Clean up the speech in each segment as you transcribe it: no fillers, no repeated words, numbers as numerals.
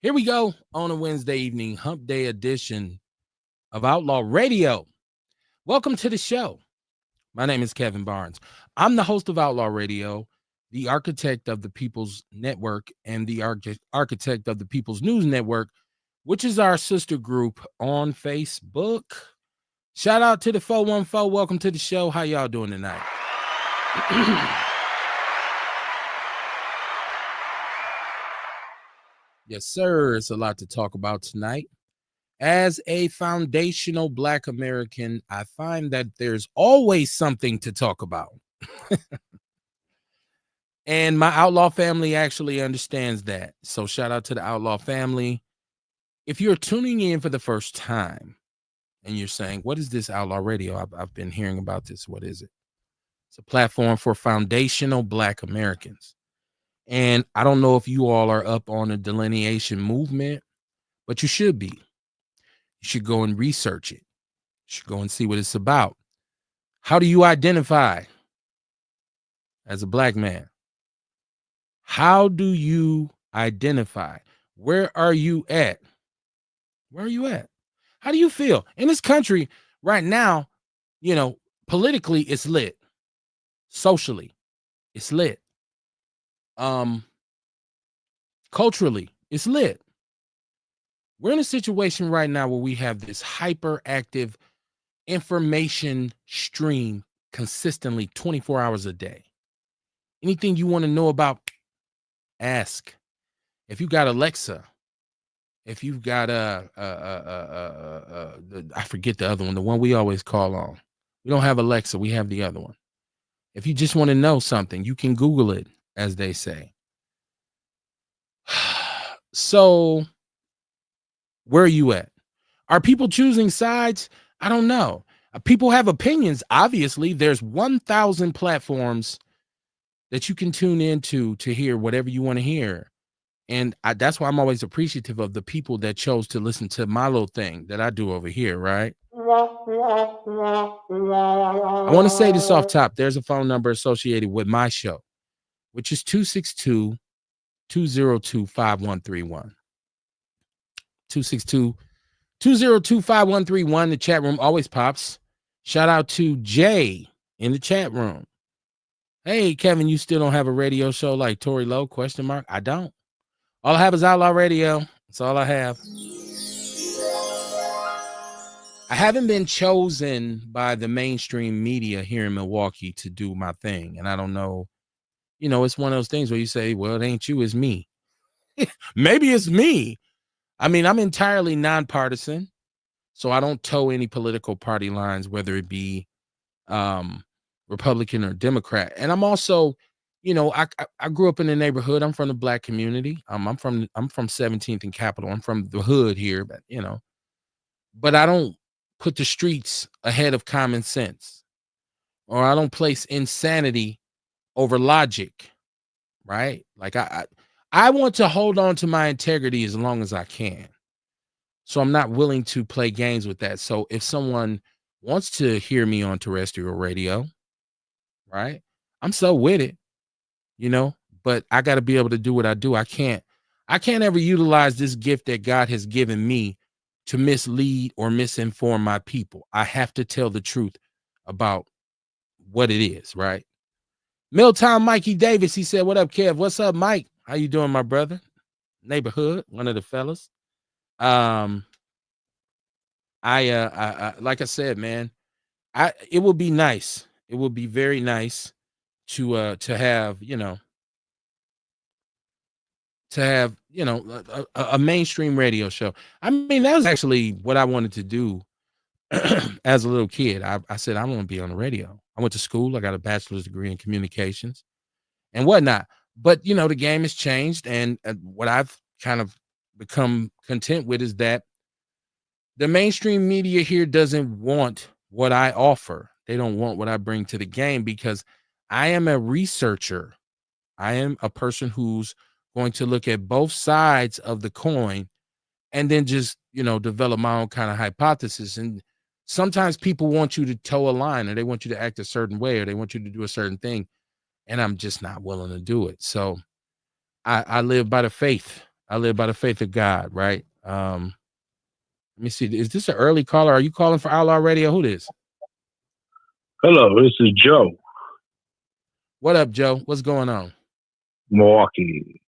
Here we go on a Wednesday evening, hump day edition of Outlaw Radio. Welcome to the show. My name is Kevin Barnes. I'm the host of Outlaw Radio, the architect of the People's Network, and the architect of the People's News Network, which is our sister group on Facebook. Shout out to the 414. Welcome to the show. How y'all doing tonight? Yes, sir. It's a lot to talk about tonight. As a foundational Black American, I find that there's always something to talk about. And my Outlaw family actually understands that. So shout out to the Outlaw family. If you're tuning in for the first time and you're saying, what is this Outlaw Radio? I've been hearing about this. What is it? It's a platform for foundational Black Americans. And I don't know if you all are up on the delineation movement, but you should be. You should go and research it. You should go and see what it's about. How do you identify as a Black man? How do you identify? Where are you at? Where are you at? How do you feel? In this country right now, politically it's lit. Socially, it's lit. Culturally, it's lit. We're in a situation right now where we have this hyperactive information stream consistently 24 hours a day. Anything you want to know about, ask. If you got Alexa, if you've got I forget the other one, the one we always call on. We don't have Alexa, we have the other one. If you just want to know something, you can Google it, as they say. So, where are you at? Are people choosing sides? I don't know. People have opinions. Obviously, there's 1,000 platforms that you can tune into to hear whatever you want to hear. And that's why I'm always appreciative of the people that chose to listen to my little thing that I do over here, right? I want to say this off top. There's a phone number associated with my show, which is 262-202-5131. 262-202-5131. The chat room always pops. Shout out to Jay in the chat room. Hey, Kevin, you still don't have a radio show like Tory Lowe? ? I don't. All I have is Outlaw Radio. That's all I have. I haven't been chosen by the mainstream media here in Milwaukee to do my thing. And I don't know, it's one of those things where you say, well, it ain't you, it's me. Maybe it's me. I mean, I'm entirely nonpartisan, so I don't toe any political party lines, whether it be Republican or Democrat. And I'm also, I grew up in the neighborhood. I'm from the Black community. I'm from 17th and Capitol. I'm from the hood here, but I don't put the streets ahead of common sense, or I don't place insanity over logic, right? Like I want to hold on to my integrity as long as I can. So I'm not willing to play games with that. So if someone wants to hear me on terrestrial radio, right, I'm so with it, but I got to be able to do what I do. I can't ever utilize this gift that God has given me to mislead or misinform my people. I have to tell the truth about what it is, right? Milltown Mikey Davis, he said, what up, Kev? What's up, Mike? How you doing, my brother? Neighborhood, one of the fellas. I like I said, man, it would be nice. It would be very nice to have, a mainstream radio show. I mean, that was actually what I wanted to do as a little kid. I said, I want to be on the radio. I went to school. I got a bachelor's degree in communications and whatnot. But, the game has changed. And what I've kind of become content with is that the mainstream media here doesn't want what I offer. They don't want what I bring to the game, because I am a researcher. I am a person who's going to look at both sides of the coin and then just, develop my own kind of hypothesis. And sometimes people want you to toe a line, or they want you to act a certain way, or they want you to do a certain thing. And I'm just not willing to do it. So I live by the faith I live by the faith of God, right? Let me see. Is this an early caller? Are you calling for Outlaw Radio? Who this? Hello, this is Joe, What up, Joe? What's going on? Milwaukee.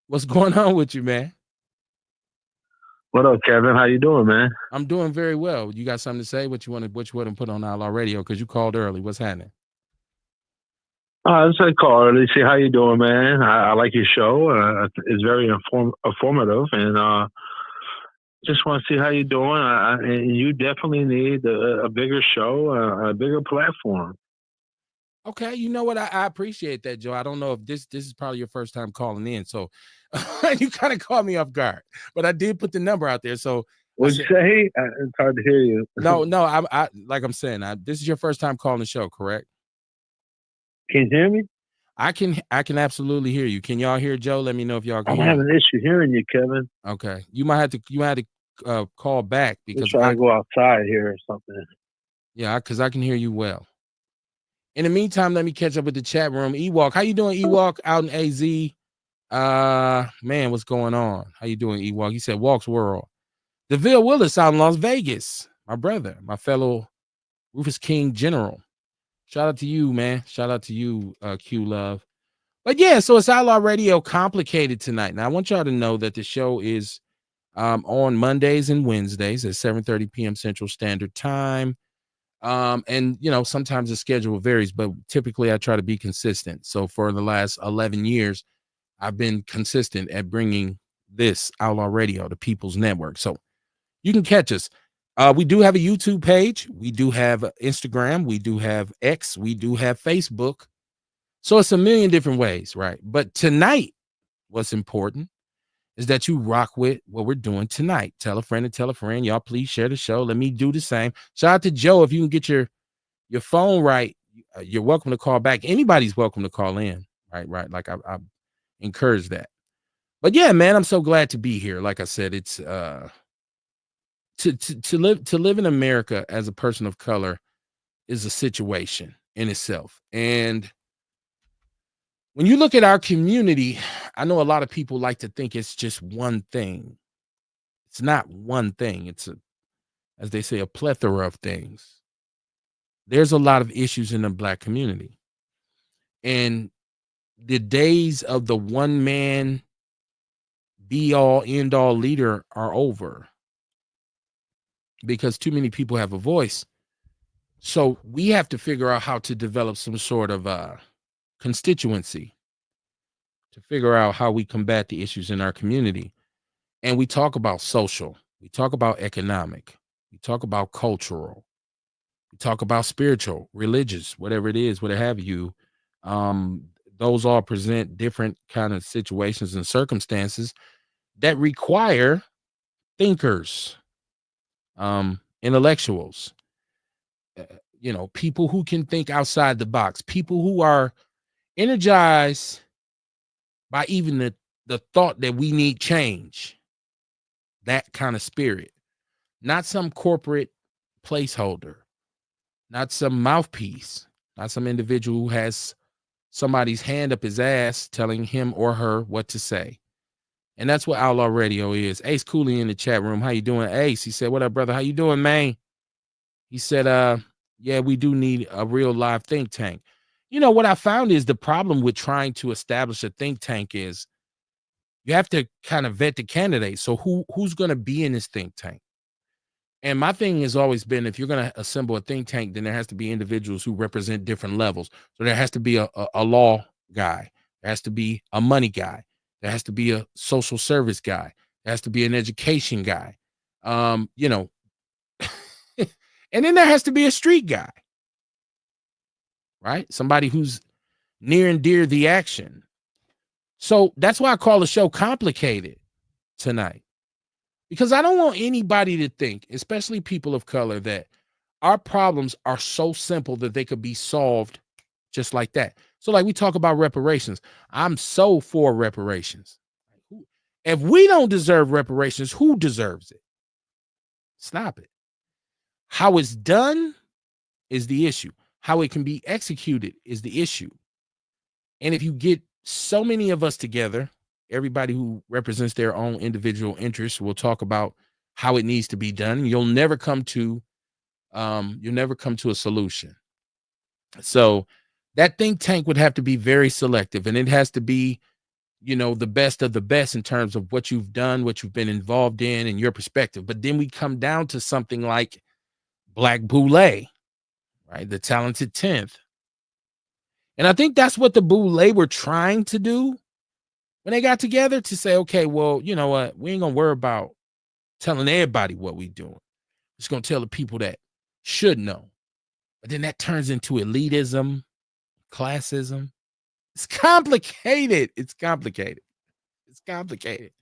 What's going on with you, man? What up, Kevin? How you doing, man? I'm doing very well. You got something to say? What you want to put on Outlaw Radio? Because you called early. What's happening? I just said call early, see how you doing, man. I like your show. It's very informative, and just want to see how you're doing. And you definitely need a bigger show, a bigger platform. Okay, you know what? I appreciate that, Joe. I don't know if this is probably your first time calling in, so you kind of caught me off guard. But I did put the number out there, so I What'd you said, say? It's hard to hear you. no. I like I'm saying, this is your first time calling the show, correct? Can you hear me? I can absolutely hear you. Can y'all hear Joe? Let me know if y'all can I'm hear me. having an issue hearing you, Kevin. Okay, you might have to call back Let's because try to go outside here or something. because I can hear you well. In the meantime, let me catch up with the chat room. Ewok, how you doing, Ewok? Out in AZ. Man, what's going on? How you doing, Ewok? He said Walk's World. DeVille Willis out in Las Vegas. My brother, my fellow Rufus King General. Shout out to you, man. Shout out to you, Q Love. But yeah, so it's Outlaw Radio Complicated tonight. Now I want y'all to know that the show is on Mondays and Wednesdays at 7:30 p.m. Central Standard Time. And you know, sometimes the schedule varies, but typically I try to be consistent. So for the last 11 years, I've been consistent at bringing this Outlaw Radio, the People's Network. So you can catch us. We do have a YouTube page. We do have Instagram. We do have X. We do have Facebook. So it's a million different ways, right? But tonight, what's important is that you rock with what we're doing tonight. Tell a friend and tell a friend. Y'all please share the show. Let me do the same. Shout out to Joe. If you can get your phone right, you're welcome to call back. Anybody's welcome to call in, right? Like I encourage that. But yeah, man, I'm so glad to be here. Like I said, it's to live in America as a person of color is a situation in itself. And when you look at our community, I know a lot of people like to think it's just one thing. It's not one thing. It's as they say, a plethora of things. There's a lot of issues in the Black community. And the days of the one man be all end all leader are over because too many people have a voice. So we have to figure out how to develop some sort of constituency to figure out how we combat the issues in our community. And we talk about social, we talk about economic, we talk about cultural, we talk about spiritual, religious, whatever it is, whatever have you. Those all present different kind of situations and circumstances that require thinkers, intellectuals, you know, people who can think outside the box, people who are energized by even the thought that we need change, that kind of spirit, not some corporate placeholder, not some mouthpiece, not some individual who has somebody's hand up his ass telling him or her what to say. And that's what Outlaw Radio is. Ace Cooley in the chat room. How you doing, Ace? He said, what up, brother? How you doing, man? He said, yeah, we do need a real live think tank. You know, what I found is the problem with trying to establish a think tank is you have to kind of vet the candidates. So who's going to be in this think tank? And my thing has always been, if you're going to assemble a think tank, then there has to be individuals who represent different levels. So there has to be a law guy. There has to be a money guy. There has to be a social service guy. There has to be an education guy. You know, and then there has to be a street guy, right? Somebody who's near and dear the action. So that's why I call the show Complicated tonight, because I don't want anybody to think, especially people of color, that our problems are so simple that they could be solved just like that. So like we talk about reparations. I'm so for reparations. If we don't deserve reparations, who deserves it? Stop it. How it's done is the issue. How it can be executed is the issue. And if you get so many of us together Everybody who represents their own individual interests will talk about how it needs to be done. You'll never come to a solution. So that think tank would have to be very selective, and it has to be, the best of the best in terms of what you've done, what you've been involved in, and your perspective. But then we come down to something like Black Boule, right? The talented 10th. And I think that's what the Boule were trying to do when they got together, to say, okay, well, you know what? We ain't gonna worry about telling everybody what we doing. We're just gonna tell the people that should know. But then that turns into elitism, classism. It's complicated. It's complicated. It's complicated.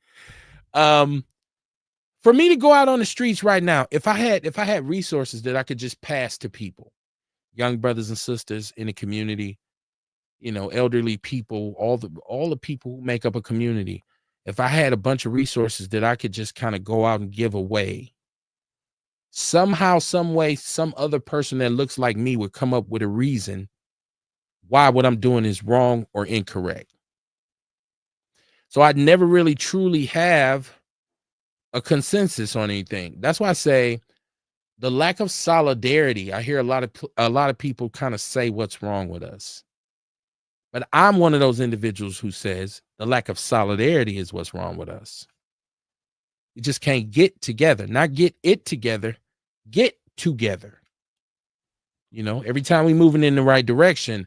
For me to go out on the streets right now, if I had resources that I could just pass to people, young brothers and sisters in the community, elderly people, all the people who make up a community, if I had a bunch of resources that I could just kind of go out and give away, somehow, some way, some other person that looks like me would come up with a reason why what I'm doing is wrong or incorrect. So I'd never really truly have a consensus on anything. That's why I say the lack of solidarity. I hear a lot of people kind of say what's wrong with us. But I'm one of those individuals who says the lack of solidarity is what's wrong with us. You just can't get together, not get it together, get together. Every time we moving in the right direction.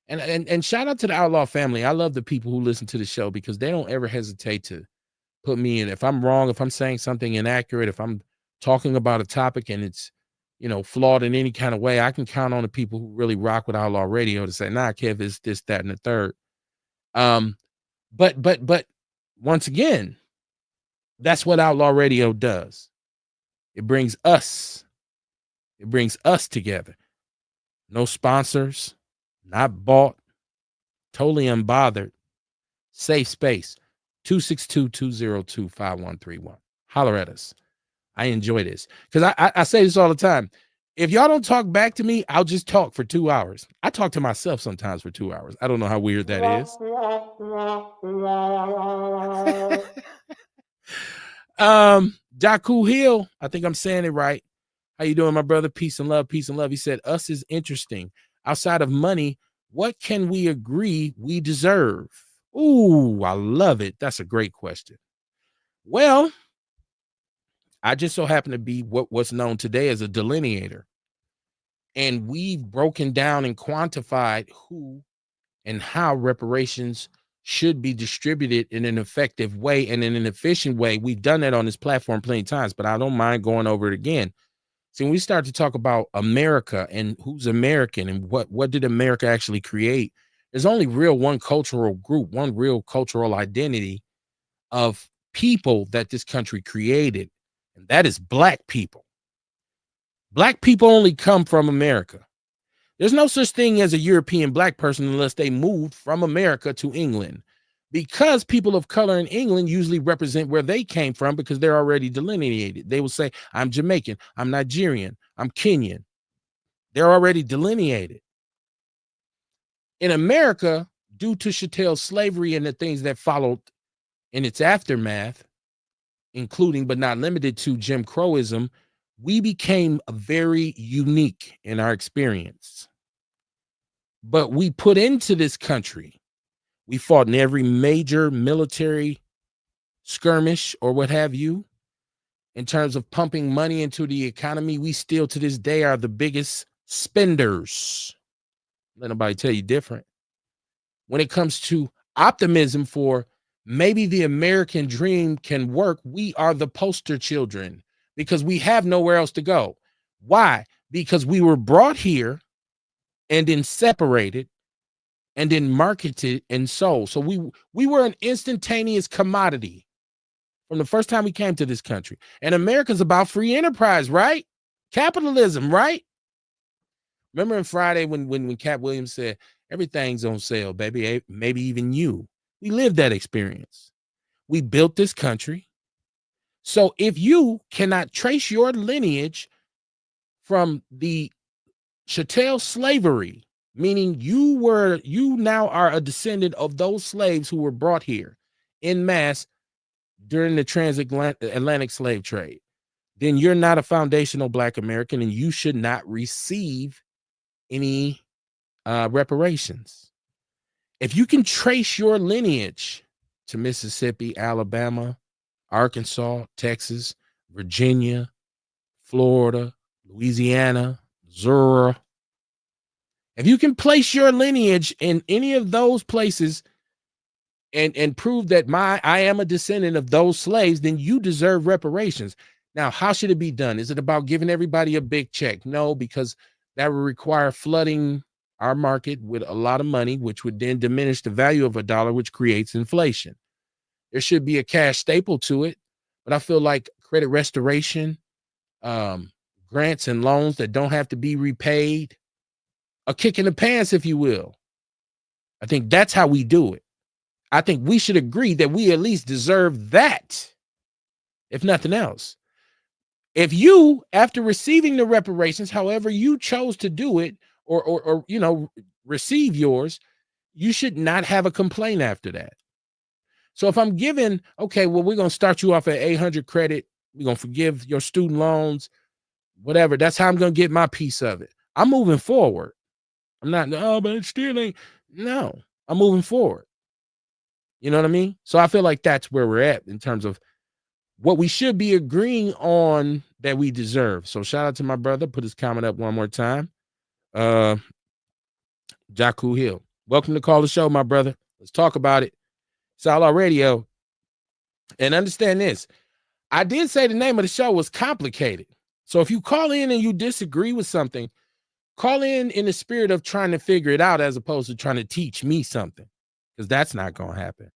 And shout out to the Outlaw family. I love the people who listen to the show, because they don't ever hesitate to put me in. If I'm wrong, if I'm saying something inaccurate, if I'm talking about a topic and it's, flawed in any kind of way, I can count on the people who really rock with Outlaw Radio to say, nah, Kev, it's this, that, and the third. But once again, that's what Outlaw Radio does. It brings us together. No sponsors, not bought, totally unbothered. Safe space. 262-202-5131. Holler at us. I enjoy this, because I say this all the time. If y'all don't talk back to me, I'll just talk for 2 hours. I talk to myself sometimes for 2 hours. I don't know how weird that is. Jaku Hill, I think I'm saying it right. How you doing, my brother? Peace and love, peace and love. He said, us is interesting. Outside of money, what can we agree we deserve? Ooh, I love it. That's a great question. Well, I just so happen to be what's known today as a delineator. And we've broken down and quantified who and how reparations should be distributed in an effective way and in an efficient way. We've done that on this platform plenty of times, but I don't mind going over it again. See, when we start to talk about America and who's American and what did America actually create, there's only one cultural group, one real cultural identity of people that this country created, and that is Black people. Black people only come from America. There's no such thing as a European Black person unless they moved from America to England, because people of color in England usually represent where they came from, because they're already delineated. They will say, I'm Jamaican, I'm Nigerian, I'm Kenyan. They're already delineated. In America, due to chattel slavery and the things that followed in its aftermath, including but not limited to Jim Crowism, we became very unique in our experience. But we put into this country, we fought in every major military skirmish or what have you. In terms of pumping money into the economy, we still to this day are the biggest spenders. Let nobody tell you different. When it comes to optimism for maybe the American dream can work, we are the poster children, because we have nowhere else to go. Why? Because we were brought here and then separated and then marketed and sold. So we were an instantaneous commodity from the first time we came to this country. And America's about free enterprise, right? Capitalism, right? Remember in Friday when Cat Williams said, everything's on sale, baby, maybe even you. We lived that experience. We built this country. So if you cannot trace your lineage from the chattel slavery, meaning you now are a descendant of those slaves who were brought here en masse during the transatlantic slave trade, then you're not a foundational Black American and you should not receive any reparations. If you can trace your lineage to Mississippi, Alabama, Arkansas, Texas, Virginia, Florida, Louisiana, Missouri, if you can place your lineage in any of those places and prove that I am a descendant of those slaves, then you deserve reparations. Now, how should it be done? Is it about giving everybody a big check? No, because that would require flooding our market with a lot of money, which would then diminish the value of a dollar, which creates inflation. There should be a cash staple to it, but I feel like credit restoration, grants and loans that don't have to be repaid, a kick in the pants, if you will. I think that's how we do it. I think we should agree that we at least deserve that, if nothing else. If you, after receiving the reparations, however you chose to do it, or receive yours, you should not have a complaint after that. So if I'm given, okay, well, we're going to start you off at 800 credit, we're going to forgive your student loans, whatever, that's how I'm going to get my piece of it. I'm moving forward. I'm not, but it still ain't. No, I'm moving forward. You know what I mean? So I feel like that's where we're at in terms of what we should be agreeing on that we deserve. So shout out to my brother. Put his comment up one more time. Jaku Hill. Welcome to Call the Show, my brother. Let's talk about it. It's Outlaw Radio. And understand this. I did say the name of the show was complicated. So if you call in and you disagree with something, call in the spirit of trying to figure it out as opposed to trying to teach me something, because that's not going to happen.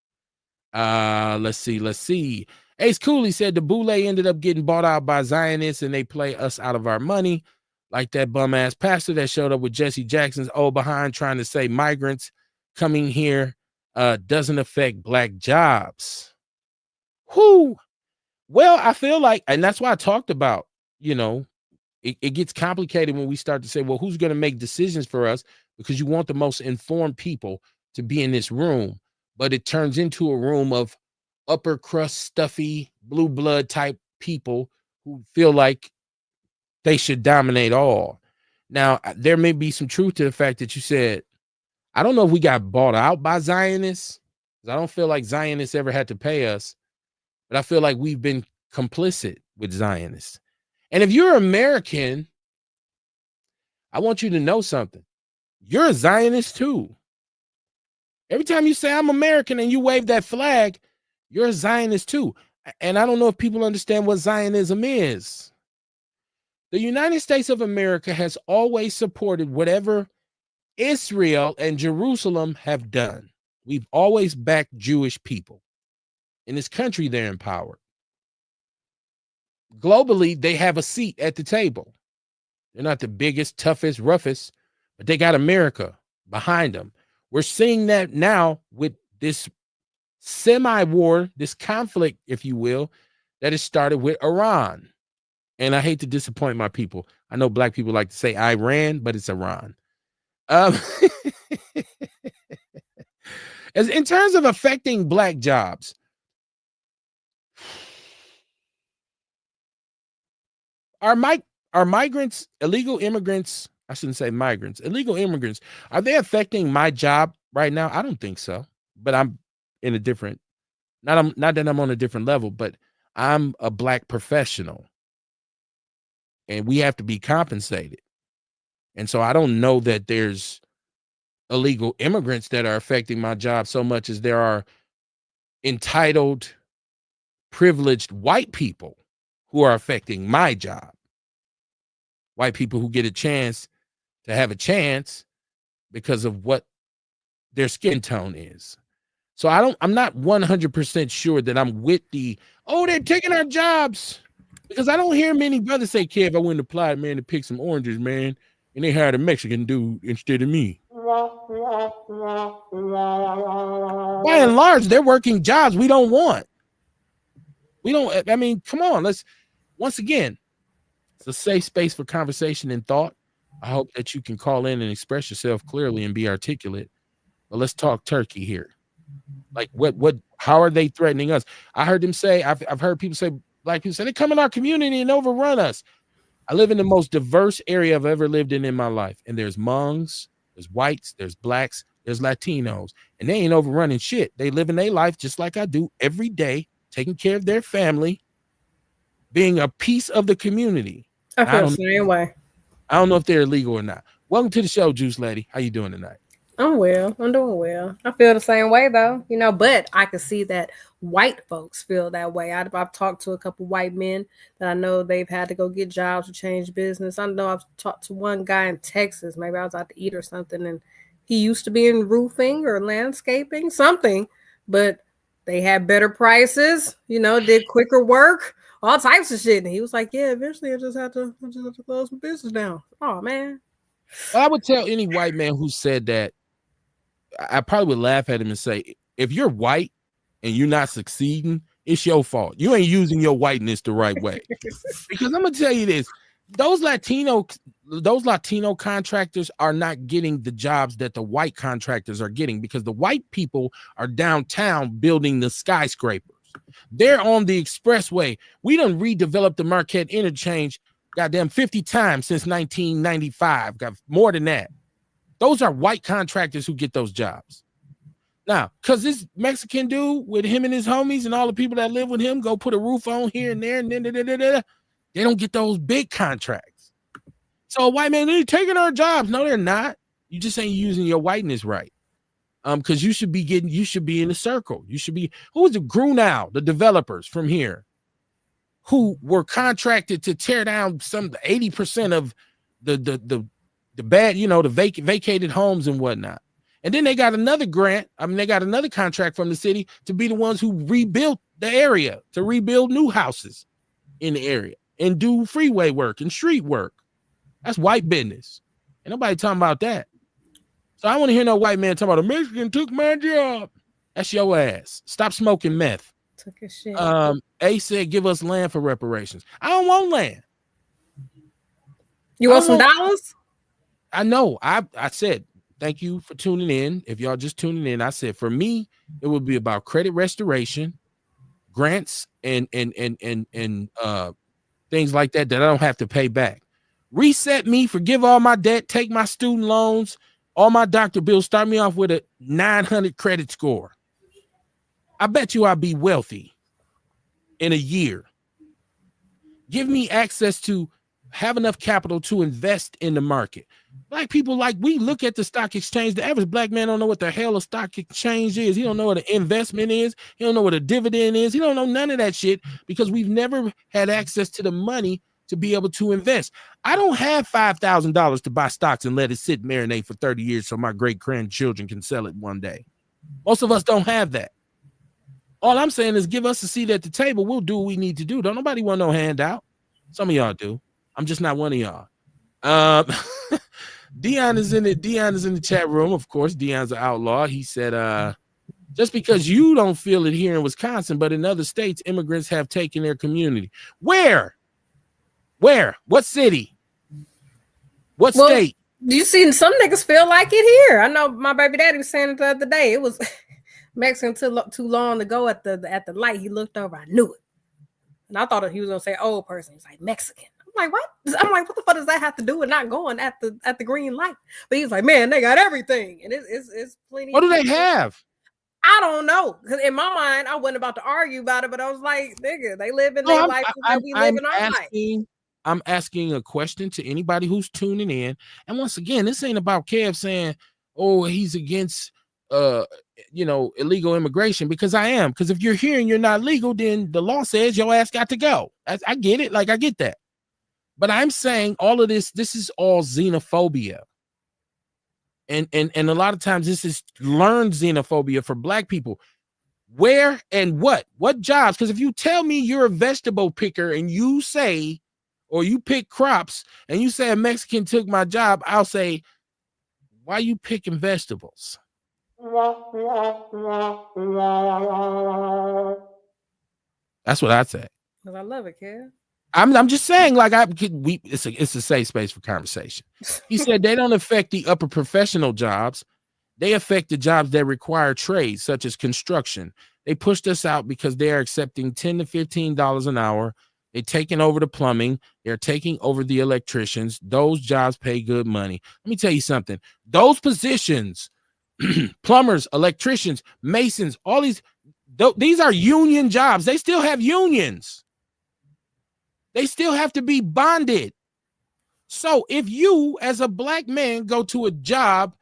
Let's see. Ace Cooley said the Boule ended up getting bought out by Zionists and they play us out of our money, like that bum ass pastor that showed up with Jesse Jackson's old behind trying to say migrants coming here doesn't affect Black jobs. Whoo. Well, I feel like, and that's why I talked about, it gets complicated when we start to say, well, who's going to make decisions for us? Because you want the most informed people to be in this room, but it turns into a room of upper crust, stuffy, blue blood type people who feel like they should dominate all. Now, there may be some truth to the fact that you said, I don't know if we got bought out by Zionists. I don't feel like Zionists ever had to pay us, but I feel like we've been complicit with Zionists. And if you're American, I want you to know something. You're a Zionist too. Every time you say I'm American and you wave that flag, you're a Zionist too. And I don't know if people understand what Zionism is. The United States of America has always supported whatever Israel and Jerusalem have done. We've always backed Jewish people. In this country, they're empowered. Globally, they have a seat at the table. They're not the biggest, toughest, roughest, but they got America behind them. We're seeing that now with this semi-war, this conflict, if you will, that has started with Iran. And I hate to disappoint my people. I know Black people like to say Iran, but it's Iran. As in terms of affecting Black jobs, are migrants, illegal immigrants, I shouldn't say migrants, illegal immigrants, are they affecting my job right now? I don't think so, but I'm in a different, not that I'm on a different level, but I'm a Black professional and we have to be compensated. And so I don't know that there's illegal immigrants that are affecting my job so much as there are entitled, privileged white people who are affecting my job. White people who get a chance to have a chance because of what their skin tone is. So I'm not 100% sure that I'm with they're taking our jobs, because I don't hear many brothers say, Kev, I went and applied, man, to pick some oranges, man, and they hired a Mexican dude instead of me. By and large, they're working jobs we don't want. Come on, once again, it's a safe space for conversation and thought. I hope that you can call in and express yourself clearly and be articulate. But let's talk turkey here. Like how are they threatening us? I heard them say, I've heard people say, black people say, they come in our community and overrun us. I live in the most diverse area I've ever lived in my life. And there's Hmongs, there's whites, there's blacks, there's Latinos, and they ain't overrunning shit. They live in their life just like I do every day, taking care of their family, being a piece of the community. I feel the same way. I don't know if they're illegal or not. Welcome to the show, Juice Lady. How you doing tonight? I'm well. I'm doing well. I feel the same way though, but I can see that white folks feel that way. I've talked to a couple white men that I know they've had to go get jobs or change business. I know I've talked to one guy in Texas. Maybe I was out to eat or something, and he used to be in roofing or landscaping, something, but they had better prices, did quicker work, all types of shit. And he was like, yeah, eventually I just have to close my business down. Oh, man. Well, I would tell any white man who said that, I probably would laugh at him and say, if you're white and you're not succeeding, it's your fault. You ain't using your whiteness the right way. Because I'm going to tell you this, those Latino contractors are not getting the jobs that the white contractors are getting, because the white people are downtown building the skyscrapers. They're on the expressway. We done redeveloped the Marquette interchange goddamn 50 times since 1995. Got more than that. Those are white contractors who get those jobs. Now, because this Mexican dude with him and his homies and all the people that live with him go put a roof on here and there, and then they don't get those big contracts. So white man, they're taking our jobs. No, they're not. You just ain't using your whiteness right. Because you should be in the circle. You should be, who is the Grunau, the developers from here, who were contracted to tear down some 80% of the bad, the vacated homes and whatnot. And then they got another grant. They got another contract from the city to be the ones who rebuilt the area, to rebuild new houses in the area and do freeway work and street work. That's white business. Ain't nobody talking about that. So I want to hear no white man talking about a Mexican took my job. That's your ass. Stop smoking meth. Took his shit. A said, give us land for reparations. I don't want land. You want some dollars? I know. I said, thank you for tuning in. If y'all just tuning in, I said, for me, it would be about credit restoration, grants, and things like that I don't have to pay back. Reset me, forgive all my debt, take my student loans, all my doctor bills, start me off with a 900 credit score. I bet you I'll be wealthy in a year. Give me access to have enough capital to invest in the market. Black people, we look at the stock exchange. The average black man don't know what the hell a stock exchange is. He don't know what an investment is. He don't know what a dividend is. He don't know none of that shit because we've never had access to the money to be able to invest. I don't have $5,000 to buy stocks and let it sit and marinate for 30 years so my great-grandchildren can sell it one day. Most of us don't have that. All I'm saying is give us a seat at the table. We'll do what we need to do. Don't nobody want no handout. Some of y'all do. I'm just not one of y'all. Dion is in the chat room. Of course, Dion's an outlaw. He said, just because you don't feel it here in Wisconsin, but in other states, immigrants have taken their community. Where? What city? What state? You see, some niggas feel like it here. I know my baby daddy was saying it the other day. It was Mexican too long to go at the light. He looked over. I knew it. And I thought he was going to say old person. He's like, Mexican. I'm like, what? I'm like, what the fuck does that have to do with not going at the green light? But he's like, man, they got everything. And it's plenty. What do they have? I don't know. Because in my mind, I wasn't about to argue about it, but I was like, nigga, they live in their life that we live in our life. I'm asking a question to anybody who's tuning in. And once again, this ain't about Kev saying, oh, he's against illegal immigration, because I am. Because if you're here and you're not legal, then the law says your ass got to go. I get it. I get that. But I'm saying all of this is all xenophobia. And a lot of times this is learned xenophobia for black people. Where and what jobs? Because if you tell me you're a vegetable picker and you say, or you pick crops and you say a Mexican took my job, I'll say, why are you picking vegetables? That's what I'd say. Because I love it, kid. I'm just saying, it's a safe space for conversation. He said they don't affect the upper professional jobs. They affect the jobs that require trades, such as construction. They pushed us out because they are accepting $10 to $15 an hour. They're taking over the plumbing. They're taking over the electricians. Those jobs pay good money. Let me tell you something. Those positions, plumbers, electricians, masons, all these are union jobs. They still have unions. They still have to be bonded. So if you, as a black man, go to a job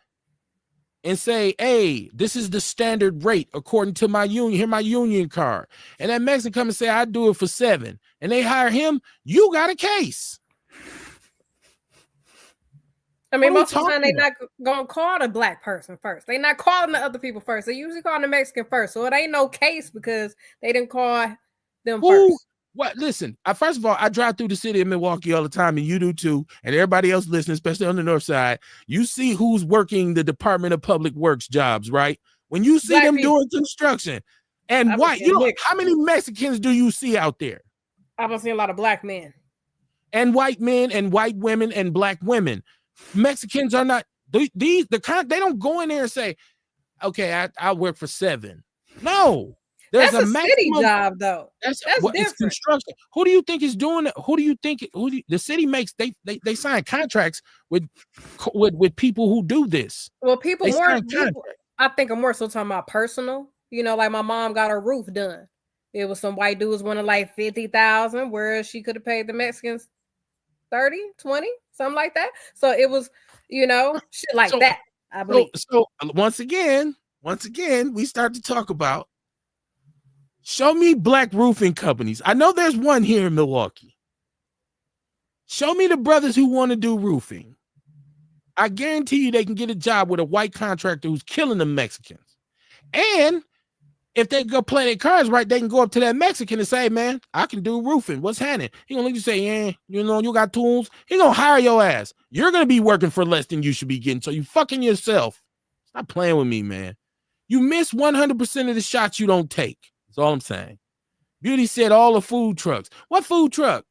and say, hey, this is the standard rate according to my union, here my union card, and that Mexican come and say, I do it for $7, and they hire him, you got a case. I mean, most of the time, they're not going to call the black person first. They're not calling the other people first. They usually call the Mexican first. So it ain't no case because they didn't call them first. What? Listen, first of all, I drive through the city of Milwaukee all the time, and you do too, and everybody else listening, especially on the north side. You see who's working the Department of Public Works jobs, right? When you see them doing construction, and white, you know, how many Mexicans do you see out there? I've been seeing a lot of black men. And white men and white women and black women. Mexicans are not they don't go in there and say, okay, I work for $7. No. There's that's a city job, though. That's different. It's construction. Who do you think is doing it? Who do you think the city makes? They sign contracts with people who do this. Well, people I think I'm more so talking about personal. You know, like my mom got her roof done. It was some white dudes wanted like $50,000, whereas she could have paid the Mexicans 30, 20, something like that. So it was, you know, shit like that. I believe. So once again, we start to talk about. Show me black roofing companies. I know there's one here in Milwaukee. Show me the brothers who want to do roofing. I guarantee you they can get a job with a white contractor who's killing the Mexicans. And if they go play their cards right, they can go up to that Mexican and say, man, I can do roofing. What's happening? He gonna let you say, yeah, you know, you got tools. He gonna hire your ass. You're gonna be working for less than you should be getting. So you fucking yourself. Stop playing with me, man. You miss 100% of the shots you don't take. That's all I'm saying. Beauty said all the food trucks. What food truck?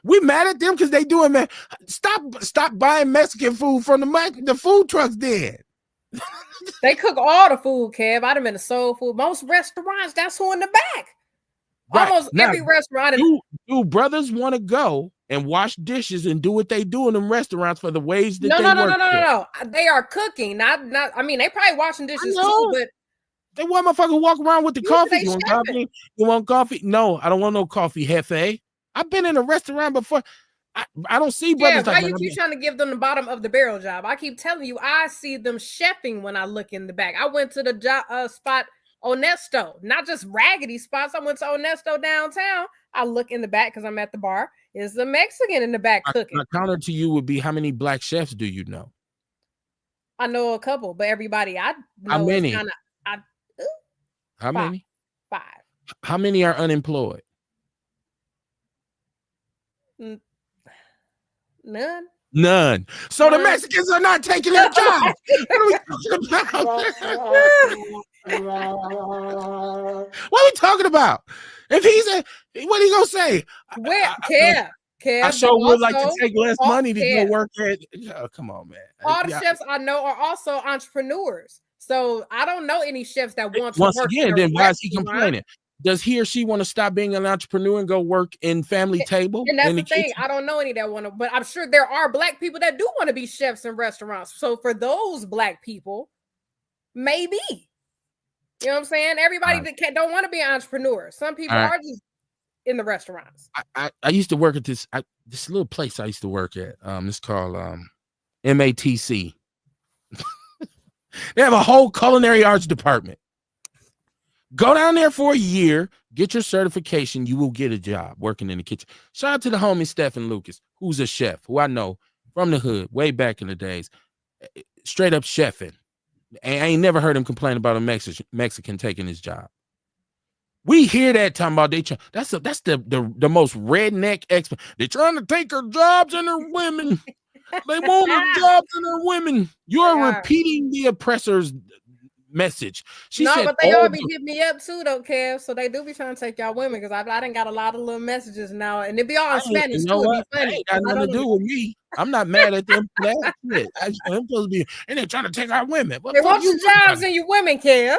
We mad at them because they doing, man. Stop buying Mexican food from the food trucks then. They cook all the food, Kev. I'd have been a soul food. Most restaurants, that's who in the back. Right. Almost every restaurant. Do brothers want to go and wash dishes and do what they do in them restaurants for the wage that No. They are cooking. Not. I mean, they probably washing dishes too, but they want motherfucker walk around with the coffee. You want coffee? You want coffee? No, I don't want no coffee, Jefe. I've been in a restaurant before. I don't see brothers. Why you keep trying to give them the bottom of the barrel job? I keep telling you, I see them chefing when I look in the back. I went to the spot Onesto, not just raggedy spots. I went to Onesto downtown. I look in the back because I'm at the bar. Is the Mexican in the back cooking? My counter to you would be, how many black chefs do you know? I know a couple, but everybody I know how many? How many? 5. How many are unemployed? None. So the Mexicans are not taking their jobs. What are we talking about? If he's what are you gonna say? Kev, I sure would like to take less money to go work at. Oh, come on, man. All the chefs I know are also entrepreneurs. So I don't know any chefs that want to once work again, then why is he complaining? Does he or she want to stop being an entrepreneur and go work in family table? And that's the thing. I don't know any that want to, but I'm sure there are black people that do want to be chefs in restaurants. So for those black people, maybe. You know what I'm saying? Everybody that don't want to be an entrepreneur. Some people are just in the restaurants. I used to work at this little place I used to work at. It's called MATC. They have a whole culinary arts department. Go down there for a year, get your certification. You will get a job working in the kitchen. Shout out to the homie Stephen Lucas, who's a chef, who I know from the hood, way back in the days. Straight up chefing. I ain't never heard him complain about a Mexican taking his job. We hear that talking about that's the most redneck expert. They're trying to take our jobs and their women. They want our jobs and their women. You're repeating the oppressor's message. She No, said, but they all be hitting me up too, though, Kev. So they do be trying to take y'all women because I done got a lot of little messages now, and it be all in Spanish you know too. what? It be funny. That ain't got nothing to do with me. I'm not mad at them for that shit. I'm supposed to be, and they're trying to take our women. They want your jobs and your women, Kev.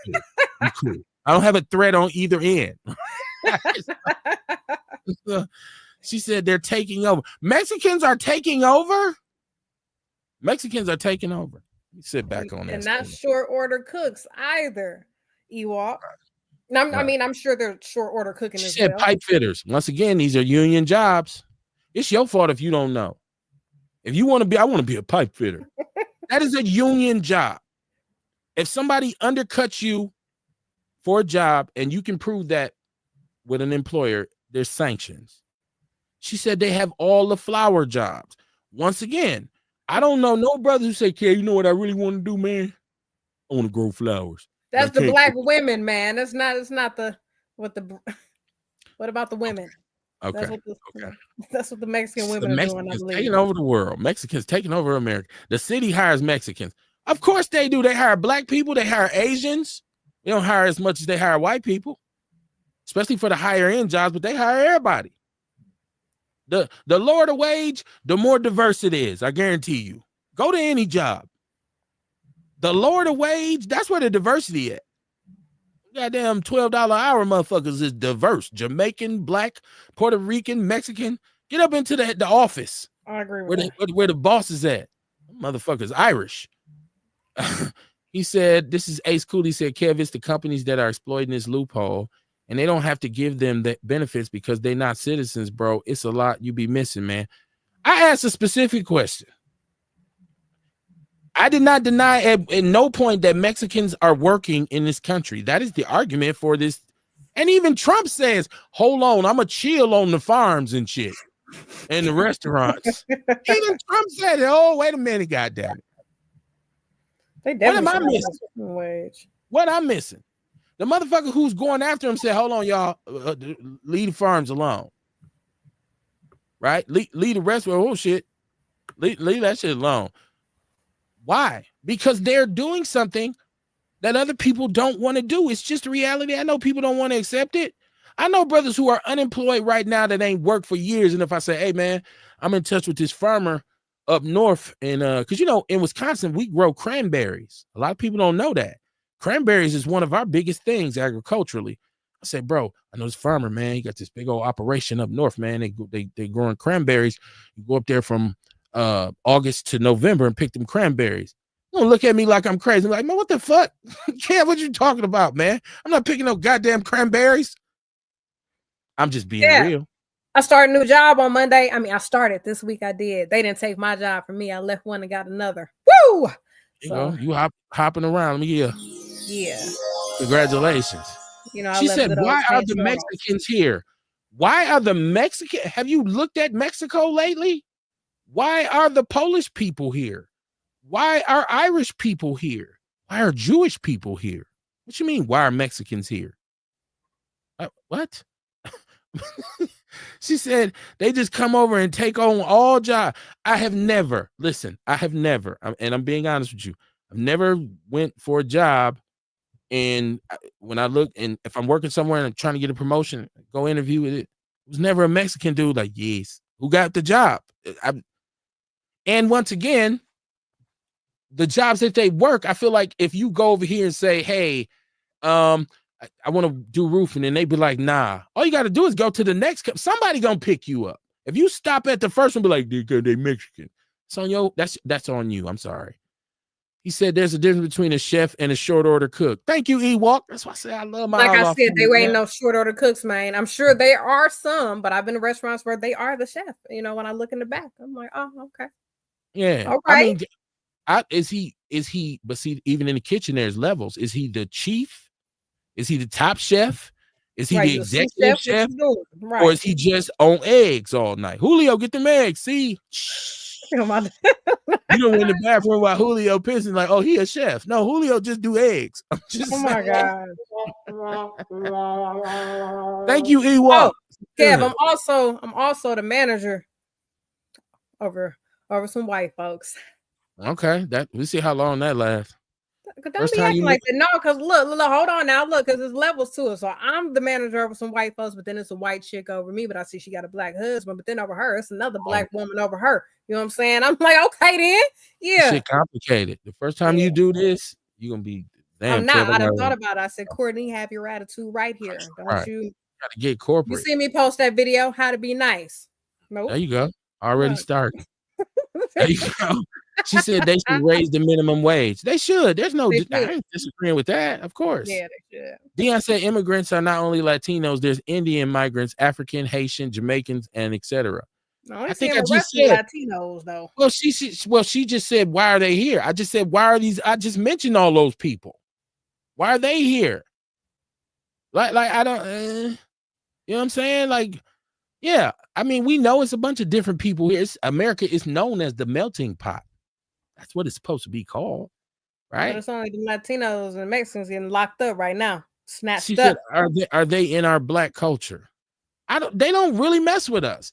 You cool. I don't have a threat on either end. She said they're taking over. Mexicans are taking over. Mexicans are taking over. Sit back on that. And not short order cooks either, Ewok. I mean, I'm sure they're short order cooking as well. Pipe fitters. Once again, these are union jobs. It's your fault if you don't know. If you want to be, I want to be a pipe fitter. That is a union job. If somebody undercuts you for a job and you can prove that with an employer, there's sanctions. She said they have all the flower jobs. Once again, I don't know no brothers who say, "Okay, you know what I really want to do, man? I want to grow flowers." That's the black women, man. It's not what about the women? Okay. That's what the Mexican women are doing, I believe. Taking over the world. Mexicans taking over America. The city hires Mexicans. Of course they do. They hire black people. They hire Asians. They don't hire as much as they hire white people, especially for the higher end jobs, but they hire everybody. The lower the wage, the more diverse it is. I guarantee you. Go to any job. The lower the wage, that's where the diversity at. Goddamn $12 an hour motherfuckers is diverse. Jamaican, black, Puerto Rican, Mexican. Get up into the office. I agree with where the boss is at. Motherfuckers Irish. He said, this is Ace Cooley said, Kev, it's the companies that are exploiting this loophole, and they don't have to give them the benefits because they're not citizens, bro. It's a lot you be missing, man. I asked a specific question. I did not deny at no point that Mexicans are working in this country. That is the argument for this. And even Trump says, hold on, I'm going to chill on the farms and shit and the restaurants. Even Trump said, oh, wait a minute, goddamn it. What am I missing? What I'm missing? The motherfucker who's going after him said, hold on, y'all, leave the farms alone. Right? Leave the restaurant. Oh, shit. Leave that shit alone. Why? Because they're doing something that other people don't want to do. It's just a reality. I know people don't want to accept it. I know brothers who are unemployed right now that ain't worked for years. And if I say, hey, man, I'm in touch with this farmer up north, and because, you know, in Wisconsin, we grow cranberries. A lot of people don't know that. Cranberries is one of our biggest things agriculturally. I say, bro, I know this farmer, man. He got this big old operation up north, man. They growing cranberries. You go up there from August to November and pick them cranberries. You don't look at me like I'm crazy. I'm like, man, what the fuck? Kev, what you talking about, man? I'm not picking no goddamn cranberries. I'm just being real. I started a new job on Monday. I mean, I started this week. I did. They didn't take my job from me. I left one and got another. Woo! You hopping around. Let me hear. Yeah. Congratulations. You know, she said, why are the Mexicans here? Why are the Mexicans? Have you looked at Mexico lately? Why are the Polish people here? Why are Irish people here? Why are Jewish people here? What you mean, why are Mexicans here? What? She said, they just come over and take on all jobs. I have never, and I'm being honest with you, I've never went for a job, and when I look, and if I'm working somewhere and I'm trying to get a promotion, go interview with it was never a Mexican dude like, yes, who got the job. And once again, the jobs that they work, I feel like if you go over here and say, hey, I want to do roofing, and they be like, nah, all you got to do is go to the next. Somebody gonna pick you up. If you stop at the first one, be like, they Mexican. It's on you. That's on you. I'm sorry. He said there's a difference between a chef and a short order cook. Thank you, Ewok. That's why I say I love my. Like I said, they ain't no short order cooks, man. I'm sure there are some, but I've been to restaurants where they are the chef. You know, when I look in the back, I'm like, oh, okay. Yeah. Okay. I mean, is he? But see, even in the kitchen, there's levels. Is he the chief? Is he the top chef? Is he the executive chef? Right. Or is he just on eggs all night? Julio, get them eggs. See? You don't win the bathroom while Julio pissing like, oh, he a chef. No, Julio just do eggs. I'm just my God. Thank you, Ewok. Oh, Kev, I'm also the manager over some white folks. Okay. We'll see how long that lasts. Don't First be time acting you like that. No, because look, hold on now. Look, because there's levels to it. So I'm the manager over some white folks, but then it's a white chick over me, but I see she got a black husband, but then over her, it's another black woman over her. You know what I'm saying? I'm like, okay, then. Yeah. shit complicated. The first time you do this, you're going to be, damn, I'm not. Trev, I done thought about it. I said, Courtney, have your attitude right here. Don't right. you? Got to get You corporate. see me post that video, how to be nice. Nope. There you go. Already started. There you go. She said they should raise the minimum wage. They should. There's no, I ain't disagreeing with that. Of course. Yeah, they should. Dion said immigrants are not only Latinos, there's Indian migrants, African, Haitian, Jamaicans, and etc. I think I just said Latinos though. Well, she just said, why are they here? I just said, why are these? I just mentioned all those people. Why are they here? Like I don't, you know what I'm saying? Like, yeah, I mean, we know it's a bunch of different people here. America is known as the melting pot. That's what it's supposed to be called, right? But it's only the Latinos and Mexicans getting locked up right now, snatched she up. Said, are they in our black culture? They don't really mess with us.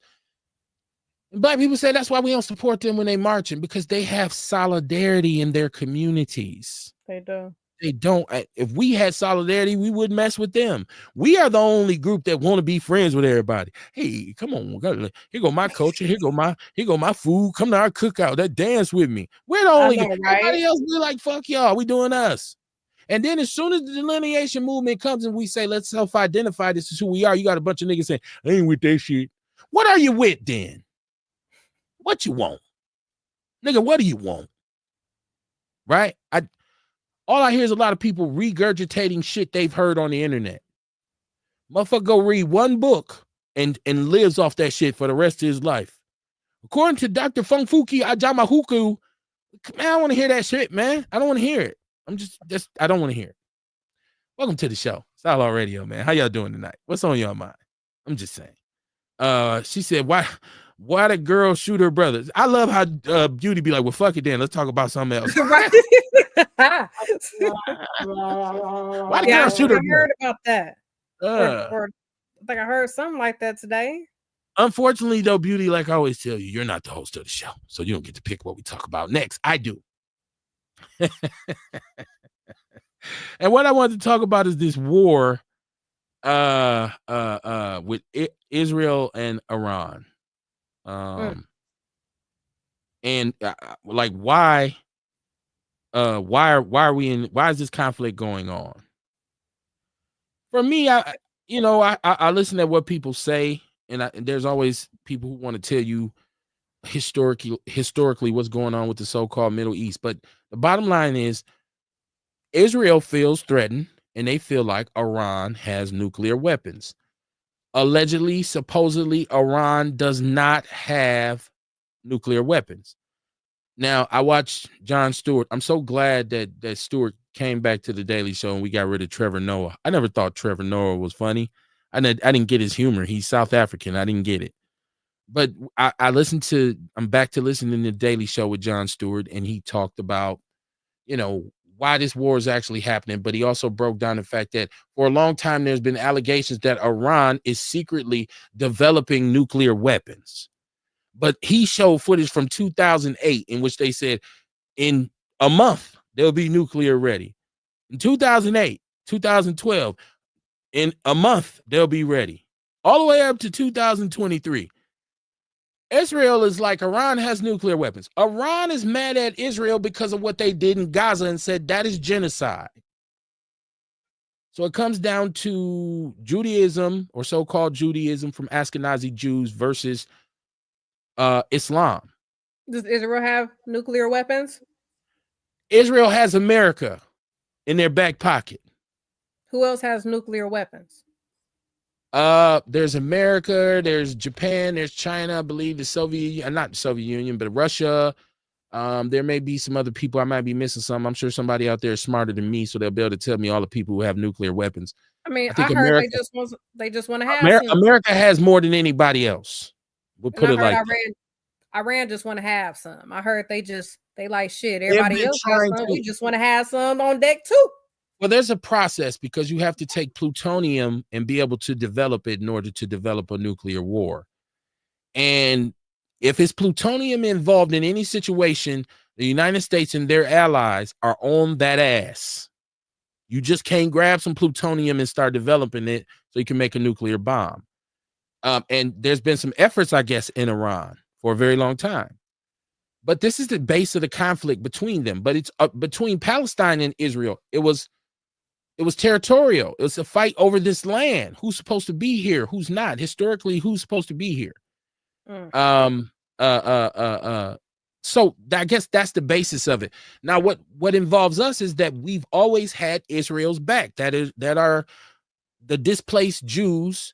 Black people say that's why we don't support them when they marching, because they have solidarity in their communities. They do. They don't. If we had solidarity, we wouldn't mess with them. We are the only group that want to be friends with everybody. Hey, come on, here go my culture. Here go my food. Come to our cookout. That dance with me. We're the only. Right? Everybody else be like, fuck y'all. We doing us. And then as soon as the delineation movement comes and we say, let's self-identify, this is who we are, you got a bunch of niggas saying, I ain't with that shit. What are you with then? What you want? Nigga, what do you want? Right? All I hear is a lot of people regurgitating shit they've heard on the internet. Motherfucker go read one book and lives off that shit for the rest of his life. According to Dr. Funfuki Ajamahuku, man, I don't want to hear that shit, man. I don't want to hear it. I don't want to hear it. Welcome to the show. It's Outlaw Radio, man. How y'all doing tonight? What's on your mind? I'm just saying. She said, why the girl shoot her brothers? I love how Beauty be like, well, fuck it then. Let's talk about something else. Why the girl shoot her? I heard about that. Or I think I heard something like that today. Unfortunately, though, Beauty, like I always tell you, you're not the host of the show, so you don't get to pick what we talk about next. I do. And what I wanted to talk about is this war with Israel and Iran. And like why is this conflict going on? For me, I listen to what people say, and there's always people who want to tell you historically what's going on with the so-called Middle East. But the bottom line is Israel feels threatened, and they feel like Iran has nuclear weapons. Allegedly, supposedly, Iran does not have nuclear weapons. Now, I watched Jon Stewart. I'm so glad that Stewart came back to the Daily Show and we got rid of Trevor Noah. I never thought Trevor Noah was funny. I didn't get his humor. He's South African. I didn't get it. But I'm back to listening to the Daily Show with Jon Stewart, and he talked about, why this war is actually happening. But he also broke down the fact that for a long time, there's been allegations that Iran is secretly developing nuclear weapons. But he showed footage from 2008 in which they said in a month, they'll be nuclear ready. In 2008, 2012, in a month, they'll be ready. All the way up to 2023. Israel is like, Iran has nuclear weapons. Iran is mad at Israel because of what they did in Gaza and said that is genocide. So it comes down to Judaism, or so-called Judaism, from Ashkenazi Jews versus Islam. Does Israel have nuclear weapons? Israel has America in their back pocket. Who else has nuclear weapons? There's America, there's Japan, there's China, I believe not the Soviet Union, but Russia. There may be some other people. I might be missing some. I'm sure somebody out there is smarter than me, so they'll be able to tell me all the people who have nuclear weapons. I think heard America, they just want to have America has more than anybody else. We'll put it like Iran just want to have some. I heard they like shit. Everybody else has some. We just want to have some on deck too. Well, there's a process because you have to take plutonium and be able to develop it in order to develop a nuclear war. And if it's plutonium involved in any situation, The United States and their allies are on that ass. You just can't grab some plutonium and start developing it so you can make a nuclear bomb. And there's been some efforts, I guess, in Iran for a very long time. But this is the base of the conflict between them. But it's between Palestine and Israel. It was territorial. It was a fight over this land. Who's supposed to be here? Who's not? Historically, who's supposed to be here? So I guess that's the basis of it. Now, what involves us is that we've always had Israel's back. That are the displaced Jews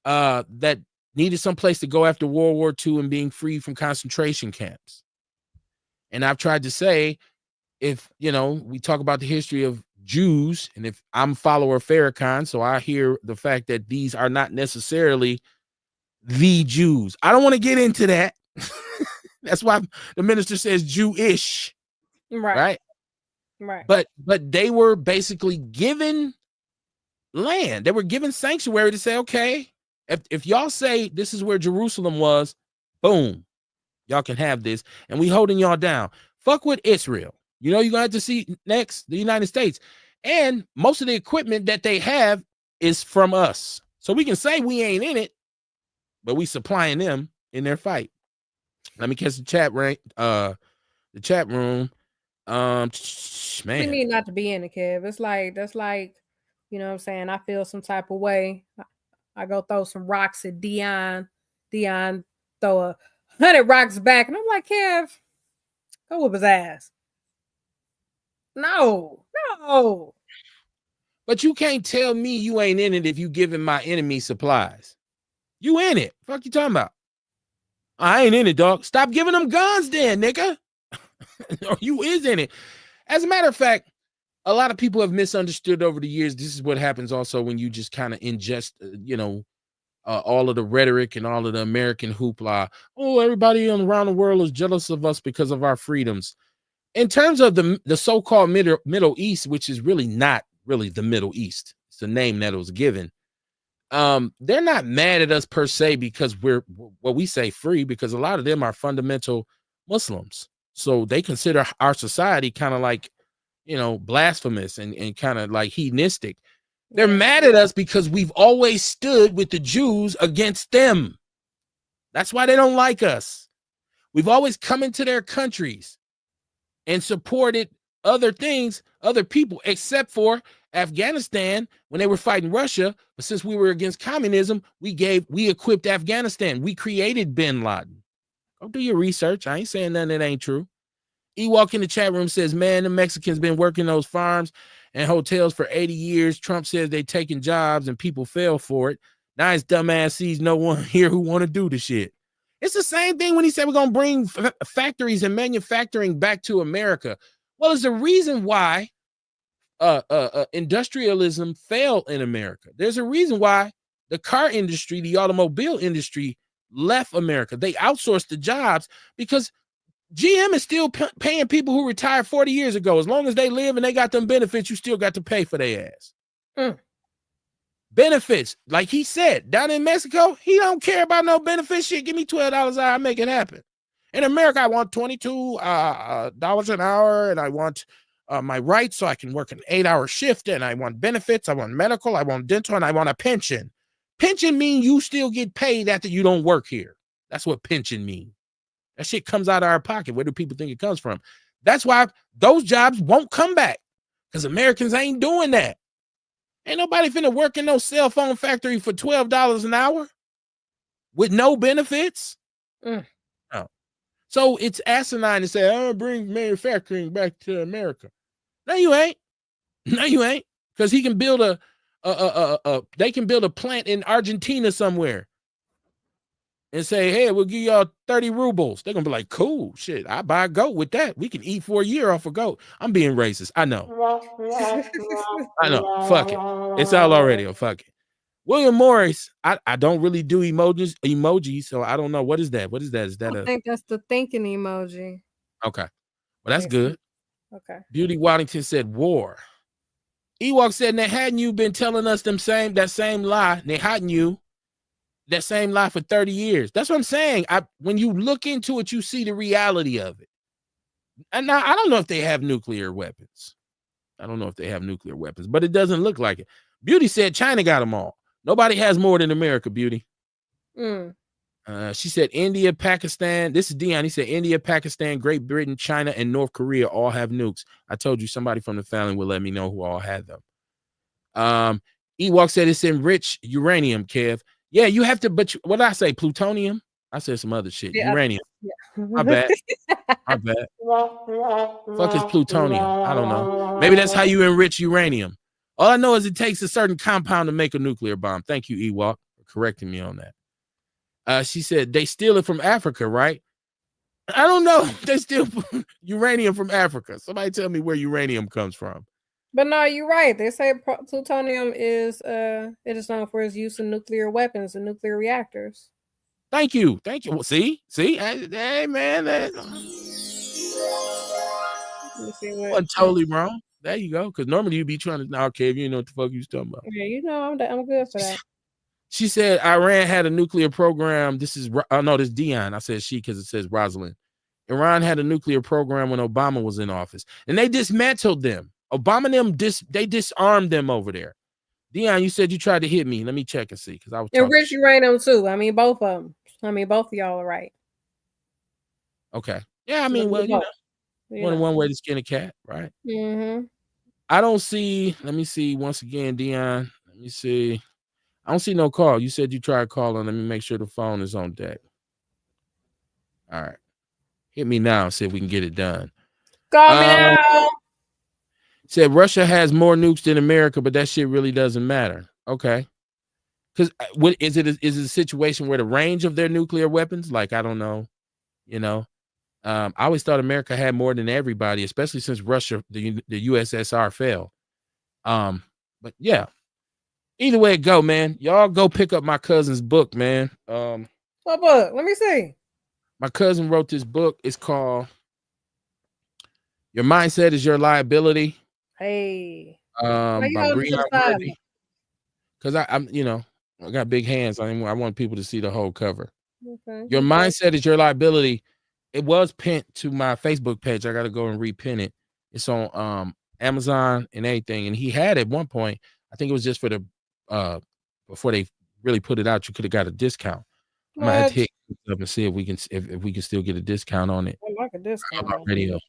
that needed some place to go after World War II and being free from concentration camps. And I've tried to say, if we talk about the history of Jews, and if I'm a follower of Farrakhan, so I hear the fact that these are not necessarily the Jews. I don't want to get into that. That's why the minister says Jewish, right? But they were basically given land. They were given sanctuary to say, okay, if y'all say this is where Jerusalem was, boom, y'all can have this, and we holding y'all down. Fuck with Israel. You're gonna have to see next the United States, and most of the equipment that they have is from us, so we can say we ain't in it, but we supplying them in their fight. Let me catch the chat room. Man, we need not to be in it, Kev. It's like that's like, what I'm saying. I feel some type of way. I go throw some rocks at Dion. Dion throw 100 rocks back, and I'm like, Kev, go whoop his ass. No. But you can't tell me you ain't in it if you giving my enemy supplies. You in it? Fuck you talking about? I ain't in it, dog. Stop giving them guns then, nigga. You is in it. As a matter of fact, a lot of people have misunderstood over the years. This is what happens also when you just kind of ingest, all of the rhetoric and all of the American hoopla. Oh, everybody around the world is jealous of us because of our freedoms. In terms of the so-called Middle East, which is really not really the Middle East. It's the name that it was given. They're not mad at us per se because we're what we say free, because a lot of them are fundamental Muslims. So they consider our society kind of like, blasphemous and kind of like hedonistic. They're mad at us because we've always stood with the Jews against them. That's why they don't like us. We've always come into their countries and supported other things, other people, except for Afghanistan when they were fighting Russia. But since we were against communism, we equipped Afghanistan. We created bin Laden. Go do your research. I ain't saying nothing that ain't true. Ewok in the chat room says, man, the Mexicans been working those farms and hotels for 80 years. Trump says they taking jobs and people fell for it. Now his dumbass sees no one here who want to do the shit. It's the same thing when he said we're going to bring factories and manufacturing back to America. Well, there's a reason why industrialism failed in America. There's a reason why the car industry, the automobile industry left America. They outsourced the jobs because GM is still paying people who retired 40 years ago. As long as they live and they got them benefits, you still got to pay for their ass. Benefits. Like he said, down in Mexico, he don't care about no benefits shit. Give me $12 an hour, I make it happen. In America, I want $22 an hour, and I want my rights so I can work an 8-hour shift, and I want benefits, I want medical, I want dental, and I want a pension. Pension means you still get paid after you don't work here. That's what pension means. That shit comes out of our pocket. Where do people think it comes from? That's why those jobs won't come back, because Americans ain't doing that. Ain't nobody finna work in no cell phone factory for $12 an hour with no benefits. No. So it's asinine to say, "Oh, bring manufacturing back to America." No, you ain't. No, you ain't. Because he can build they can build a plant in Argentina somewhere and say, "Hey, we'll give y'all 30 rubles." They're gonna be like, "Cool, shit, I buy a goat with that. We can eat for a year off a goat." I'm being racist. I know. I know. Fuck it. It's Outlaw Radio. Fuck it. William Morris. I don't really do emojis, so I don't know. What is that? What is that? Is that I think that's the thinking emoji. Okay. Well, that's good. Okay. Beauty Waddington said war. Ewok said, now hadn't you been telling us that same lie? They hadn't you that same lie for 30 years. That's what I'm saying. When you look into it, you see the reality of it. And now I don't know if they have nuclear weapons. I don't know if they have nuclear weapons, but it doesn't look like it. Beauty said China got them all. Nobody has more than America, Beauty. She said India, Pakistan. This is Dion. He said India, Pakistan, Great Britain, China, and North Korea all have nukes. I told you somebody from the family will let me know who all had them. Ewok said it's enriched uranium, Kev. Yeah, you have to, but what did I say? Plutonium? I said some other shit. Yeah, uranium. Yeah. My bad. My bad. Fuck is plutonium? I don't know. Maybe that's how you enrich uranium. All I know is it takes a certain compound to make a nuclear bomb. Thank you, Ewok, for correcting me on that. She said they steal it from Africa, right? I don't know. They steal uranium from Africa. Somebody tell me where uranium comes from. But no, you're right. They say plutonium is it is known for its use in nuclear weapons and nuclear reactors. Thank you. Thank you. Well, see? Hey, man. Wasn't totally wrong. There you go. Because normally you'd be trying to, now, Kev, you know what the fuck you talking about. Yeah, you know, I'm good for that. She said Iran had a nuclear program. This is, no, this is Dion. I said she because it says Rosalind. Iran had a nuclear program when Obama was in office. And they dismantled them. They disarmed them over there. Dion, you said you tried to hit me. Let me check and see. Because I was enriched uranium too. I mean, both of them. I mean, both of y'all are right. Okay. Yeah, I mean, well, you know, one way to skin a cat, right? Mm-hmm. I don't see, let me see once again, Dion. Let me see. I don't see no call. You said you tried calling. Let me make sure the phone is on deck. All right. Hit me now and see if we can get it done. Call me now. Said Russia has more nukes than America, but that shit really doesn't matter. Okay. Because what is it a situation where the range of their nuclear weapons? Like, I don't know. You know, I always thought America had more than everybody, especially since Russia, the USSR fell. But yeah. Either way it go, man. Y'all go pick up my cousin's book, man. What book? Let me see. My cousin wrote this book. It's called Your Mindset is Your Liability. Hey. By Breon Worthy. Because I'm, you know, I got big hands. I want people to see the whole cover. Okay. Your Mindset is Your Liability. It was pinned to my Facebook page. I got to go and repin it. It's on Amazon and everything. And he had at one point, I think it was just for the before they really put it out, you could have got a discount. I'm gonna have to hit up and see if we can still get a discount on it. I like a discount on radio.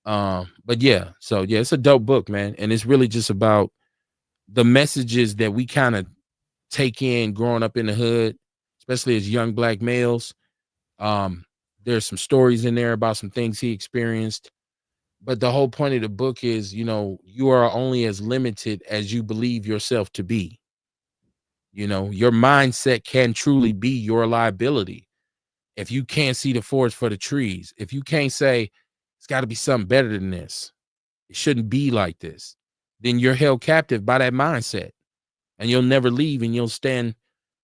But yeah, so yeah, it's a dope book, man. And it's really just about the messages that we kind of take in growing up in the hood, especially as young Black males. There's some stories in there about some things he experienced. But the whole point of the book is, you know, you are only as limited as you believe yourself to be. You know, your mindset can truly be your liability. If you can't see the forest for the trees, if you can't say it's got to be something better than this, it shouldn't be like this, then you're held captive by that mindset and you'll never leave and you'll stand,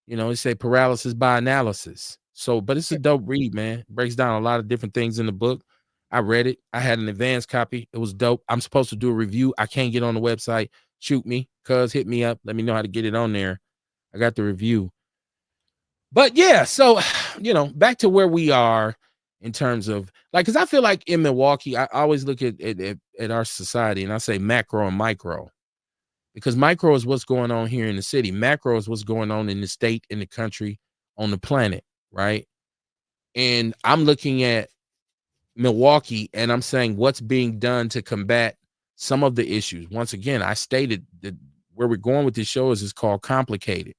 you know, they say paralysis by analysis. So, but it's a dope read, man. It breaks down a lot of different things in the book. I read it. I had an advanced copy. It was dope. I'm supposed to do a review. I can't get on the website. Shoot me, cuz hit me up. Let me know how to get it on there. I got the review. But yeah, so, you know, back to where we are in terms of like, because I feel like in Milwaukee, I always look at our society and I say macro and micro, because micro is what's going on here in the city. Macro is what's going on in the state, in the country, on the planet, right? And I'm looking at Milwaukee and I'm saying what's being done to combat some of the issues. Once again, I stated that where we're going with this show is called complicated.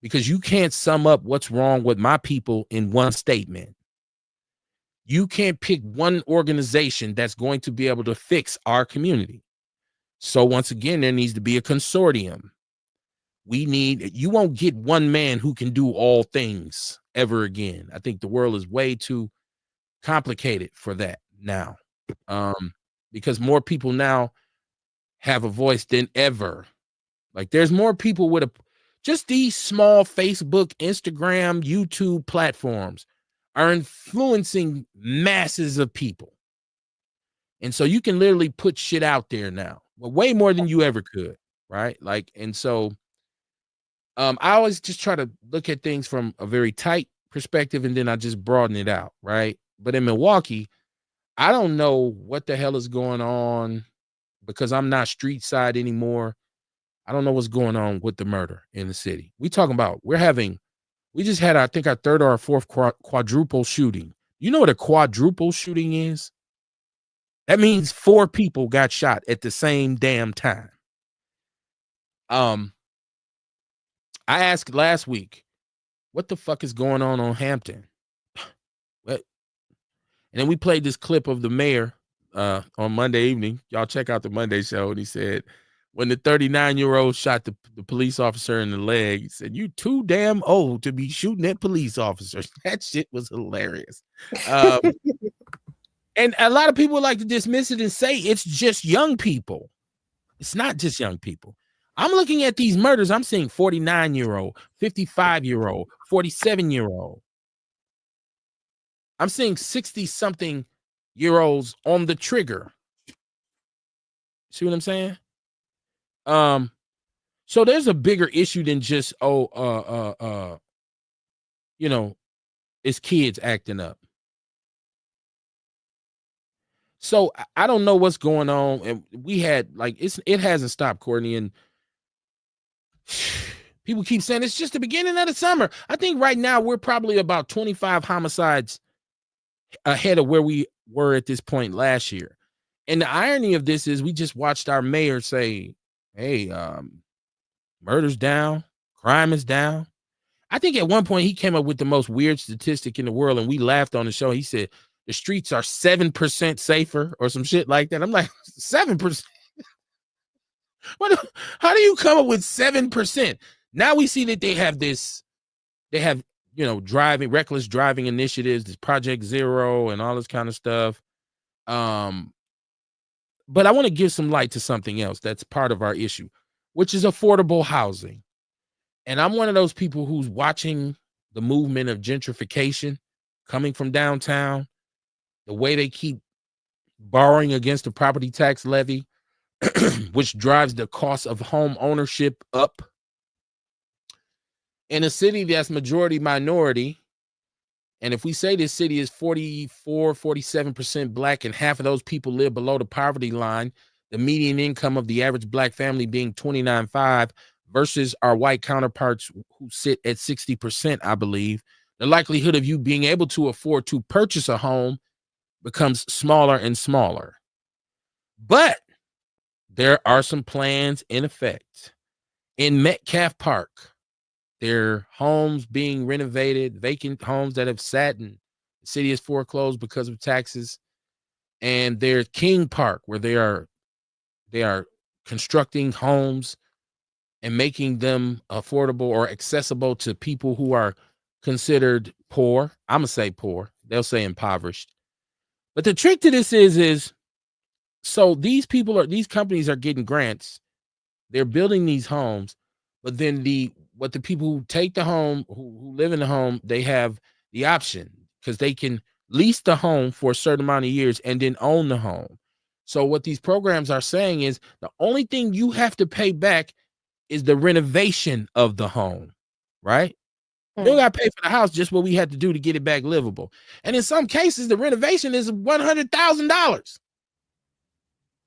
Because you can't sum up what's wrong with my people in one statement. You can't pick one organization that's going to be able to fix our community. So once again, there needs to be a consortium. You won't get one man who can do all things ever again. I think the world is way too complicated for that now. Because more people now have a voice than ever. Like there's more people with just these small Facebook, Instagram, YouTube platforms are influencing masses of people. And so you can literally put shit out there now, but way more than you ever could, right? Like, and so I always just try to look at things from a very tight perspective and then I just broaden it out, right? But in Milwaukee, I don't know what the hell is going on because I'm not street side anymore. I don't know what's going on with the murder in the city. We just had, I think, our third or our fourth quadruple shooting. You know what a quadruple shooting is? That means 4 people got shot at the same damn time. I asked last week, what the fuck is going on Hampton? What? And then we played this clip of the mayor on Monday evening. Y'all check out the Monday show. And he said, when the 39-year-old shot the police officer in the leg, he said, "You too damn old to be shooting at police officers." That shit was hilarious. And a lot of people like to dismiss it and say it's just young people. It's not just young people. I'm looking at these murders. I'm seeing 49-year-old, 55-year-old, 47-year-old. I'm seeing 60-something-year-olds on the trigger. See what I'm saying? So there's a bigger issue than just it's kids acting up. So I don't know what's going on, and we had it hasn't stopped, Courtney, and people keep saying it's just the beginning of the summer. I think right now we're probably about 25 homicides ahead of where we were at this point last year. And the irony of this is we just watched our mayor say, "Hey, murder's down, crime is down." I think at one point he came up with the most weird statistic in the world, and we laughed on the show. He said the streets are 7% safer or some shit like that. I'm like, 7%? How do you come up with 7%? Now we see that they have reckless driving initiatives, this Project Zero and all this kind of stuff. But I want to give some light to something else that's part of our issue, which is affordable housing. And I'm one of those people who's watching the movement of gentrification coming from downtown, the way they keep borrowing against the property tax levy, which drives the cost of home ownership up. In a city that's majority minority, and if we say this city is 47% black and half of those people live below the poverty line, the median income of the average black family being $29,500 versus our white counterparts who sit at 60%, I believe, the likelihood of you being able to afford to purchase a home becomes smaller and smaller. But there are some plans in effect. In Metcalf Park, there are homes being renovated, vacant homes that have sat and the city has foreclosed because of taxes. And there's King Park, where they are constructing homes and making them affordable or accessible to people who are considered poor. I'm gonna say poor. They'll say impoverished. But the trick to this is so these companies are getting grants. They're building these homes, but then the people who take the home, who live in the home, they have the option because they can lease the home for a certain amount of years and then own the home. So what these programs are saying is the only thing you have to pay back is the renovation of the home, right? You don't got to pay for the house, just what we had to do to get it back livable. And in some cases, the renovation is $100,000.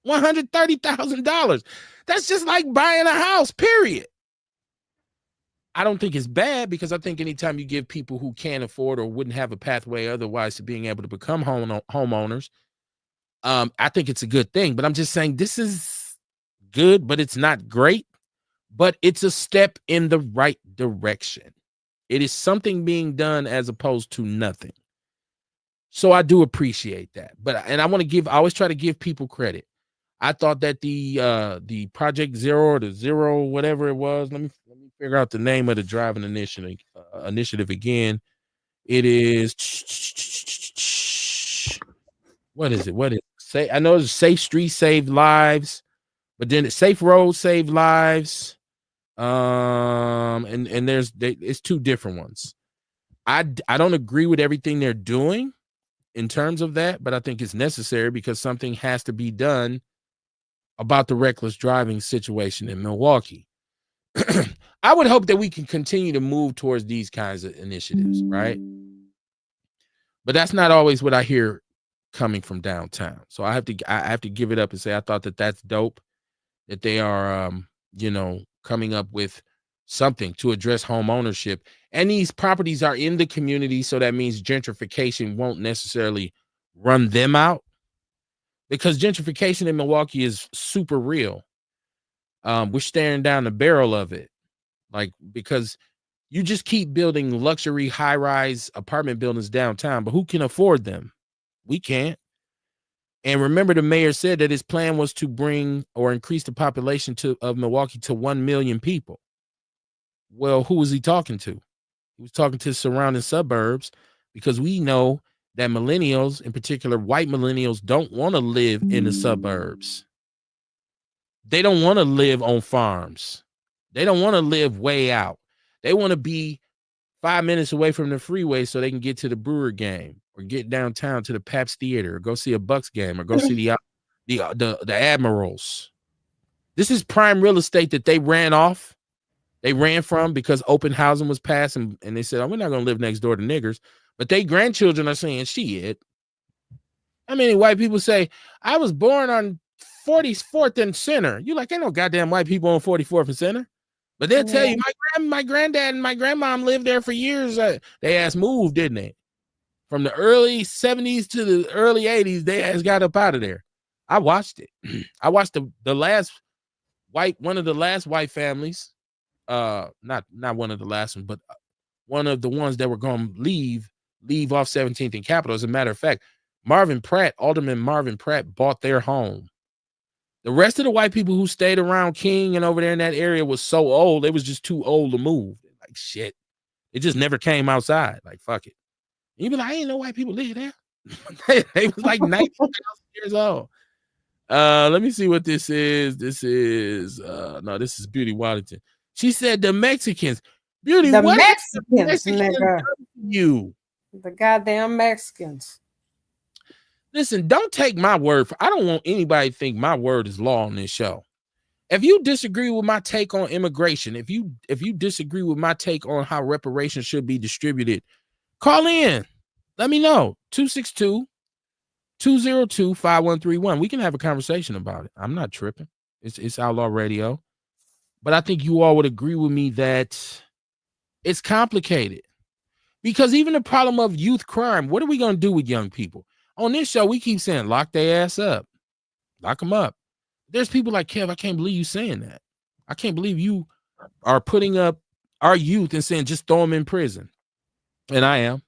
$130,000. That's just like buying a house, period. I don't think it's bad because I think anytime you give people who can't afford or wouldn't have a pathway otherwise to being able to become homeowners, I think it's a good thing. But I'm just saying this is good, but it's not great. But it's a step in the right direction. It is something being done as opposed to nothing. So I do appreciate that. And I always try to give people credit. I thought that the Project Zero or the Zero, whatever it was, let me figure out the name of the driving initiative again. It is what is it? I know it's Safe Streets Save Lives, but then it's Safe Roads Save Lives. And it's 2 different ones. I don't agree with everything they're doing in terms of that, but I think it's necessary because something has to be done about the reckless driving situation in Milwaukee. I would hope that we can continue to move towards these kinds of initiatives, right? But that's not always what I hear coming from downtown. So I have to give it up and say I thought that that's dope that they are coming up with something to address home ownership. And these properties are in the community, so that means gentrification won't necessarily run them out, because gentrification in Milwaukee is super real. We're staring down the barrel of it, because you just keep building luxury high-rise apartment buildings downtown, but who can afford them? We can't. And remember, the mayor said that his plan was to bring or increase the population of Milwaukee to 1 million people. Well, who was he talking to? He was talking to surrounding suburbs, because we know that millennials, in particular white millennials, don't want to live in the suburbs. They don't want to live on farms. They don't want to live way out. They want to be 5 minutes away from the freeway so they can get to the Brewer game, or get downtown to the Pabst Theater, or go see a Bucks game, or go see the Admirals. This is prime real estate that they ran off. They ran from because open housing was passed, and they said, oh, we're not going to live next door to niggers. But they grandchildren are saying, shit. How many white people say, I was born on 44th and Center? You like, ain't no goddamn white people on 44th and Center. But they'll tell you, my granddad and my grandmom lived there for years. They ass moved, didn't they? From the early 70s to the early 80s, they ass got up out of there. I watched it. I watched one of the last white families. Not one of the last ones, but one of the ones that were going to leave off 17th and Capitol. As a matter of fact, Alderman Marvin Pratt bought their home. The rest of the white people who stayed around King and over there in that area was so old, they was just too old to move. Like, shit. It just never came outside. Like, fuck it. You be like, I ain't know white people live there. They was like 19,000 years old. Let me see what this is. This is Beauty Waddington. She said the Mexicans. Beauty, the what Mexicans, nigga. You. The goddamn Mexicans. Listen, don't take my word for. I don't want anybody to think my word is law on this show. If you disagree with my take on immigration, if you disagree with my take on how reparations should be distributed, call in. Let me know. 262-202-5131. We can have a conversation about it. I'm not tripping. It's Outlaw Radio. But I think you all would agree with me that it's complicated. Because even the problem of youth crime, what are we going to do with young people? On this show, we keep saying, lock their ass up. Lock them up. There's people like, Kev, I can't believe you saying that. I can't believe you are putting up our youth and saying, just throw them in prison. And I am.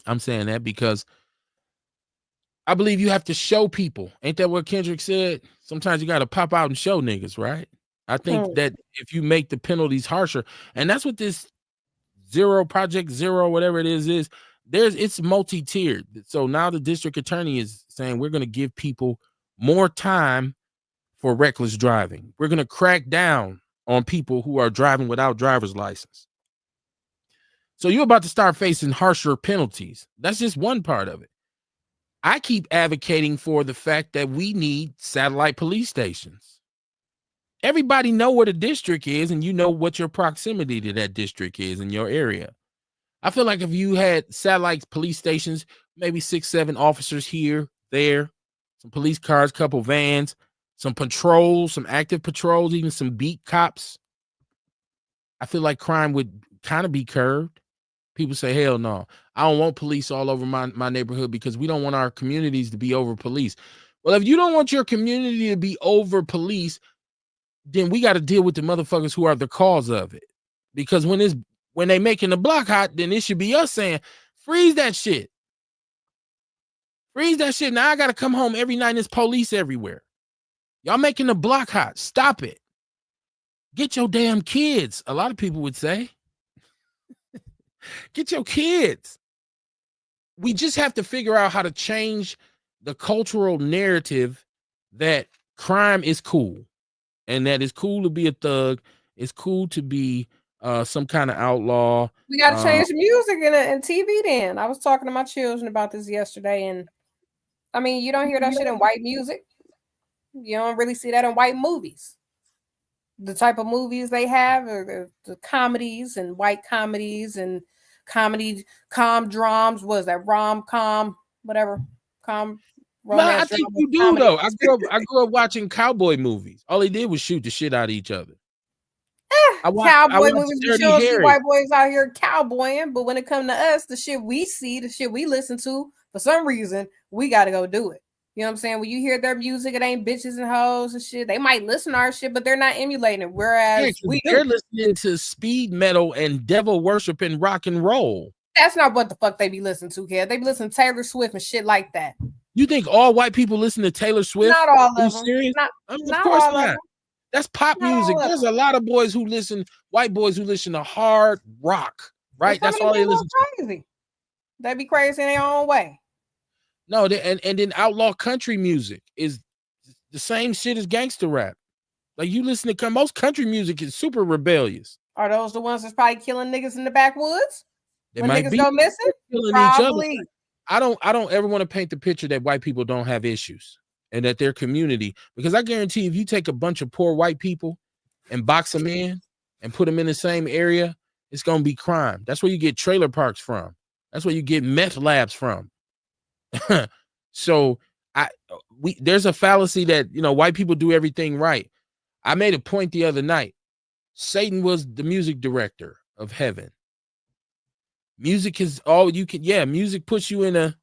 I'm saying that because I believe you have to show people. Ain't that what Kendrick said? Sometimes you got to pop out and show niggas, right? I think that if you make the penalties harsher, and that's what this Project Zero, whatever it is, it's multi-tiered. So now the district attorney is saying we're going to give people more time for reckless driving. We're going to crack down on people who are driving without driver's license. So you're about to start facing harsher penalties. That's just one part of it. I keep advocating for the fact that we need satellite police stations. Everybody know where the district is, and you know what your proximity to that district is in your area. I feel like if you had satellite police stations, maybe 6-7 officers here, there, some police cars, couple vans, some patrols, some active patrols, even some beat cops, I feel like crime would kind of be curbed. People say, hell no, I don't want police all over my neighborhood because we don't want our communities to be over police. Well, if you don't want your community to be over police, then we got to deal with the motherfuckers who are the cause of it. Because when they making the block hot, then it should be us saying, freeze that shit. Freeze that shit. Now I got to come home every night and there's police everywhere. Y'all making the block hot. Stop it. Get your damn kids. A lot of people would say. Get your kids. We just have to figure out how to change the cultural narrative that crime is cool. And that it's cool to be a thug. It's cool to be some kind of outlaw. We got to change the music and TV then. I was talking to my children about this yesterday. And I mean, you don't hear that shit in white music. You don't really see that in white movies. The type of movies they have are the comedies and white comedies and comedy, com dramas. What is that? Rom-com, whatever. I romance think drama you do comedy. though. I grew up watching cowboy movies. All they did was shoot the shit out of each other. I Cowboy watched movies, but you Dirty don't see Harry. white boys out here cowboying. But when it comes to us, the shit we see, the shit we listen to, for some reason, we got to go do it. You know what I'm saying? When you hear their music, it ain't bitches and hoes and shit. They might listen to our shit, but they're not emulating it. Whereas we they're do. listening to speed metal and devil worship and rock and roll. That's not what the fuck they be listening to, kid. They be listening to Taylor Swift and shit like that. You think all white people listen to Taylor Swift? Not all Are you of them. serious? Not Of course all not. of them. That's pop Not music. all of There's them. a lot of white boys who listen to hard rock, right? But some That's of all them they listen to. crazy. They be crazy in their own way. No, and then outlaw country music is the same shit as gangster rap. Like you listen to most country music is super rebellious. Are those the ones that's probably killing niggas in the backwoods? They when might niggas be go missing? killing Probably. each other. I don't ever want to paint the picture that white people don't have issues and that their community, because I guarantee if you take a bunch of poor white people and box them in and put them in the same area, it's gonna be crime. That's where you get trailer parks from. That's where you get meth labs from. So there's a fallacy that white people do everything right. I made a point the other night. Satan was the music director of heaven. Music is all you can. Yeah, music puts you in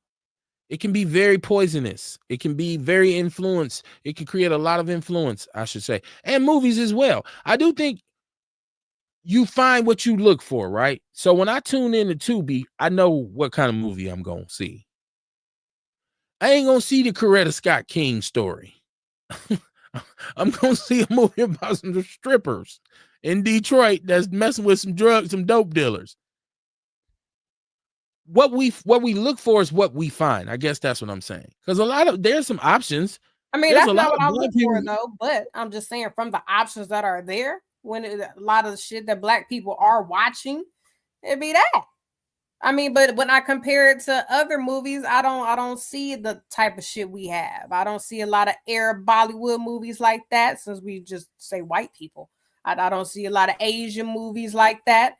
it can be very poisonous. It can be very influence. It can create a lot of influence, I should say. And movies as well. I do think you find what you look for, right? So when I tune in to Tubi, I know what kind of movie I'm going to see. I ain't going to see the Coretta Scott King story. I'm going to see a movie about some strippers in Detroit that's messing with some drugs, some dope dealers. What we look for is what we find. I guess that's what I'm saying. Because there's some options. I mean, that's not what I look for though. But I'm just saying, from the options that are there, a lot of the shit that black people are watching, it'd be that. I mean, but when I compare it to other movies, I don't see the type of shit we have. I don't see a lot of Arab Bollywood movies like that, since we just say white people. I don't see a lot of Asian movies like that.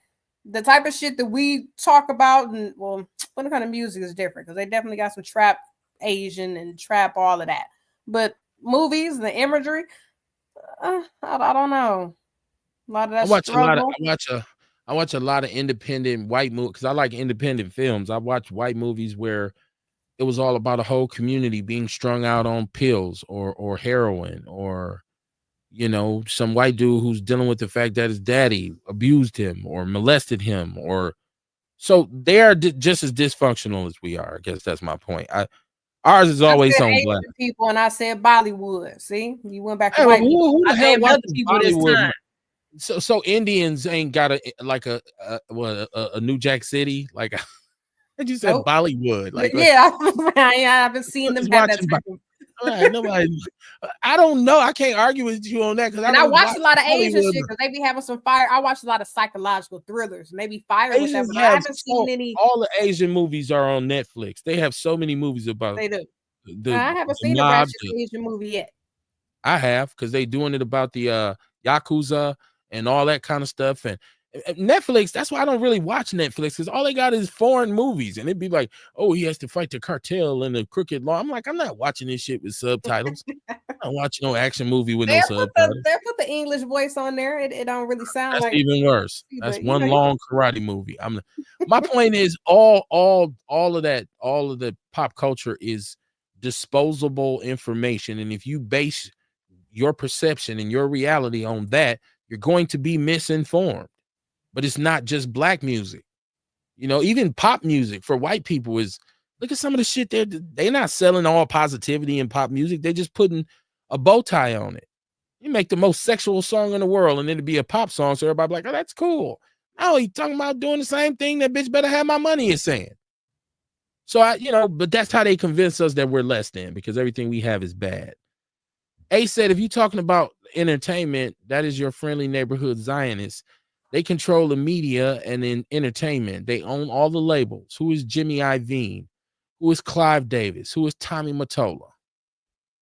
The type of shit that we talk about, and well, what kind of music is different, because they definitely got some trap Asian and trap, all of that. But movies, the imagery, I don't know. A lot of that I watch a lot of independent white movies because I like independent films. I watch white movies where it was all about a whole community being strung out on pills or heroin, or some white dude who's dealing with the fact that his daddy abused him or molested him, or so they are just as dysfunctional as we are. I guess that's my point. Ours is always on black people, and I said Bollywood. See, you went back to white people. Who the hell watches people this time? So Indians ain't got a New Jack City, like you said, Bollywood. Like yeah, I've been seeing them have that type of. Nobody. I don't know. I can't argue with you on that because I watch a lot of Asian shit because they be having some fire. I watch a lot of psychological thrillers, maybe fire with that. But I haven't seen any. All the Asian movies are on Netflix. They have so many movies about. They do. I haven't seen a ratchet Asian movie yet. I have, because they doing it about the Yakuza and all that kind of stuff. And Netflix, that's why I don't really watch Netflix, because all they got is foreign movies, and it'd be like, oh, he has to fight the cartel and the crooked law. I'm like, I'm not watching this shit with subtitles. I'm not watching no action movie with no subtitles. They put the English voice on there. It don't really sound that's like even worse. That's one long karate movie. My point is all of the pop culture is disposable information, and if you base your perception and your reality on that, you're going to be misinformed. But it's not just black music. Even pop music for white people is, look at some of the shit they're not selling all positivity in pop music. They're just putting a bow tie on it. You make the most sexual song in the world and it'd be a pop song, so everybody be like, oh, that's cool. No, he's talking about doing the same thing. That bitch better have my money is saying. So but that's how they convince us that we're less than, because everything we have is bad. A said, if you're talking about entertainment, that is your friendly neighborhood Zionists. They control the media and in entertainment. They own all the labels. Who is Jimmy Iovine? Who is Clive Davis? Who is Tommy Mottola?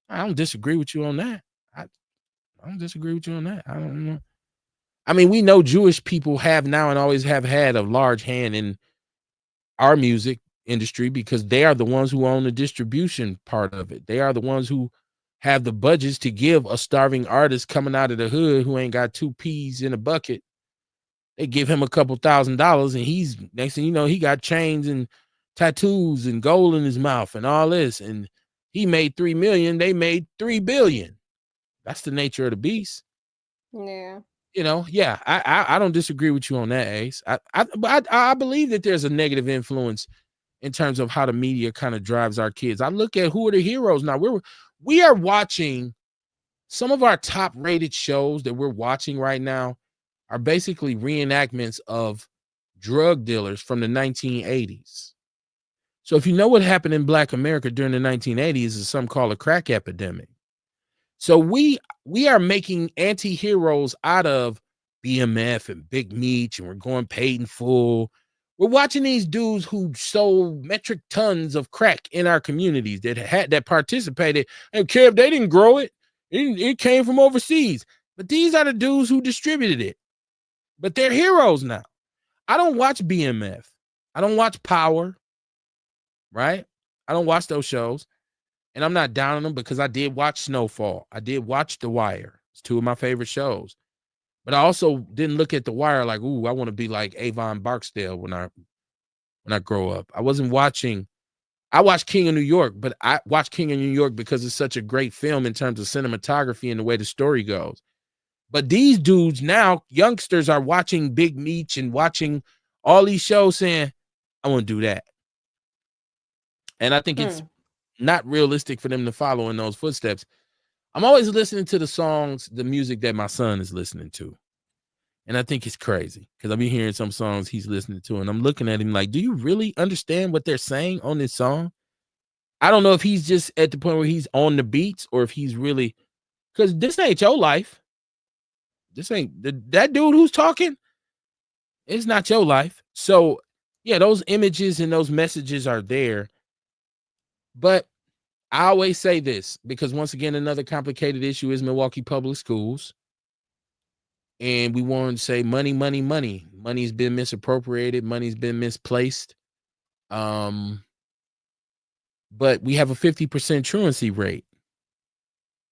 I don't disagree with you on that. I don't disagree with you on that. I don't know. I mean, we know Jewish people have now and always have had a large hand in our music, industry because they are the ones who own the distribution part of it. They are the ones who have the budgets to give a starving artist coming out of the hood who ain't got 2 peas in a bucket. They give him a couple $1,000 and he's, next thing you know, he got chains and tattoos and gold in his mouth and all this. And he made 3 million. They made 3 billion. That's the nature of the beast. Yeah. You know, yeah, I don't disagree with you on that, Ace. I believe that there's a negative influence in terms of how the media kind of drives our kids. I look at who are the heroes now. We are watching some of our top rated shows that we're watching right now are basically reenactments of drug dealers from the 1980s. So if you know what happened in Black America during the 1980s is something called a crack epidemic. So we are making anti-heroes out of BMF and Big Meech, and we're going paid in full. We're watching these dudes who sold metric tons of crack in our communities that participated and care if they didn't grow it. It came from overseas. But these are the dudes who distributed it. But they're heroes now. I don't watch BMF. I don't watch Power, right? I don't watch those shows. And I'm not down on them because I did watch Snowfall. I did watch The Wire. It's 2 of my favorite shows. But I also didn't look at The Wire like, ooh, I want to be like Avon Barksdale when I grow up. I watched King of New York, but I watched King of New York because it's such a great film in terms of cinematography and the way the story goes. But these dudes now, youngsters are watching Big Meech and watching all these shows saying, I want to do that. And I think it's not realistic for them to follow in those footsteps. I'm always listening to the songs, the music that my son is listening to. And I think it's crazy because I've been hearing some songs he's listening to and I'm looking at him like, do you really understand what they're saying on this song? I don't know if he's just at the point where he's on the beats or if he's really, because this ain't your life. This ain't that dude who's talking. It's not your life. So yeah, those images and those messages are there. But I always say this because once again, another complicated issue is Milwaukee Public Schools. And we want to say money, money, money. Money's been misappropriated. Money's been misplaced. But we have a 50% truancy rate.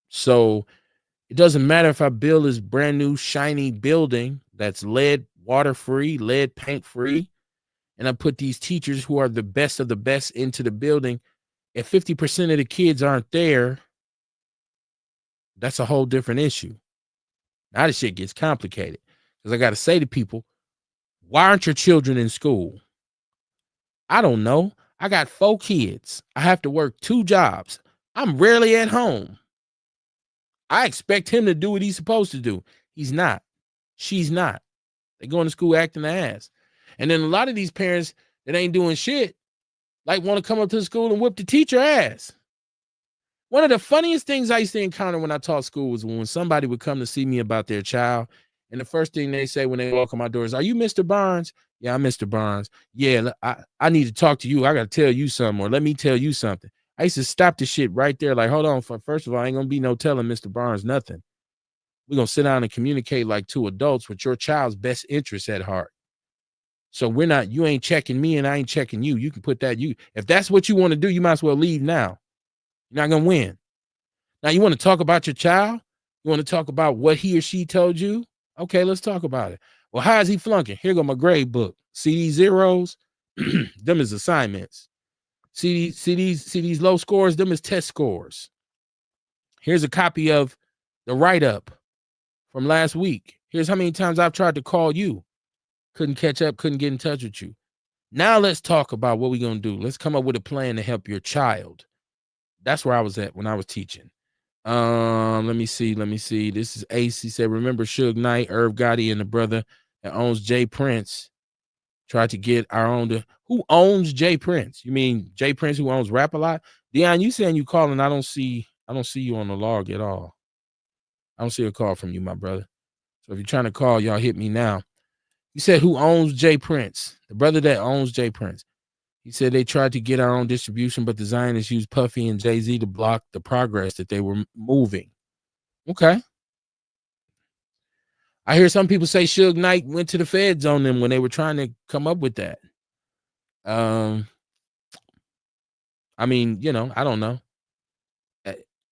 So it doesn't matter if I build this brand new shiny building that's lead water free, lead paint free, and I put these teachers who are the best of the best into the building. If 50% of the kids aren't there, that's a whole different issue. Now this shit gets complicated because I got to say to people, why aren't your children in school? I don't know. I got 4 kids. I have to work 2 jobs. I'm rarely at home. I expect him to do what he's supposed to do. He's not. She's not. They going to school acting the ass. And then a lot of these parents that ain't doing shit like want to come up to the school and whip the teacher ass. One of the funniest things I used to encounter when I taught school was when somebody would come to see me about their child. And the first thing they say when they walk on my door is, are you Mr. Barnes? Yeah, I'm Mr. Barnes. Yeah, I need to talk to you. I got to tell you something, or let me tell you something. I used to stop the shit right there. Like, hold on. First of all, I ain't going to be no telling Mr. Barnes nothing. We're going to sit down and communicate like 2 adults with your child's best interests at heart. So you ain't checking me and I ain't checking you. You can put that, if that's what you want to do, you might as well leave now. You're not going to win. Now, you want to talk about your child? You want to talk about what he or she told you? Okay, let's talk about it. Well, how is he flunking? Here go my grade book. See these zeros? Them is assignments. See these low scores? Them is test scores. Here's a copy of the write-up from last week. Here's how many times I've tried to call you. Couldn't catch up, couldn't get in touch with you. Now let's talk about what we're going to do. Let's come up with a plan to help your child. That's where I was at when I was teaching. Let me see. This is Ace. He said, remember Suge Knight, Irv Gotti, and the brother that owns Jay Prince tried to get our own. Who owns Jay Prince? You mean Jay Prince who owns Rap A Lot? Dion, you saying you calling? I don't see you on the log at all. I don't see a call from you, my brother. So if you're trying to call, y'all hit me now. You said who owns Jay Prince? The brother that owns Jay Prince. He said they tried to get our own distribution, but the Zionists used Puffy and Jay-Z to block the progress that they were moving. Okay. I hear some people say Suge Knight went to the feds on them when they were trying to come up with that. I mean, I don't know.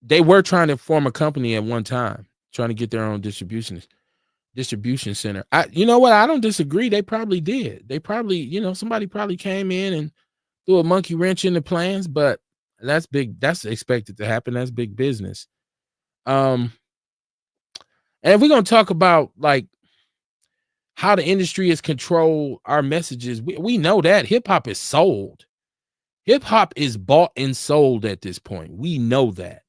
They were trying to form a company at one time, trying to get their own distribution center. You know what? I don't disagree. They probably did. They probably, somebody probably came in and threw a monkey wrench in the plans, but that's big. That's expected to happen. That's big business. And if we're going to talk about like how the industry has controlled our messages, we know that hip hop is sold. Hip hop is bought and sold at this point. We know that.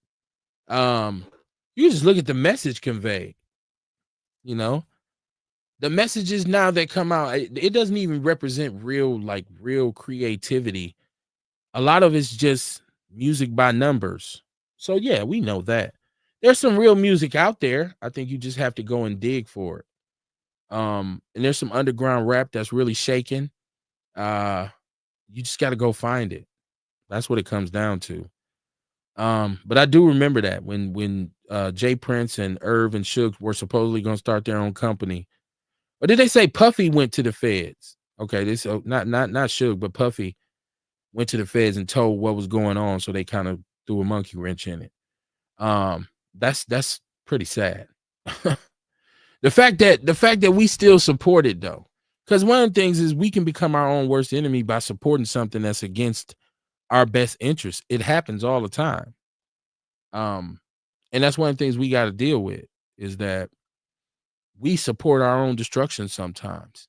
You just look at the message conveyed. The messages now that come out, it doesn't even represent real creativity. A lot of it's just music by numbers. So yeah, we know that. There's some real music out there. I think you just have to go and dig for it. And there's some underground rap that's really shaking. You just got to go find it. That's what it comes down to. But I do remember that when Jay Prince and Irv and Suge were supposedly going to start their own company. Or did they say Puffy went to the feds? Okay, this not Suge, but Puffy went to the feds and told what was going on, so they kind of threw a monkey wrench in it. That's pretty sad. The fact that we still support it though, because one of the things is we can become our own worst enemy by supporting something that's against our best interests. It happens all the time. And that's one of the things we got to deal with is that we support our own destruction sometimes.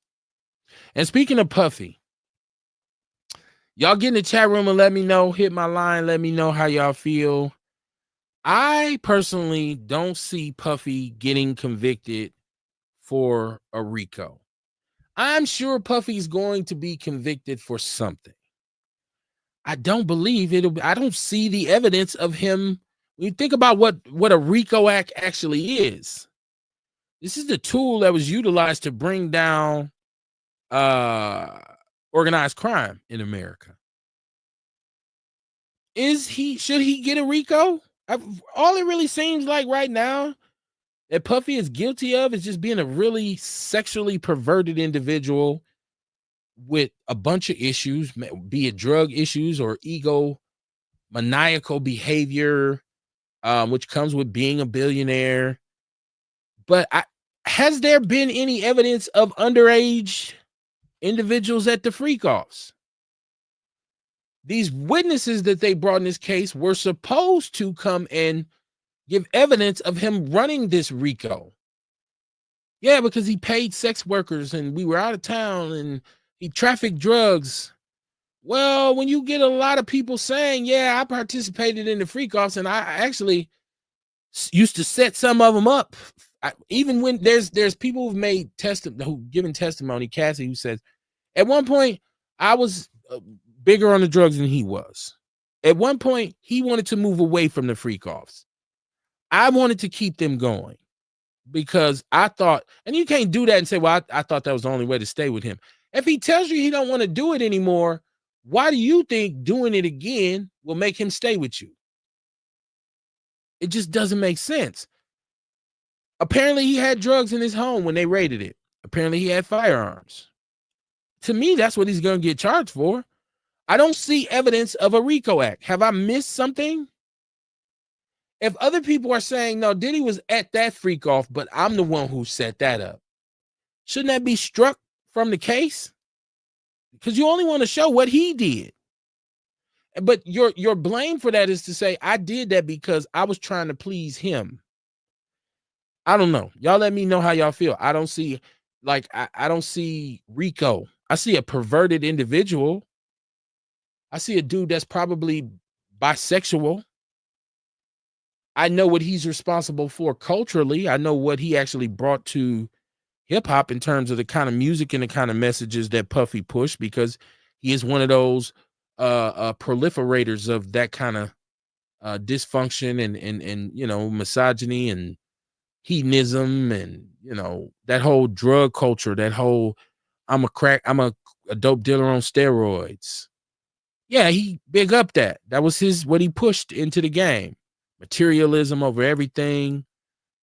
And speaking of Puffy, y'all get in the chat room and let me know, hit my line, let me know how y'all feel. I personally don't see Puffy getting convicted for a RICO. I'm sure Puffy's going to be convicted for something. I don't believe I don't see the evidence of him. When you think about what a RICO Act actually is, this is the tool that was utilized to bring down organized crime in America. Should he get a RICO? All it really seems like right now that Puffy is guilty of is just being a really sexually perverted individual with a bunch of issues, be it drug issues or maniacal behavior, which comes with being a billionaire. But has there been any evidence of underage individuals at the freak-offs? These witnesses that they brought in this case were supposed to come and give evidence of him running this RICO. Yeah, because he paid sex workers and we were out of town and he trafficked drugs. Well, when you get a lot of people saying, yeah, I participated in the freak-offs and I actually used to set some of them up. Even when there's people who've made who've given testimony, Cassie, who says, at one point, I was bigger on the drugs than he was. At one point, he wanted to move away from the freak-offs. I wanted to keep them going because I thought, and you can't do that and say, well, I thought that was the only way to stay with him. If he tells you he don't want to do it anymore, why do you think doing it again will make him stay with you? It just doesn't make sense. Apparently, he had drugs in his home when they raided it. Apparently, he had firearms. To me, that's what he's going to get charged for. I don't see evidence of a RICO Act. Have I missed something? If other people are saying, no, Diddy was at that freak off, but I'm the one who set that up, shouldn't that be struck from the case? Because you only want to show what he did. But your blame for that is to say, I did that because I was trying to please him. I don't know. Y'all let me know how y'all feel. I don't see, I don't see RICO. I see a perverted individual. I see a dude that's probably bisexual. I know what he's responsible for culturally. I know what he actually brought to hip hop in terms of the kind of music and the kind of messages that Puffy pushed, because he is one of those proliferators of that kind of dysfunction and misogyny and hedonism and that whole drug culture, that whole I'm a dope dealer on steroids. Yeah, he big up that. That was what he pushed into the game. Materialism over everything,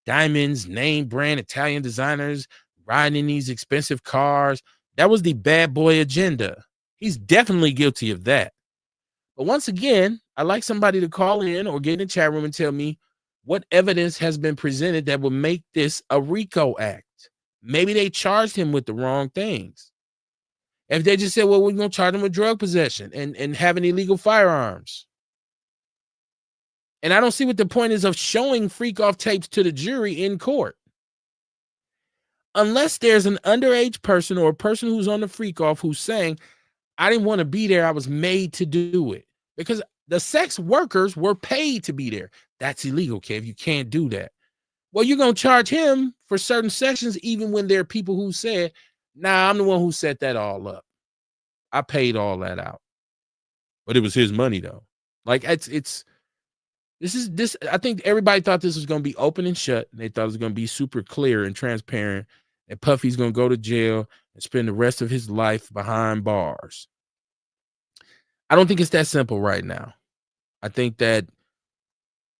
diamonds, name brand, Italian designers, riding in these expensive cars. That was the bad boy agenda. He's definitely guilty of that. But once again, I'd like somebody to call in or get in the chat room and tell me what evidence has been presented that would make this a RICO act. Maybe they charged him with the wrong things. If they just said, well, we're going to charge him with drug possession and having illegal firearms. And I don't see what the point is of showing freak off tapes to the jury in court. Unless there's an underage person or a person who's on the freak off who's saying, I didn't want to be there. I was made to do it. Because the sex workers were paid to be there. That's illegal, Kev. You can't do that. Well, you're going to charge him for certain sections, even when there are people who said, nah, I'm the one who set that all up. I paid all that out. But it was his money, though. Like, this. I think everybody thought this was going to be open and shut. And they thought it was going to be super clear and transparent. And Puffy's going to go to jail and spend the rest of his life behind bars. I don't think it's that simple right now. I think that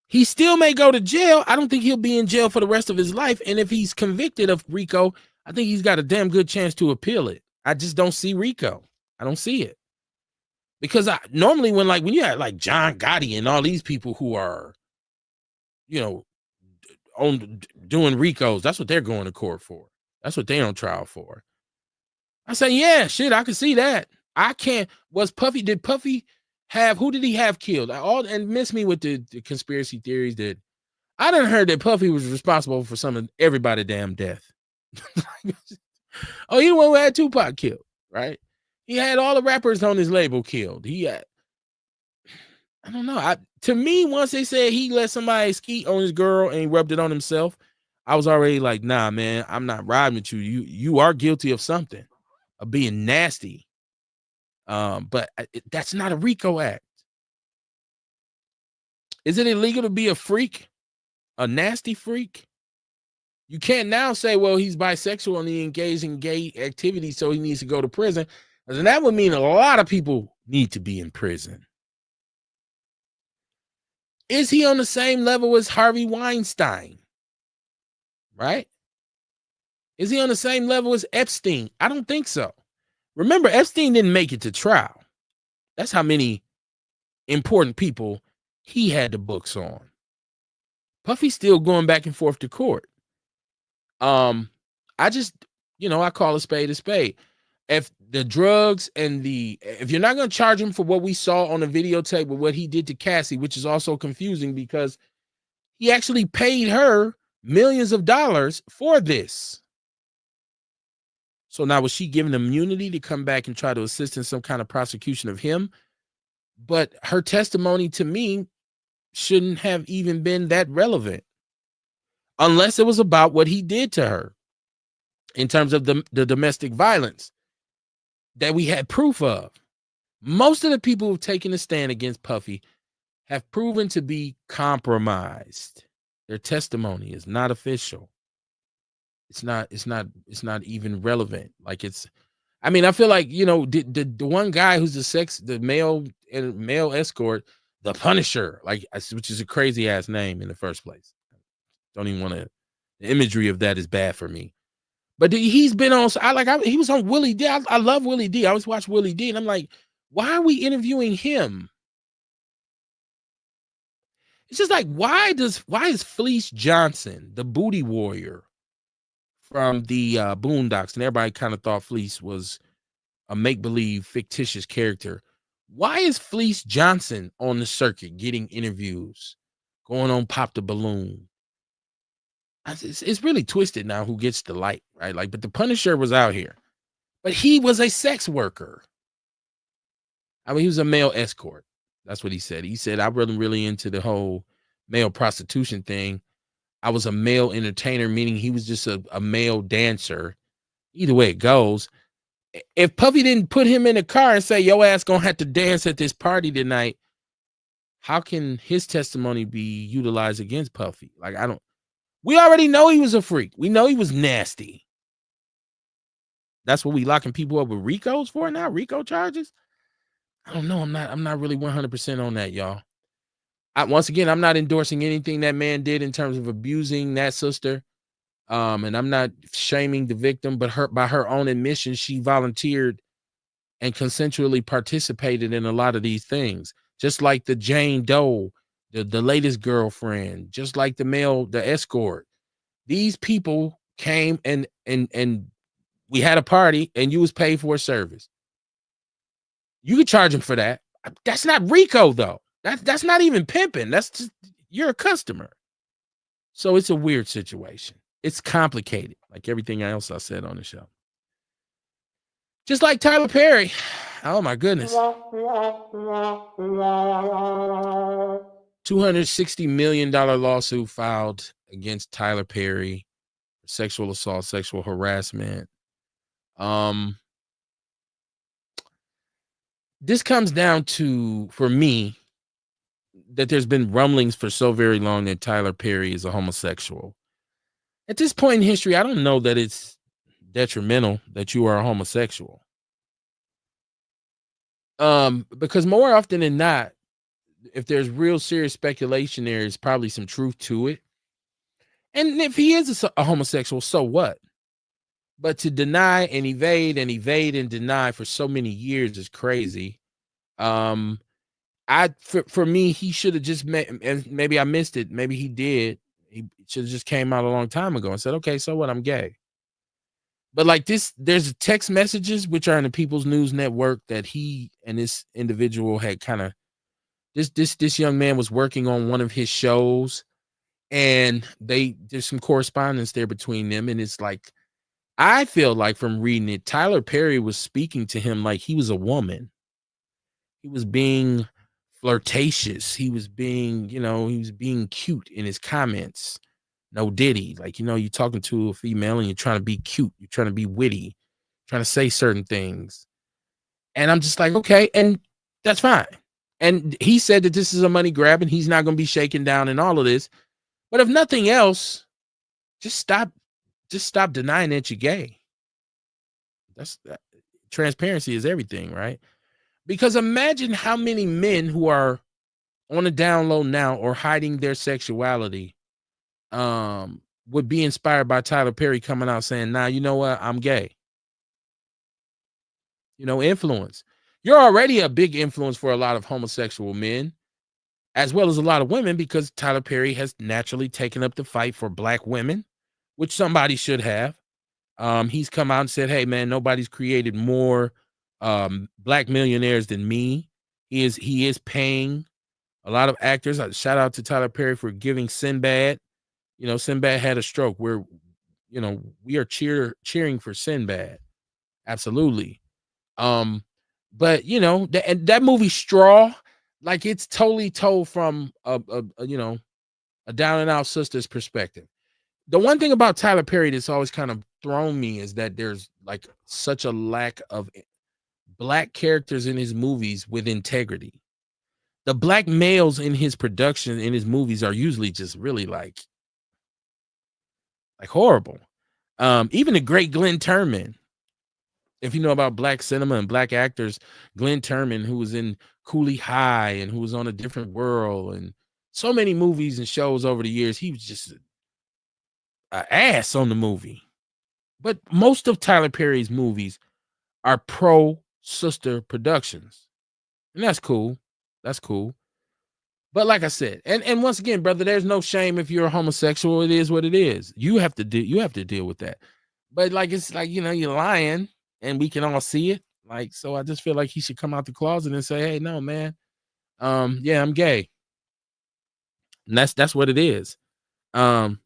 he still may go to jail. I don't think he'll be in jail for the rest of his life. And if he's convicted of RICO, I think he's got a damn good chance to appeal it. I just don't see RICO. I don't see it. Because normally when you had like John Gotti and all these people who are, doing RICOs, that's what they're going to court for. That's what they're on trial for. I say, yeah, shit, I can see that. I can't. Did Puffy have, who did he have killed? And miss me with the conspiracy theories that I done heard that Puffy was responsible for some of everybody's damn death. Oh, he the one who had Tupac killed, right? He had all the rappers on his label killed. I don't know. To me, once they said he let somebody skeet on his girl and he rubbed it on himself, I was already like, nah, man, I'm not riding with you. You are guilty of something, of being nasty. But that's not a RICO act. Is it illegal to be a freak? A nasty freak? You can't now say, well, he's bisexual and he engaged in gay activities, so he needs to go to prison. And that would mean a lot of people need to be in prison. Is he on the same level as Harvey Weinstein? Right? Is he on the same level as Epstein? I don't think so. Remember, Epstein didn't make it to trial. That's how many important people he had the books on. Puffy's still going back and forth to court. I just, I call a spade a spade. If the drugs and if you're not going to charge him for what we saw on the videotape with what he did to Cassie, which is also confusing because he actually paid her millions of dollars for this. So now was she given immunity to come back and try to assist in some kind of prosecution of him? But her testimony to me shouldn't have even been that relevant unless it was about what he did to her in terms of the domestic violence that we had proof of. Most of the people who've taken a stand against Puffy have proven to be compromised. Their testimony is not official. It's not even relevant. Like I feel like, the one guy who's the male escort, the Punisher, which is a crazy ass name in the first place. Don't even want to, the imagery of that is bad for me. But he's been on, he was on Willie D. I love Willie D. I always watch Willie D. And I'm like, why are we interviewing him? It's just like, why is Fleece Johnson, the booty warrior from the Boondocks, and everybody kind of thought Fleece was a make-believe fictitious character. Why is Fleece Johnson on the circuit getting interviews, going on Pop the Balloon? It's really twisted now who gets the light, right? But the Punisher was out here, but he was a sex worker. He was a male escort. That's what he said. He said, I wasn't really into the whole male prostitution thing. I was a male entertainer, meaning he was just a male dancer. Either way it goes. If Puffy didn't put him in a car and say, your ass gonna have to dance at this party tonight, how can his testimony be utilized against Puffy? We already know he was a freak. We know he was nasty. That's what we locking people up with RICOs for now? RICO charges? I don't know. I'm not really 100% on that, y'all. Once again, I'm not endorsing anything that man did in terms of abusing that sister. And I'm not shaming the victim, but by her own admission, she volunteered and consensually participated in a lot of these things. just like the Jane Doe, the latest girlfriend, just like the escort. These people came and we had a party and you was paid for a service. You could charge them for that. That's not RICO though. That's not even pimping. That's just, you're a customer. So it's a weird situation. It's complicated, like everything else I said on the show. Just like Tyler Perry. Oh my goodness. $260 million lawsuit filed against Tyler Perry for sexual assault, sexual harassment. This comes down to, for me, that there's been rumblings for so very long that Tyler Perry is a homosexual. At this point in history, I don't know that it's detrimental that you are a homosexual. Because more often than not, if there's real serious speculation, there's probably some truth to it. And if he is a homosexual, so what? But to deny and evade and deny for so many years is crazy. For me, he should have just and maybe I missed it. Maybe he did. He should have just came out a long time ago and said, okay, so what? I'm gay. But like this, there's text messages which are in the People's News Network that he and this individual had kind of this young man was working on one of his shows, and there's some correspondence there between them, and it's like, I feel like from reading it, Tyler Perry was speaking to him like he was a woman. He was being flirtatious. He was being cute in his comments. No Diddy, like, you're talking to a female and you're trying to be cute. You're trying to be witty, trying to say certain things. And I'm just like, okay, and that's fine. And he said that this is a money grab and he's not going to be shaken down in all of this. But if nothing else, just stop denying that you're gay. Transparency is everything, right? Because imagine how many men who are on the down low now or hiding their sexuality would be inspired by Tyler Perry coming out saying, nah, you know what? I'm gay. Influence. You're already a big influence for a lot of homosexual men, as well as a lot of women, because Tyler Perry has naturally taken up the fight for Black women, which somebody should have. He's come out and said, hey, man, nobody's created more Black millionaires than me. He is paying a lot of actors. Shout out to Tyler Perry for giving Sinbad. Sinbad had a stroke. We are cheering for Sinbad. Absolutely. But that movie Straw, like, it's totally told from a down and out sister's perspective. The one thing about Tyler Perry that's always kind of thrown me is that there's like such a lack of Black characters in his movies with integrity. The Black males in his production, in his movies, are usually just really like horrible. Even the great Glenn Turman, if you know about Black cinema and Black actors, Glenn Turman, who was in Cooley High and who was on A Different World and so many movies and shows over the years, he was just an ass on the movie. But most of Tyler Perry's movies are pro-sister productions. And that's cool. That's cool. But like I said, and once again, brother, there's no shame if you're a homosexual. It is what it is. You have to deal with that. But like, it's like, you're lying and we can all see it. Like, so I just feel like he should come out the closet and say, hey, no, man. Yeah, I'm gay. And that's what it is. But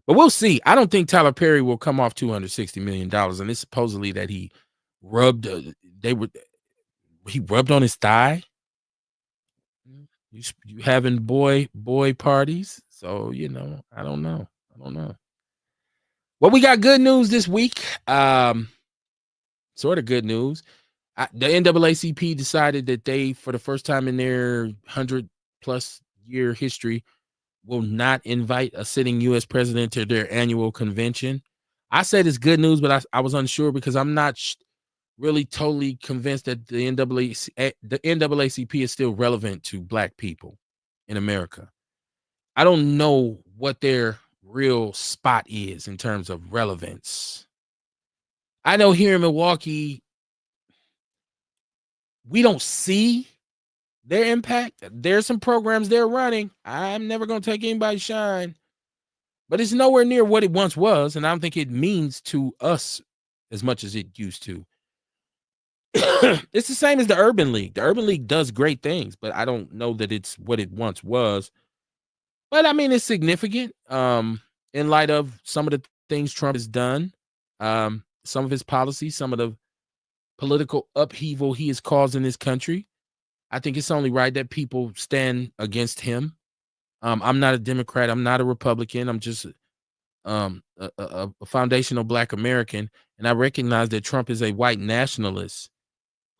we'll see. I don't think Tyler Perry will come off $260 million. And it's supposedly that he rubbed on his thigh. You having boy parties. So, I don't know. Well, we got good news this week. Sort of good news. The NAACP decided that they, for the first time in their 100+ year history, will not invite a sitting U.S. president to their annual convention. I said it's good news, but I was unsure because I'm not really totally convinced that the NAACP is still relevant to Black people in America. I don't know what their real spot is in terms of relevance. I know here in Milwaukee, we don't see their impact. There's some programs they're running. I'm never going to take anybody's shine, but it's nowhere near what it once was, and I don't think it means to us as much as it used to. It's the same as the Urban League. The Urban League does great things, but I don't know that it's what it once was. But I mean, it's significant in light of some of the things Trump has done, some of his policies, some of the political upheaval he has caused in this country. I think it's only right that people stand against him. I'm not a Democrat. I'm not a Republican. I'm just a foundational Black American, and I recognize that Trump is a white nationalist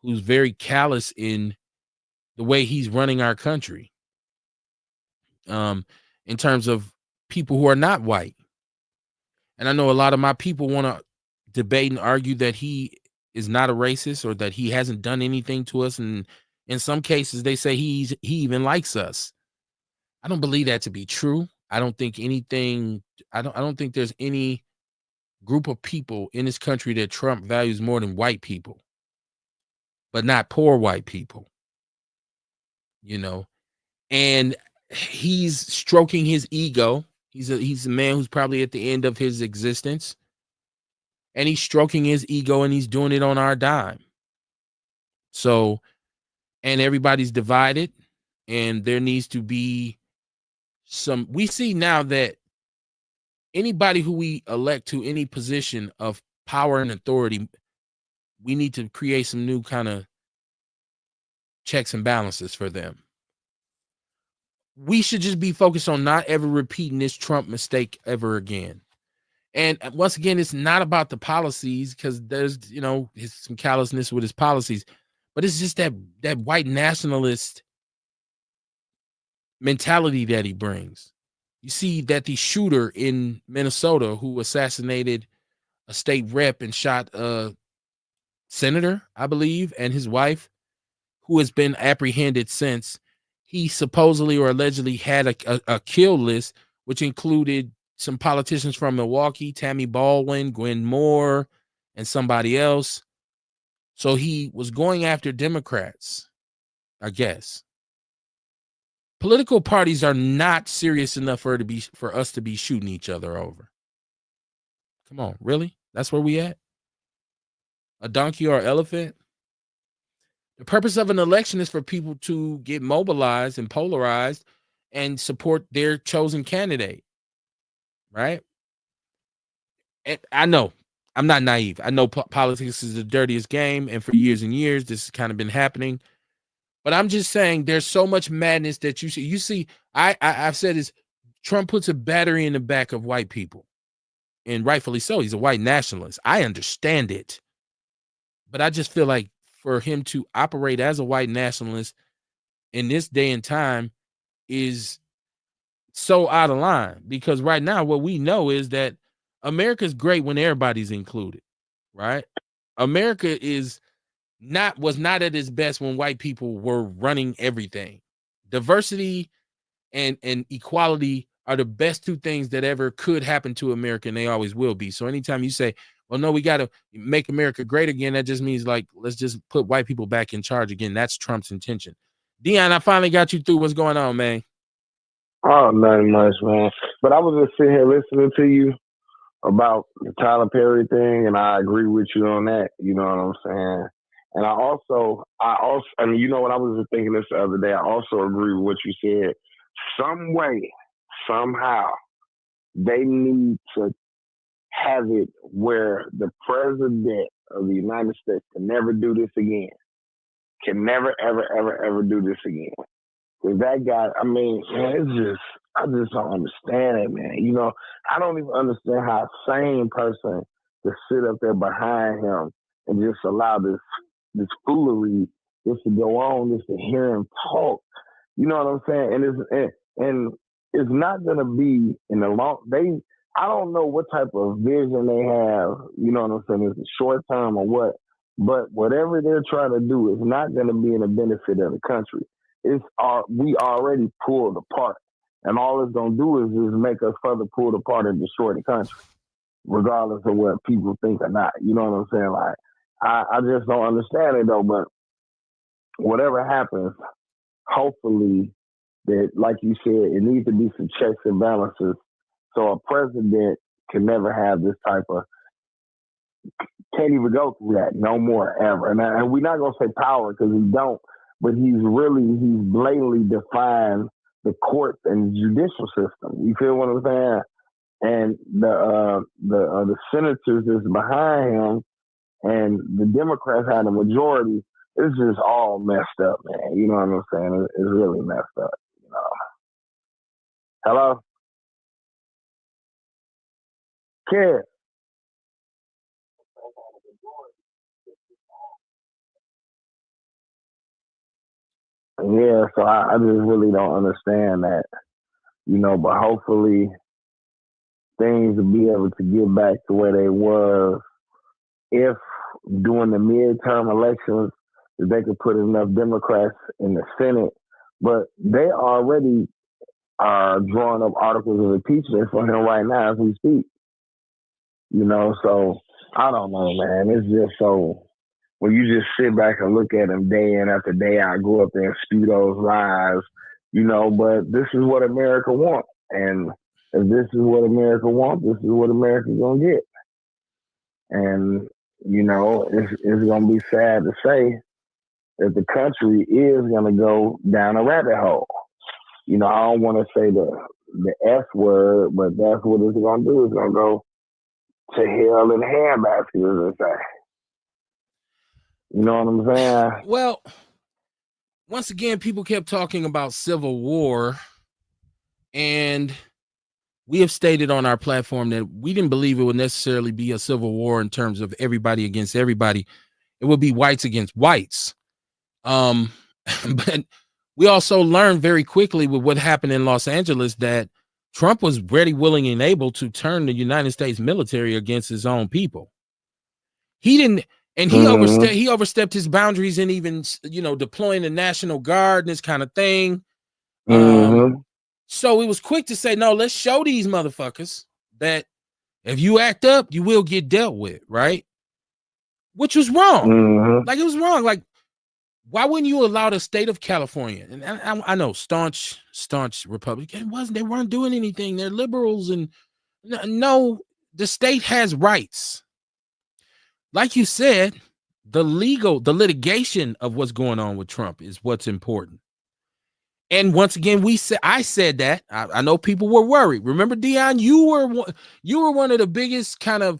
who's very callous in the way he's running our country. In terms of people who are not white, and I know a lot of my people want to debate and argue that he is not a racist or that he hasn't done anything to us, and in some cases they say he even likes us. I don't believe that to be true. I don't think there's any group of people in this country that Trump values more than white people, but not poor white people, and he's stroking his ego. He's a man who's probably at the end of his existence, and he's stroking his ego, and he's doing it on our dime. So, and everybody's divided, and there needs to be we see now that anybody who we elect to any position of power and authority, we need to create some new kind of checks and balances for them. We should just be focused on not ever repeating this Trump mistake ever again. And once again, it's not about the policies, because there's, some callousness with his policies, but it's just that white nationalist mentality that he brings. You see that the shooter in Minnesota who assassinated a state rep and shot a senator, I believe, and his wife, who has been apprehended since, he supposedly or allegedly had a kill list, which included some politicians from Milwaukee, Tammy Baldwin, Gwen Moore, and somebody else. So he was going after Democrats, I guess. Political parties are not serious enough for us to be shooting each other over. Come on, really? That's where we at? A donkey or elephant? The purpose of an election is for people to get mobilized and polarized and support their chosen candidate, right? And I know, I'm not naive. I know politics is the dirtiest game, and for years and years, this has kind of been happening. But I'm just saying, there's so much madness that you see. You see, I've said this: Trump puts a battery in the back of white people, and rightfully so. He's a white nationalist. I understand it, but I just feel like for him to operate as a white nationalist in this day and time is so out of line, because right now what we know is that America's great when everybody's included, right? America was not at its best when white people were running everything. Diversity and equality are the best two things that ever could happen to America, and they always will be. So anytime you say, well, no, we got to make America great again, that just means, like, let's just put white people back in charge again. That's Trump's intention. Dion, I finally got you through. What's going on, man? Oh, nothing much, man. But I was just sitting here listening to you about the Tyler Perry thing, and I agree with you on that. You know what I'm saying? And I also, I mean, when I was thinking this the other day, I also agree with what you said. Some way, somehow, they need to have it where the president of the United States can never do this again. Can never, ever, ever, ever do this again. Because that guy, I mean, man, I just don't understand it, man. I don't even understand how a sane person to sit up there behind him and just allow this foolery just to go on, just to hear him talk. You know what I'm saying? And it's not gonna be in the long. I don't know what type of vision they have. You know what I'm saying? Is it short term or what? But whatever they're trying to do is not gonna be in the benefit of the country. We already pulled apart, and all it's gonna do is just make us further pulled apart and destroy the country, regardless of what people think or not. You know what I'm saying? Like, I just don't understand it though. But whatever happens, hopefully that, like you said, it needs to be some checks and balances. So a president can never have this type of, can't even go through that no more ever. And we're not going to say power because he don't, but he's blatantly defined the courts and judicial system. You feel what I'm saying? And the senators that's behind him and the Democrats had the majority. It's just all messed up, man. You know what I'm saying? It's really messed up. You know. Hello, kid. Yeah, so I just really don't understand that, you know. But hopefully, things will be able to get back to where they was if during the midterm elections that they could put enough Democrats in the Senate. But they already are drawing up articles of impeachment for him right now as we speak. You know, so I don't know, man. It's just so, when you just sit back and look at him day in after day out, go up there and spew those lies, you know, but this is what America wants. And if this is what America wants, this is what America's going to get. And, you know, it's going to be sad to say that the country is going to go down a rabbit hole. You know, I don't want to say the S word, but that's what it's going to do. It's going to go to hell in a handbasket, as they say. You know what I'm saying? Well, once again, people kept talking about civil war, and we have stated on our platform that we didn't believe it would necessarily be a civil war in terms of everybody against everybody. It would be whites against whites. But we also learned very quickly with what happened in Los Angeles that Trump was ready, willing, and able to turn the United States military against his own people. He didn't, and he overstepped his boundaries in even, you know, deploying the National Guard and this kind of thing. So he was quick to say, no, let's show these motherfuckers that if you act up, you will get dealt with, right? Which was wrong. Like, it was wrong. Like, why wouldn't you allow the state of California? And I know staunch Republican they weren't doing anything. They're liberals, and no, the state has rights. Like you said, the litigation of what's going on with Trump is what's important. And once again, I said that. I know people were worried. Remember, Dion, you were one of the biggest kind of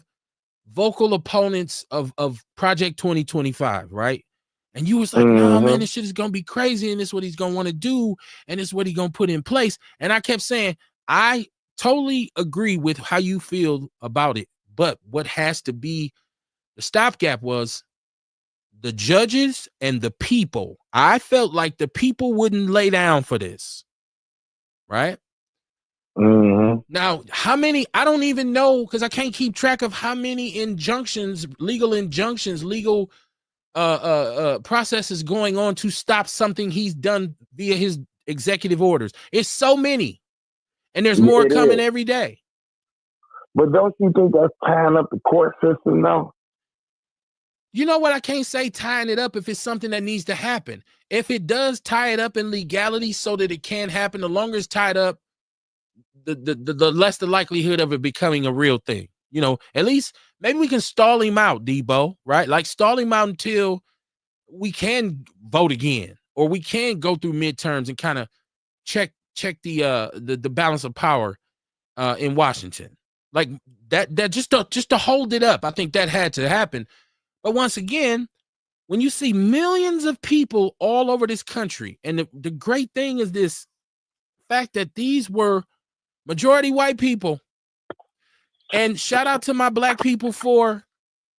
vocal opponents of Project 2025, right? And you was like, no, man, this shit is going to be crazy, and this is what he's going to want to do, and this is what he's going to put in place. And I kept saying, I totally agree with how you feel about it. But what has to be the stopgap was the judges and the people. I felt like the people wouldn't lay down for this, right? Now, how many, I don't even know, because I can't keep track of how many injunctions, legal processes going on to stop something he's done via his executive orders. It's so many, and there's more coming every day. But don't you think that's tying up the court system now? You know what? I can't say tying it up if it's something that needs to happen. If it does tie it up in legality so that it can happen, the longer it's tied up, the less the likelihood of it becoming a real thing. You know, at least maybe we can stall him out, Debo, right? Like, stall him out until we can vote again, or we can go through midterms and kind of check the balance of power in Washington. Like that just to hold it up. I think that had to happen. But once again, when you see millions of people all over this country, and the great thing is this fact that these were majority white people, and shout out to my black people for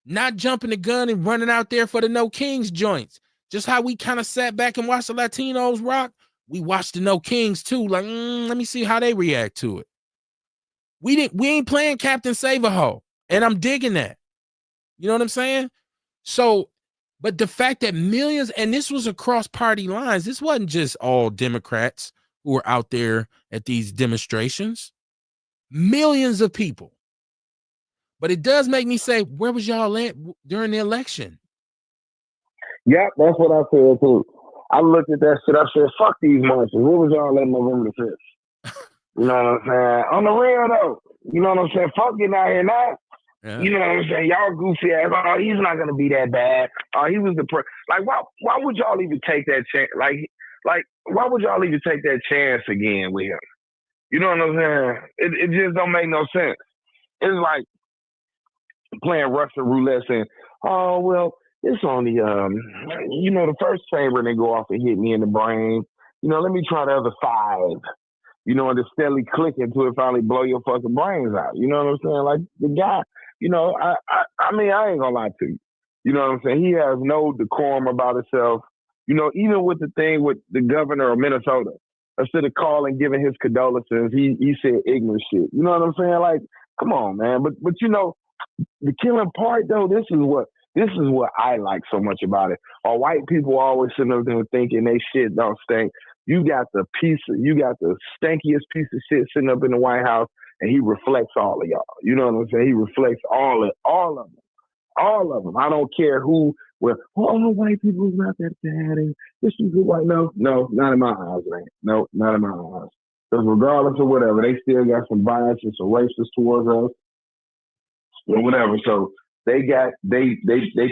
not jumping the gun and running out there for the No Kings joints. Just how we kind of sat back and watched the Latinos rock, we watched the No Kings too. Like, let me see how they react to it. We ain't playing Captain Save-A-Ho, and I'm digging that. You know what I'm saying? So, but the fact that millions, and this was across party lines, this wasn't just all Democrats who were out there at these demonstrations. Millions of people. But it does make me say, where was y'all at during the election? Yeah, that's what I said too. I looked at that shit. I said, "Fuck these marches. What was y'all at November the 5th?" You know what I'm saying? On the real though, you know what I'm saying? Fuck getting out here now. Yeah. You know what I'm saying? Y'all goofy ass. Oh, he's not gonna be that bad. Oh, he was the like. Why would y'all even take that chance? Like, why would y'all even take that chance again with him? You know what I'm saying? It just don't make no sense. It's like playing Russian roulette saying, "Oh well, it's only you know, the first chamber they go off and hit me in the brain. You know, let me try the other 5." You know, and just steadily click until it finally blow your fucking brains out. You know what I'm saying? Like the guy, you know, I mean, I ain't gonna lie to you. You know what I'm saying? He has no decorum about himself. You know, even with the thing with the governor of Minnesota, instead of calling, giving his condolences, he said ignorant shit. You know what I'm saying? Like, come on, man. But you know, the killing part though, this is what I like so much about it. Or white people always sitting up there thinking they shit don't stink. You got the stankiest piece of shit sitting up in the White House, and he reflects all of y'all. You know what I'm saying? He reflects all of them. I don't care who. Well, white people is not that bad. And this is white. No, not in my eyes, man. No, not in my eyes. Because regardless of whatever, they still got some bias and some racist towards us, or whatever. So they got they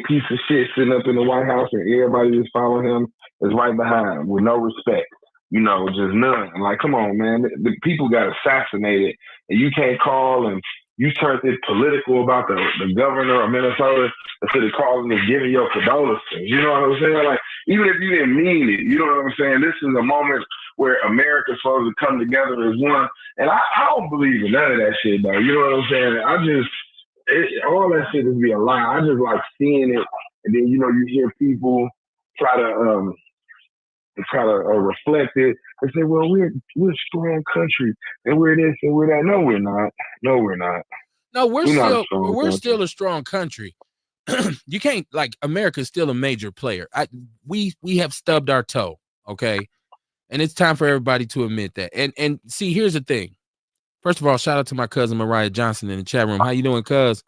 piece of shit sitting up in the White House, and everybody just following him is right behind him with no respect. You know, just none. Like, come on, man. The people got assassinated, and you can't call, and you turned it political about the governor of Minnesota instead of calling and giving your condolences. You know what I'm saying? Like, even if you didn't mean it, you know what I'm saying? This is a moment where America's supposed to come together as one. And I don't believe in none of that shit, though. You know what I'm saying? All that shit is be a lie. I just like seeing it, and then, you know, you hear people try to reflect it and say, well, we're a strong country and we're this and we're that. No, we're not. No, we're not. No, we're still a strong country. You can't, like, America's still a major player. We have stubbed our toe, okay? And it's time for everybody to admit that. And see, here's the thing. First of all, shout out to my cousin Mariah Johnson in the chat room. How you doing, cuz?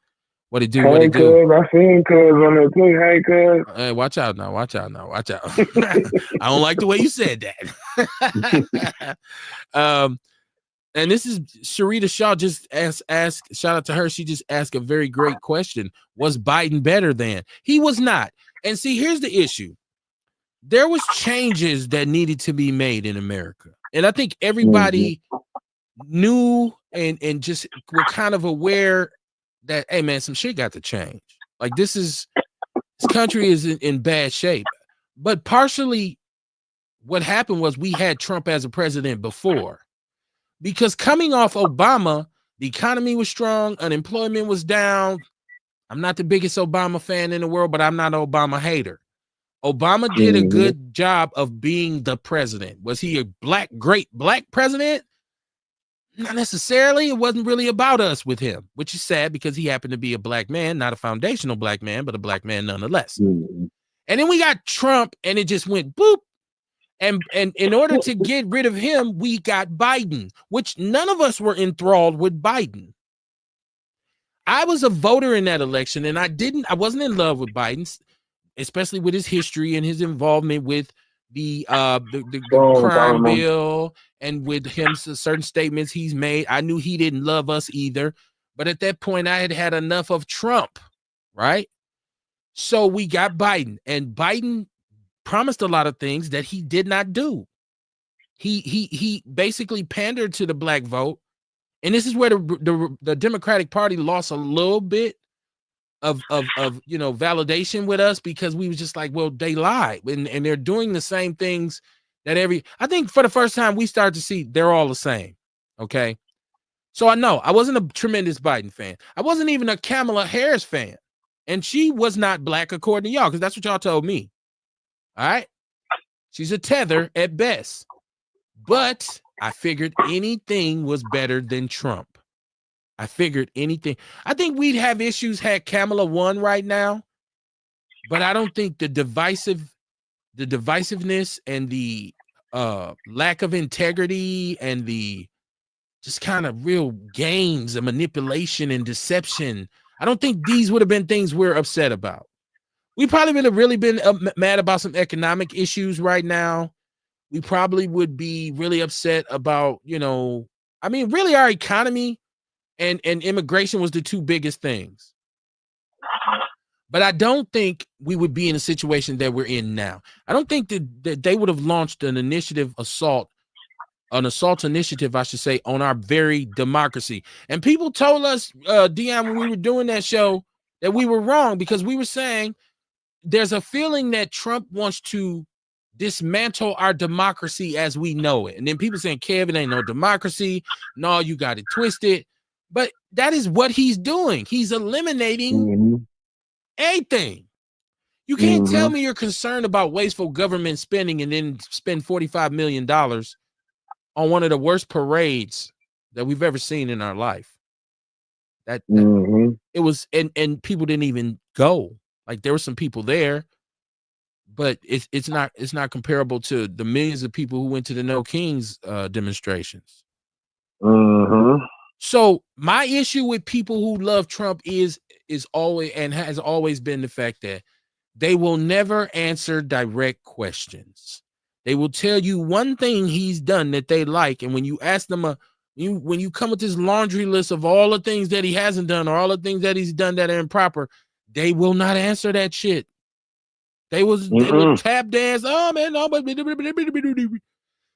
What it do? Hey, what it do? Cuz, I seen Cuz on there too. Hey, Cuz. Hey, watch out now. Watch out. I don't like the way you said that. And this is Sharita Shaw just asked, shout out to her. She just asked a very great question. Was Biden better than? He was not. And see, here's the issue. There was changes that needed to be made in America. And I think everybody knew and just were kind of aware that, hey man, some shit got to change. Like this country is in bad shape. But partially what happened was we had Trump as a president before. Because coming off Obama, the economy was strong, unemployment was down. I'm not the biggest Obama fan in the world, but I'm not an Obama hater. Obama did a good job of being the president. Was he a great black president? Not necessarily. It wasn't really about us with him, which is sad because he happened to be a black man, not a foundational black man, but a black man nonetheless. And then we got Trump, and it just went boop. And in order to get rid of him, we got Biden, which none of us were enthralled with Biden. I was a voter in that election, and I wasn't in love with Biden, especially with his history and his involvement with the crime bill and with him certain statements he's made. I knew he didn't love us either, but at that point I had enough of Trump, right? So we got Biden, and Biden promised a lot of things that he did not do. He basically pandered to the black vote, and this is where the Democratic Party lost a little bit of validation with us, because we was just like, well, they lied, and they're doing the same things that I think for the first time we started to see they're all the same. Okay, so I know I wasn't a tremendous Biden fan. I wasn't even a Kamala Harris fan, and she was not black according to y'all, because that's what y'all told me. All right, she's a tether at best, but I figured anything was better than Trump. I figured anything. I think we'd have issues had Kamala won right now, but I don't think the divisiveness and the lack of integrity and the just kind of real games and manipulation and deception, I don't think these would have been things we're upset about. We probably would have really been mad about some economic issues right now. We probably would be really upset about, you know, I mean, really our economy and immigration was the two biggest things. But I don't think we would be in a situation that we're in now. I don't think that they would have launched an assault initiative, I should say, on our very democracy. And people told us, Dion, when we were doing that show, that we were wrong because we were saying there's a feeling that Trump wants to dismantle our democracy as we know it. And then people saying, Kevin, ain't no democracy. No, you got it twisted. But that is what he's doing. He's eliminating anything. You can't tell me you're concerned about wasteful government spending and then spend $45 million on one of the worst parades that we've ever seen in our life. That it was, and people didn't even go. Like there were some people there, but it's not comparable to the millions of people who went to the No Kings demonstrations. So my issue with people who love Trump is always and has always been the fact that they will never answer direct questions. They will tell you one thing he's done that they like, and when you ask them when you come with this laundry list of all the things that he hasn't done or all the things that he's done that are improper, they will not answer that shit. They would tap dance. Oh man, no, but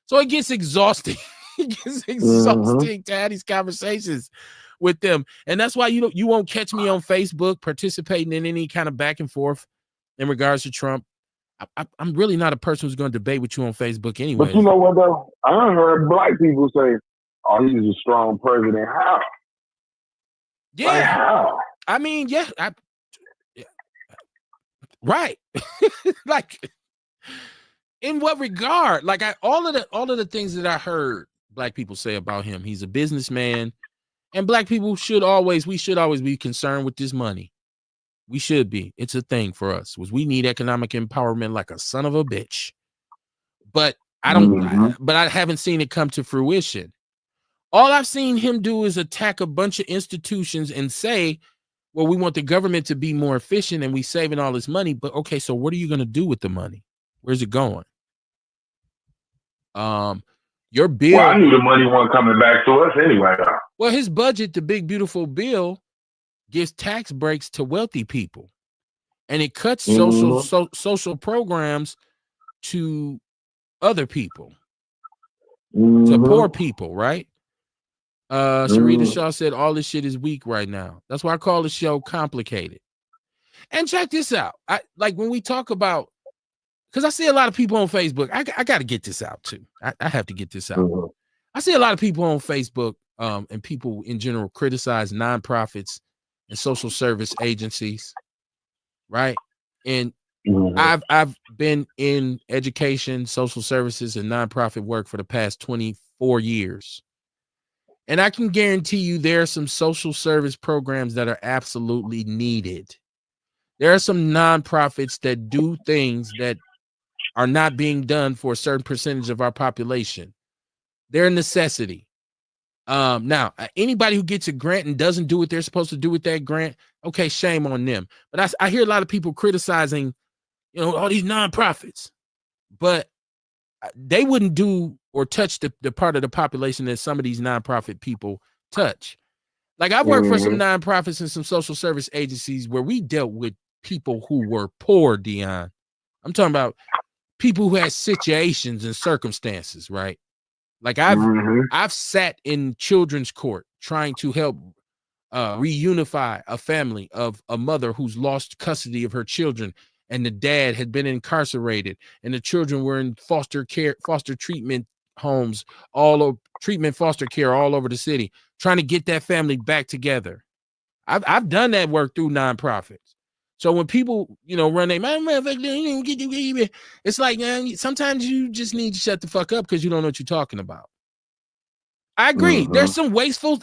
so it gets exhausting. It gets exhausting to have these conversations with them, and that's why you won't catch me on Facebook participating in any kind of back and forth in regards to Trump. I'm really not a person who's going to debate with you on Facebook anyway. But you know what though? I heard black people say, "Oh, he's a strong president." How? Yeah. Like, how? I mean, yeah. Right. Like, in what regard? Like, all of the things that I heard black people say about him. He's a businessman, and black people should always be concerned with this money. We should be. It's a thing for us. We need economic empowerment like a son of a bitch. But I don't. But I haven't seen it come to fruition. All I've seen him do is attack a bunch of institutions and say, well, we want the government to be more efficient and we saving all this money. But okay, so what are you going to do with the money? Where's it going? Your bill. Well, I knew the money wasn't coming back to us anyway. Well, his budget, the big beautiful bill, gives tax breaks to wealthy people, and it cuts social programs to other people, to poor people, right? Sharita Shaw said all this shit is weak right now. That's why I call the show complicated. And check this out. I like when we talk about, because I see a lot of people on Facebook. I got to get this out too. I have to get this out. I see a lot of people on Facebook and people in general criticize nonprofits and social service agencies, right? And I've been in education, social services, and nonprofit work for the past 24 years. And I can guarantee you there are some social service programs that are absolutely needed. There are some nonprofits that do things that are not being done for a certain percentage of our population. They're a necessity. Now, anybody who gets a grant and doesn't do what they're supposed to do with that grant, okay, shame on them. But I hear a lot of people criticizing, all these nonprofits, but they wouldn't do or touch the part of the population that some of these nonprofit people touch. Like I've worked for some nonprofits and some social service agencies where we dealt with people who were poor, Dion. I'm talking about people who had situations and circumstances, right? Like I've sat in children's court trying to help reunify a family of a mother who's lost custody of her children, and the dad had been incarcerated, and the children were in foster treatment homes, foster care all over the city, trying to get that family back together. I've done that work through nonprofits. So when people, run their mouth, it's like, man, sometimes you just need to shut the fuck up because you don't know what you're talking about. I agree. There's some wasteful.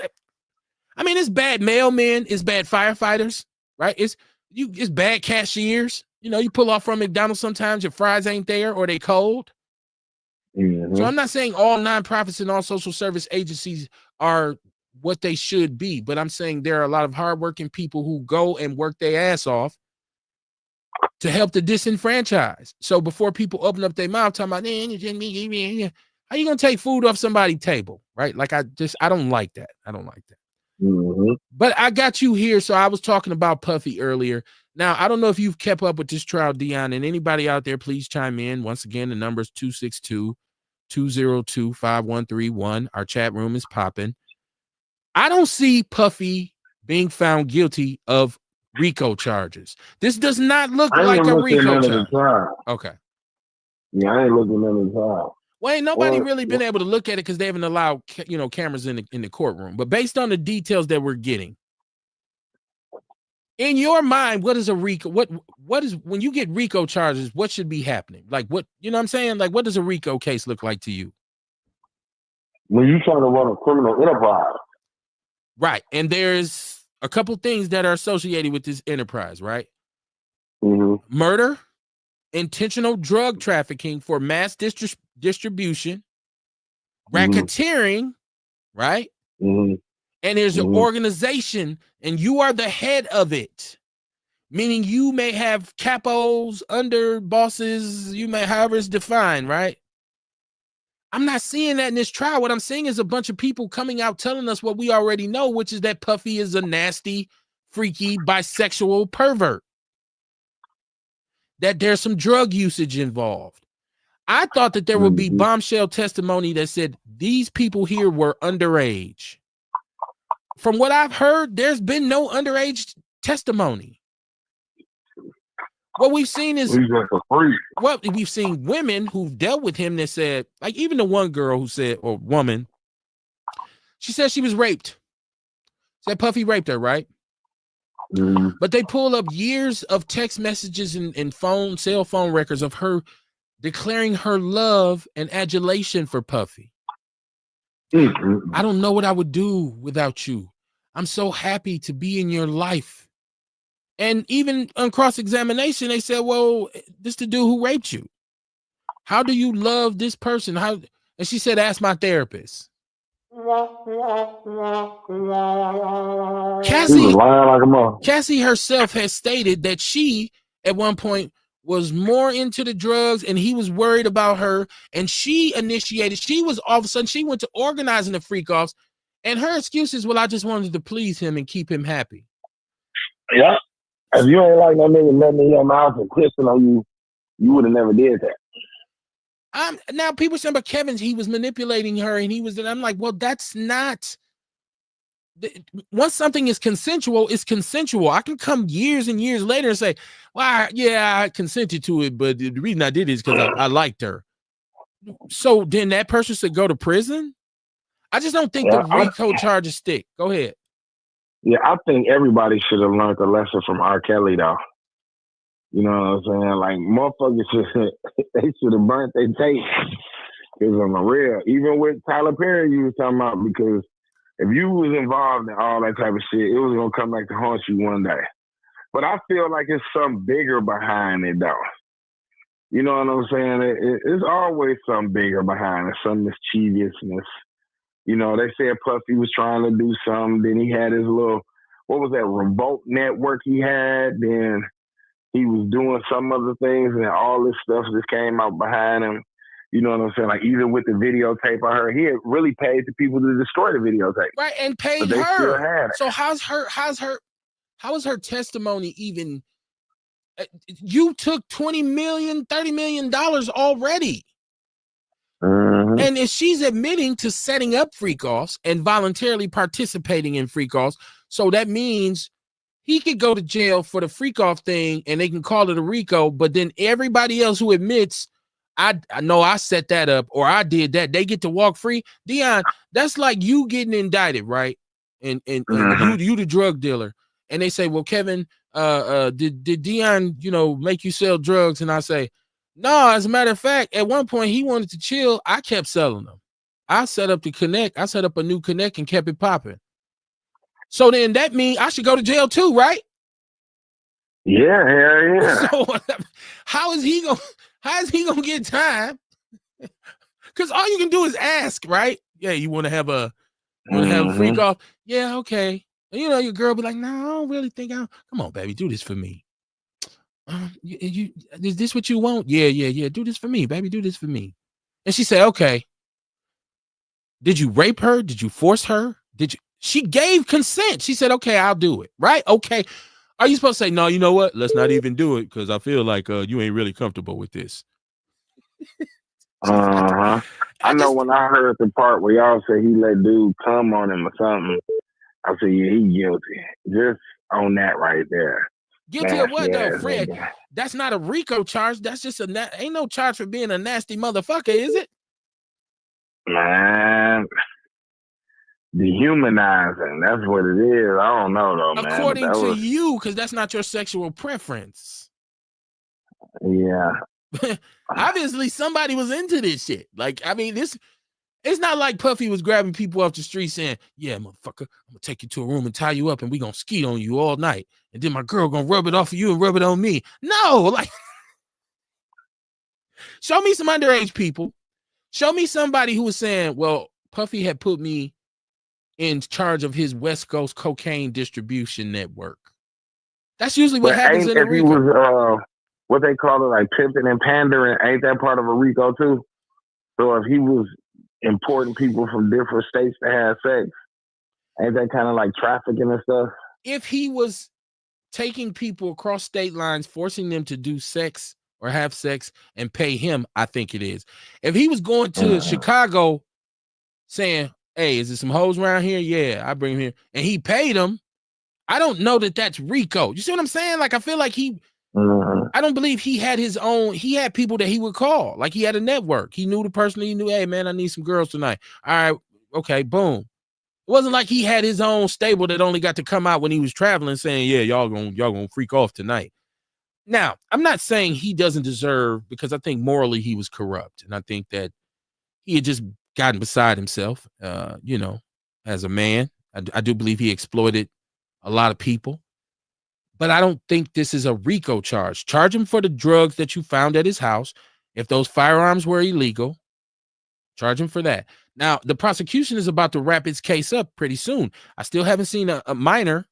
I mean, it's bad mailmen, it's bad firefighters, right? It's bad cashiers. You pull off from McDonald's sometimes, your fries ain't there or they cold. So I'm not saying all nonprofits and all social service agencies are what they should be, but I'm saying there are a lot of hardworking people who go and work their ass off to help the disenfranchised. So before people open up their mouth talking about, how you gonna take food off somebody's table, right? Like I don't like that. I don't like that. Mm-hmm. But I got you here. So I was talking about Puffy earlier. Now, I don't know if you've kept up with this trial, Dion, and anybody out there, please chime in. Once again, the number is 262-202-5131. Our chat room is popping. I don't see Puffy being found guilty of RICO charges. This does not look like a RICO charge. Okay. Yeah, I ain't looking at the trial. Well, ain't nobody really been able to look at it because they haven't allowed, cameras in the courtroom. But based on the details that we're getting, in your mind, what is a RICO? What is, when you get RICO charges, what should be happening? Like what, you know what I'm saying? Like what does a RICO case look like to you? When you trying to run a criminal enterprise. Right. And there's a couple things that are associated with this enterprise, right? Mm-hmm. Murder, intentional drug trafficking for mass distribution, racketeering, right? Mm-hmm. And there's an organization and you are the head of it, meaning you may have capos, under bosses, you may, however it's defined, right? I'm not seeing that in this trial. What I'm seeing is a bunch of people coming out telling us what we already know, which is that Puffy is a nasty, freaky, bisexual pervert. That there's some drug usage involved. I thought that there would be bombshell testimony that said these people here were underage. From what I've heard, there's been no underage testimony. What we've seen is what we've seen women who've dealt with him that said, like even the one girl who said, or woman, she said she was raped. Said Puffy raped her, right? But they pull up years of text messages and cell phone records of her declaring her love and adulation for Puffy. I don't know what I would do without you. I'm so happy to be in your life. And even on cross-examination, they said, well, this the dude who raped you. How do you love this person? How? And she said, ask my therapist. Cassie herself has stated that she, at one point, was more into the drugs and he was worried about her. And she initiated, she was all of a sudden, she went to organizing the freak-offs. And her excuse is, well, I just wanted to please him and keep him happy. Yeah. If you ain't like no nigga letting in your mouth and kissing on you, you would have never did that. Now people saying, but Kevin, he was manipulating her and he was, and I'm like, well, that's not, once something is consensual, it's consensual. I can come years and years later and say, well, yeah, I consented to it, but the reason I did it is because I liked her. So then that person should go to prison? I just don't think the RICO charges stick. Go ahead. Yeah, I think everybody should have learned a lesson from R. Kelly, though. You know what I'm saying? Like, motherfuckers they should have burnt their tape. Because on the real, even with Tyler Perry, you was talking about, because if you was involved in all that type of shit, it was going to come back to haunt you one day. But I feel like it's something bigger behind it, though. You know what I'm saying? It's always something bigger behind it, some mischievousness. You know, they said Puffy was trying to do something. Then he had his little, what was that, revolt network he had. Then he was doing some other things, and all this stuff just came out behind him. You know what I'm saying? Like, even with the videotape I heard, he had really paid the people to destroy the videotape. Right, and paid her. So how is her testimony even? You took $20 million, $30 million already. And if she's admitting to setting up freak-offs and voluntarily participating in freak-offs, so that means he could go to jail for the freak-off thing and they can call it a RICO, but then everybody else who admits, I know I set that up or I did that, they get to walk free. Dion, that's like you getting indicted, right? And you the drug dealer. And they say, well, Kevin, did Dion, make you sell drugs? And I say, no, as a matter of fact, at one point he wanted to chill. I kept selling them. I set up the connect. I set up a new connect and kept it popping. So then that means I should go to jail too, right? Yeah, hell yeah. So how is he gonna get time? Because all you can do is ask, right? Yeah, you want to have a freak off? Yeah, okay. And your girl be like, no, I don't really think come on, baby, do this for me. Is this what you want? Yeah. Do this for me, baby. Do this for me. And she said, okay. Did you rape her? Did you force her? She gave consent. She said, okay, I'll do it. Right? Okay. Are you supposed to say, no, you know what? Let's not even do it because I feel like you ain't really comfortable with this. I know when I heard the part where y'all said he let dude come on him or something, I said, yeah, he guilty. Just on that right there. Guilty of what though, Fred? That's not a RICO charge. That's just ain't no charge for being a nasty motherfucker, is it? Man, dehumanizing. That's what it is. I don't know though, man. According to you, because that's not your sexual preference. Yeah. Obviously, somebody was into this shit. Like, I mean, it's not like Puffy was grabbing people off the street saying, yeah, motherfucker, I'm gonna take you to a room and tie you up and we gonna skeet on you all night. And then my girl gonna rub it off of you and rub it on me. No, like, show me some underage people. Show me somebody who was saying, well, Puffy had put me in charge of his West Coast cocaine distribution network. That's usually what happens in a RICO. He was, what they call it, like pimping and pandering, ain't that part of a RICO too? So if he was importing people from different states to have sex, ain't that kind of like trafficking and stuff? If he was taking people across state lines, forcing them to do sex or have sex and pay him, I think it is. If he was going to Chicago saying, hey, is there some hoes around here? Yeah, I bring him here. And he paid them. I don't know that that's RICO. You see what I'm saying? Like, I feel like I don't believe he had his own. He had people that he would call. Like, he had a network. He knew the person. He knew, hey, man, I need some girls tonight. All right. Okay. Boom. It wasn't like he had his own stable that only got to come out when he was traveling saying, yeah, y'all gonna freak off tonight. Now, I'm not saying he doesn't deserve, because I think morally he was corrupt. And I think that he had just gotten beside himself, as a man. I do believe he exploited a lot of people. But I don't think this is a RICO charge. Charge him for the drugs that you found at his house. If those firearms were illegal, charge him for that. Now, the prosecution is about to wrap its case up pretty soon. I still haven't seen a minor.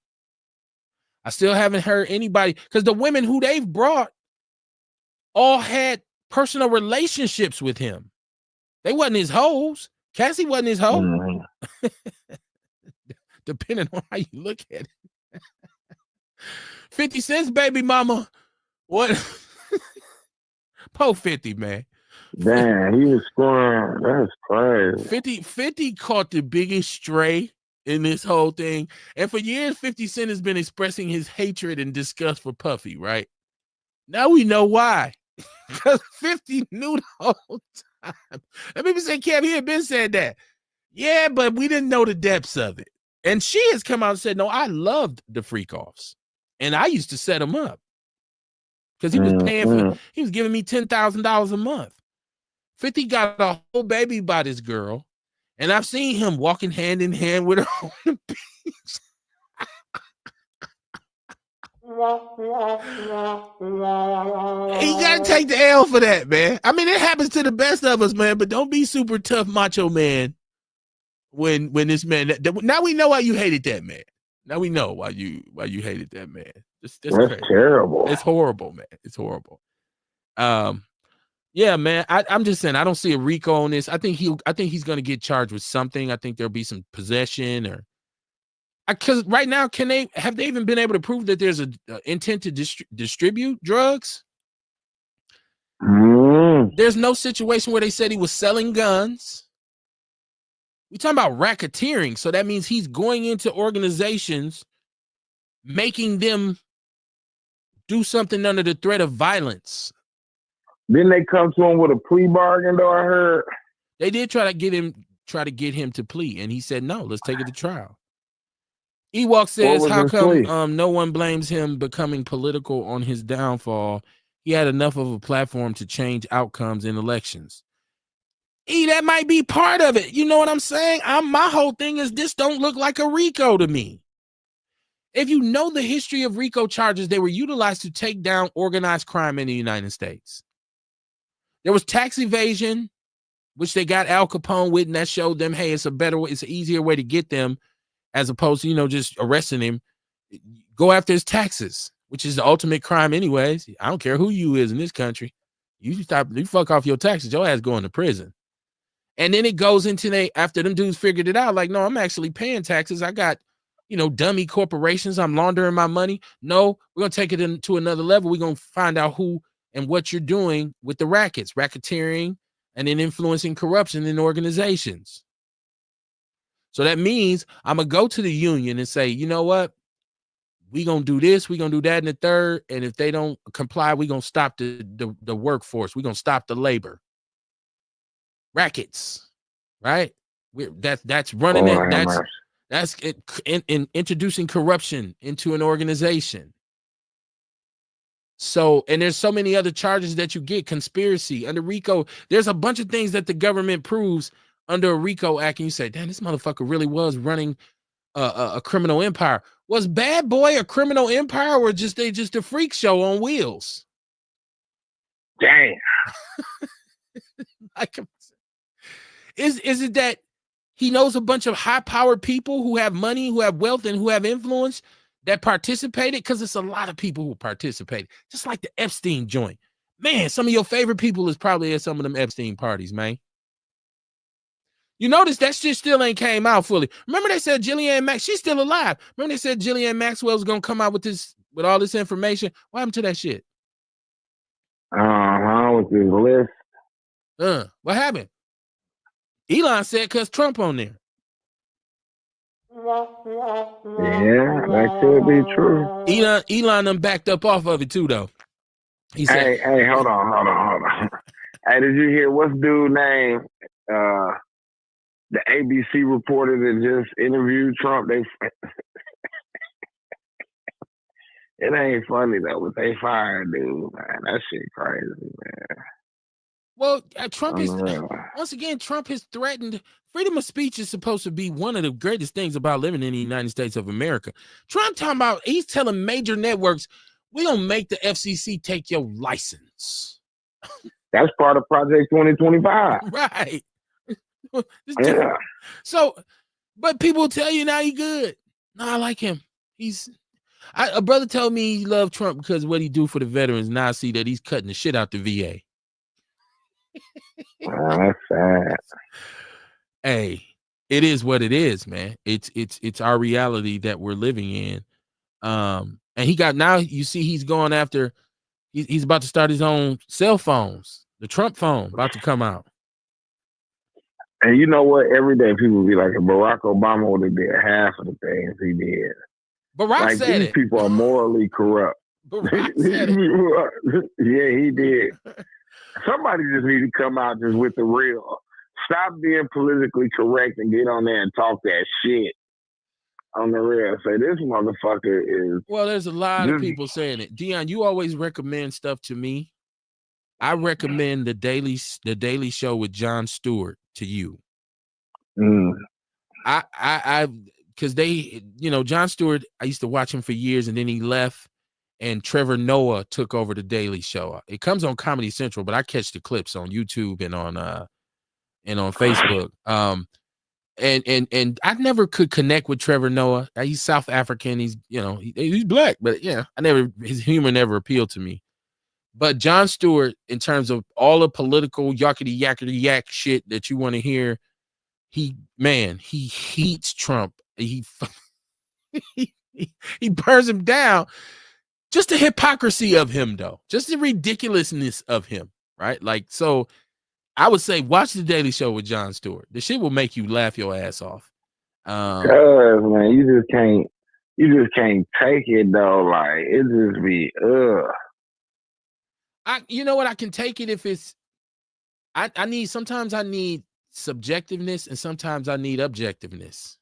I still haven't heard anybody, because the women who they've brought all had personal relationships with him. They wasn't his hoes. Cassie wasn't his hoe. Depending on how you look at it. 50 cents, baby mama. What? Po 50, man. Damn, he was scoring. That's crazy. 50 caught the biggest stray in this whole thing. And for years, 50 Cent has been expressing his hatred and disgust for Puffy, right? Now we know why. Because 50 knew the whole time. And people say, Kev, he had been said that. Yeah, but we didn't know the depths of it. And she has come out and said, no, I loved the freak offs. And I used to set him up. Because he was paying he was giving me $10,000 a month. 50 got a whole baby by this girl. And I've seen him walking hand in hand with her on the beach. He got to take the L for that, man. I mean, it happens to the best of us, man, but don't be super tough macho man when this man, now we know why you hated that man. Now we know why you hated that man. That's terrible. It's horrible, man. It's horrible. Yeah, man. I'm just saying I don't see a RICO on this. I think he's gonna get charged with something. I think there'll be some possession or because right now, have they even been able to prove that there's an intent to distribute drugs? There's no situation where they said he was selling guns. We're talking about racketeering. So that means he's going into organizations, making them do something under the threat of violence. Didn't they come to him with a plea bargain, though, I heard? They did try to get him to plea, and he said, no, let's take it to trial. Ewok says, how come no one blames him becoming political on his downfall? He had enough of a platform to change outcomes in elections. That might be part of it. You know what I'm saying? My whole thing is this don't look like a RICO to me. If you know the history of RICO charges, they were utilized to take down organized crime in the United States. There was tax evasion, which they got Al Capone with, and that showed them, hey, it's a better way, it's an easier way to get them, as opposed to, just arresting him. Go after his taxes, which is the ultimate crime anyways. I don't care who you is in this country. You fuck off your taxes, your ass going to prison. And then it goes into after them dudes figured it out, like, no, I'm actually paying taxes. I got, dummy corporations. I'm laundering my money. No, we're going to take it to another level. We're going to find out who and what you're doing with the rackets, racketeering, and then influencing corruption in organizations. So that means I'm going to go to the union and say, you know what? We're going to do this. We're going to do that in the third. And if they don't comply, we're going to stop the workforce. We're going to stop the labor. Rackets, right? That's running it. That's in introducing corruption into an organization. So, and there's so many other charges that you get. Conspiracy under RICO. There's a bunch of things that the government proves under a RICO Act, and you say, damn, this motherfucker really was running a criminal empire. Was Bad Boy a criminal empire, or just a freak show on wheels? Damn. Is it that he knows a bunch of high-powered people who have money, who have wealth, and who have influence that participated? Because it's a lot of people who participated, just like the Epstein joint. Man, some of your favorite people is probably at some of them Epstein parties, man. You notice that shit still ain't came out fully. Remember they said Ghislaine Maxwell, she's still alive. Remember they said Ghislaine Maxwell was going to come out with all this information? What happened to that shit? With this list. What happened? Elon said because Trump on there. Yeah, that could be true. Elon done backed up off of it too, though. He said, hey, hold on. Hey, did you hear what's dude name? The ABC reporter that just interviewed Trump. It ain't funny though, but they fired dude, man. That shit crazy, man. Well, Trump is, once again, Trump has threatened. Freedom of speech is supposed to be one of the greatest things about living in the United States of America. Trump talking about, he's telling major networks, we don't make the FCC take your license. That's part of Project 2025. Right. Yeah. So, but people tell you now he good. No, I like him. A brother told me he loved Trump because of what he do for the veterans. Now I see that he's cutting the shit out the VA. That's sad. Hey, it is what it is, man. It's our reality that we're living in. And now you see he's going after, he's about to start his own cell phones. The Trump phone about to come out. And you know what? Every day people be like, if Barack Obama would have did half of the things he did. Barack said these people are morally corrupt. Barack said it. Yeah, he did. Somebody just need to come out just with the real. Stop being politically correct and get on there and talk that shit on the real. Say this motherfucker is. Well, there's a lot of people saying it. Dion, you always recommend stuff to me. I recommend the Daily Show with Jon Stewart to you. I because Jon Stewart, I used to watch him for years, and then he left, and Trevor Noah took over the Daily Show. It comes on Comedy Central, but I catch the clips on YouTube and on Facebook. And I never could connect with Trevor Noah. He's South African. He's he's black, but his humor never appealed to me. But Jon Stewart, in terms of all the political yakety yak shit that you want to hear, he heats Trump. He burns him down. Just the hypocrisy of him, though. Just the ridiculousness of him, right? Like, so I would say watch the Daily Show with Jon Stewart. The shit will make you laugh your ass off. Man, you just can't take it though. Like, it just be you know what? I can take it if it's. Sometimes I need subjectiveness and sometimes I need objectiveness.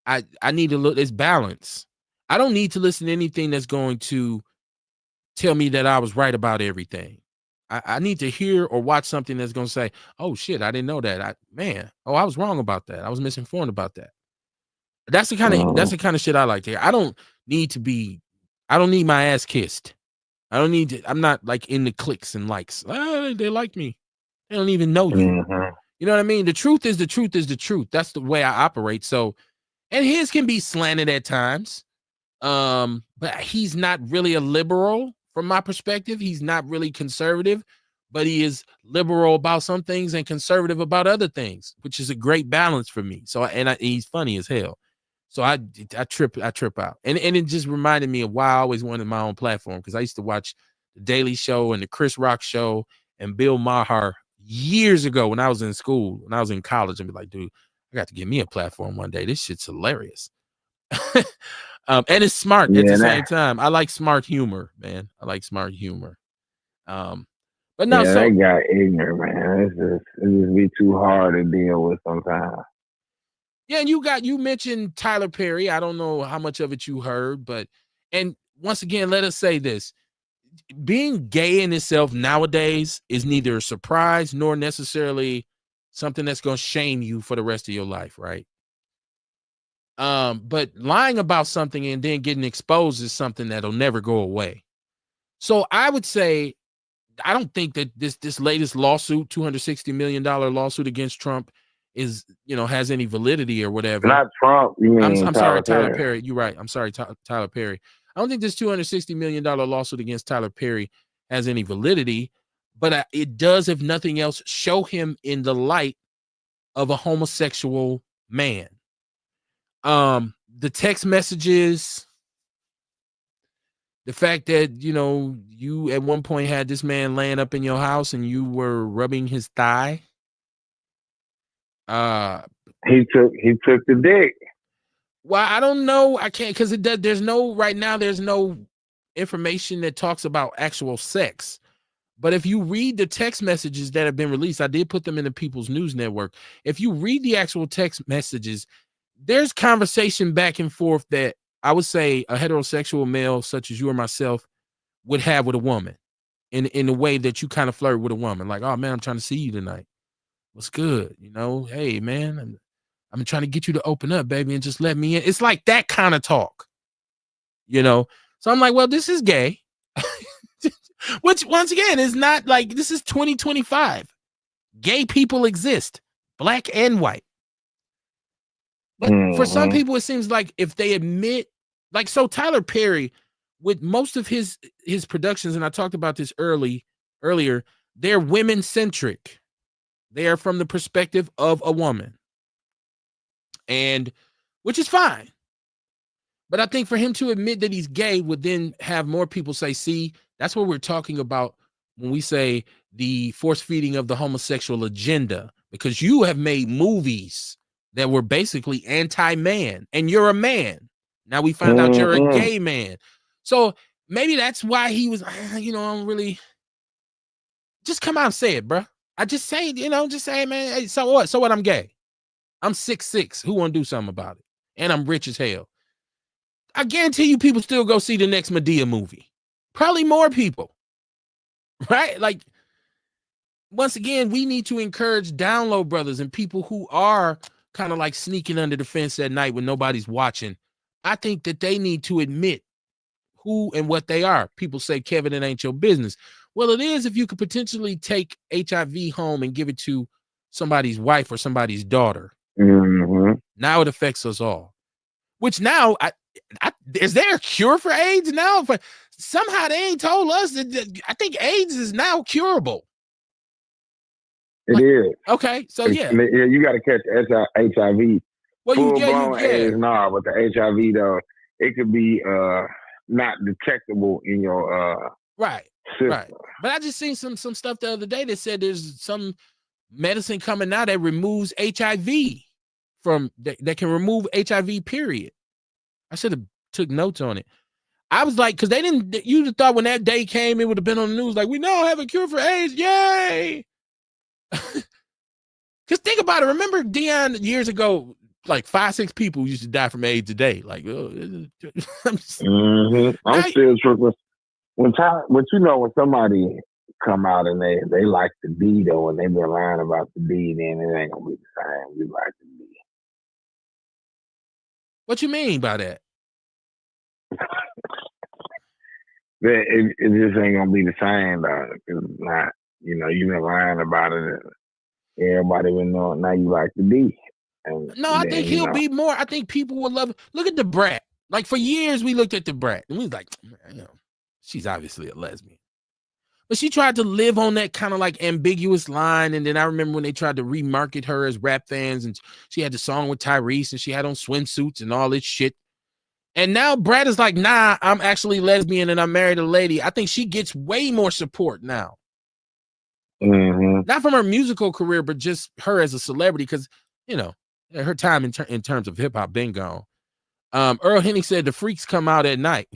I need to look. It's balance. I don't need to listen to anything that's going to tell me that I was right about everything. I need to hear or watch something that's going to say, oh shit, I didn't know that. I was wrong about that. I was misinformed about that. That's the kind of shit I like to hear. I don't need my ass kissed. I'm not like in the clicks and likes. They like me. They don't even know you. Mm-hmm. You know what I mean? The truth is the truth is the truth. That's the way I operate. So, and his can be slanted at times. But he's not really a liberal from my perspective. He's not really conservative, but he is liberal about some things and conservative about other things, which is a great balance for me. So, he's funny as hell. So I trip out. And it just reminded me of why I always wanted my own platform, because I used to watch the Daily Show and the Chris Rock Show and Bill Maher years ago when I was in school, when I was in college, and be like, dude, I got to give me a platform one day. This shit's hilarious. And it's smart at the same time. I like smart humor, man. I like smart humor. But no, so that got ignorant, man. It just be too hard to deal with sometimes. Yeah, and you mentioned Tyler Perry. I don't know how much of it you heard, but and once again, let us say this. Being gay in itself nowadays is neither a surprise nor necessarily something that's going to shame you for the rest of your life, right? But lying about something and then getting exposed is something that'll never go away. So I would say, I don't think that this latest lawsuit, $260 million lawsuit against Trump, is, has any validity or whatever. Not Trump. You mean I'm sorry, Tyler Perry. You're right. I'm sorry, Tyler Perry. I don't think this $260 million lawsuit against Tyler Perry has any validity, but it does, if nothing else, show him in the light of a homosexual man. The text messages, the fact that, you at one point had this man laying up in your house and you were rubbing his thigh. He took the dick. Well, I don't know. I can't, because there's no information that talks about actual sex. But if you read the text messages that have been released, I did put them in the People's News Network. If you read the actual text messages, there's conversation back and forth that I would say a heterosexual male such as you or myself would have with a woman in the way that you kind of flirt with a woman. Like, oh man, I'm trying to see you tonight. What's good? Hey man, I'm trying to get you to open up, baby, and just let me in. It's like that kind of talk, So I'm like, well, this is gay. Which, once again, is not like, this is 2025. Gay people exist, black and white. But for some people, it seems like if they admit, like, so Tyler Perry, with most of his productions, and I talked about this earlier, they're women-centric. They are from the perspective of a woman. And which is fine. But I think for him to admit that he's gay would then have more people say, see, that's what we're talking about when we say the force feeding of the homosexual agenda, because you have made movies that were basically anti-man and you're a man. Now we find out you're a gay man. So maybe that's why he was, I'm really, just come out and say it, bro. I just say, just say, man, hey, so what? So what? I'm gay. I'm 6'6". Who want to do something about it? And I'm rich as hell. I guarantee you people still go see the next Madea movie. Probably more people. Right? Like, once again, we need to encourage down low brothers and people who are kind of like sneaking under the fence at night when nobody's watching. I think that they need to admit who and what they are. People say, Kevin, it ain't your business. Well, it is if you could potentially take HIV home and give it to somebody's wife or somebody's daughter. Now it affects us all. Which now, is there a cure for AIDS now? Somehow they ain't told us that. I think AIDS is now curable. It is. Okay, so yeah. You got to catch HIV. Well, full-blown AIDS, but the HIV, though, it could be not detectable in your right. system. Right. But I just seen some stuff the other day that said there's some medicine coming out that removes HIV that can remove HIV, period. I should have took notes on it. I was like, because you'd have thought when that day came, it would have been on the news, like, we now have a cure for AIDS, yay! Because think about it, remember Dion years ago, like 5-6 people used to die from AIDS a day. Like, I'm still tripping. When somebody come out and they like the D though, and they've been lying about the D, then it ain't gonna be the same. We like the D. What you mean by that? It just ain't gonna be the same though. It's not, you've been lying about it. And everybody will know it. Now you like the D. No, I think he'll be more. I think people will love it. Look at the Brat. Like for years, we looked at the brat and we was like, you know, she's obviously a lesbian. But she tried to live on that kind of like ambiguous line. And then I remember when they tried to remarket her as rap fans, and she had the song with Tyrese and she had on swimsuits and all this shit. And now Brad is like, nah, I'm actually lesbian and I'm married a lady. I think she gets way more support now. Not from her musical career, but just her as a celebrity, because, you know, her time in terms of hip hop been gone. Earl Henning said the freaks come out at night.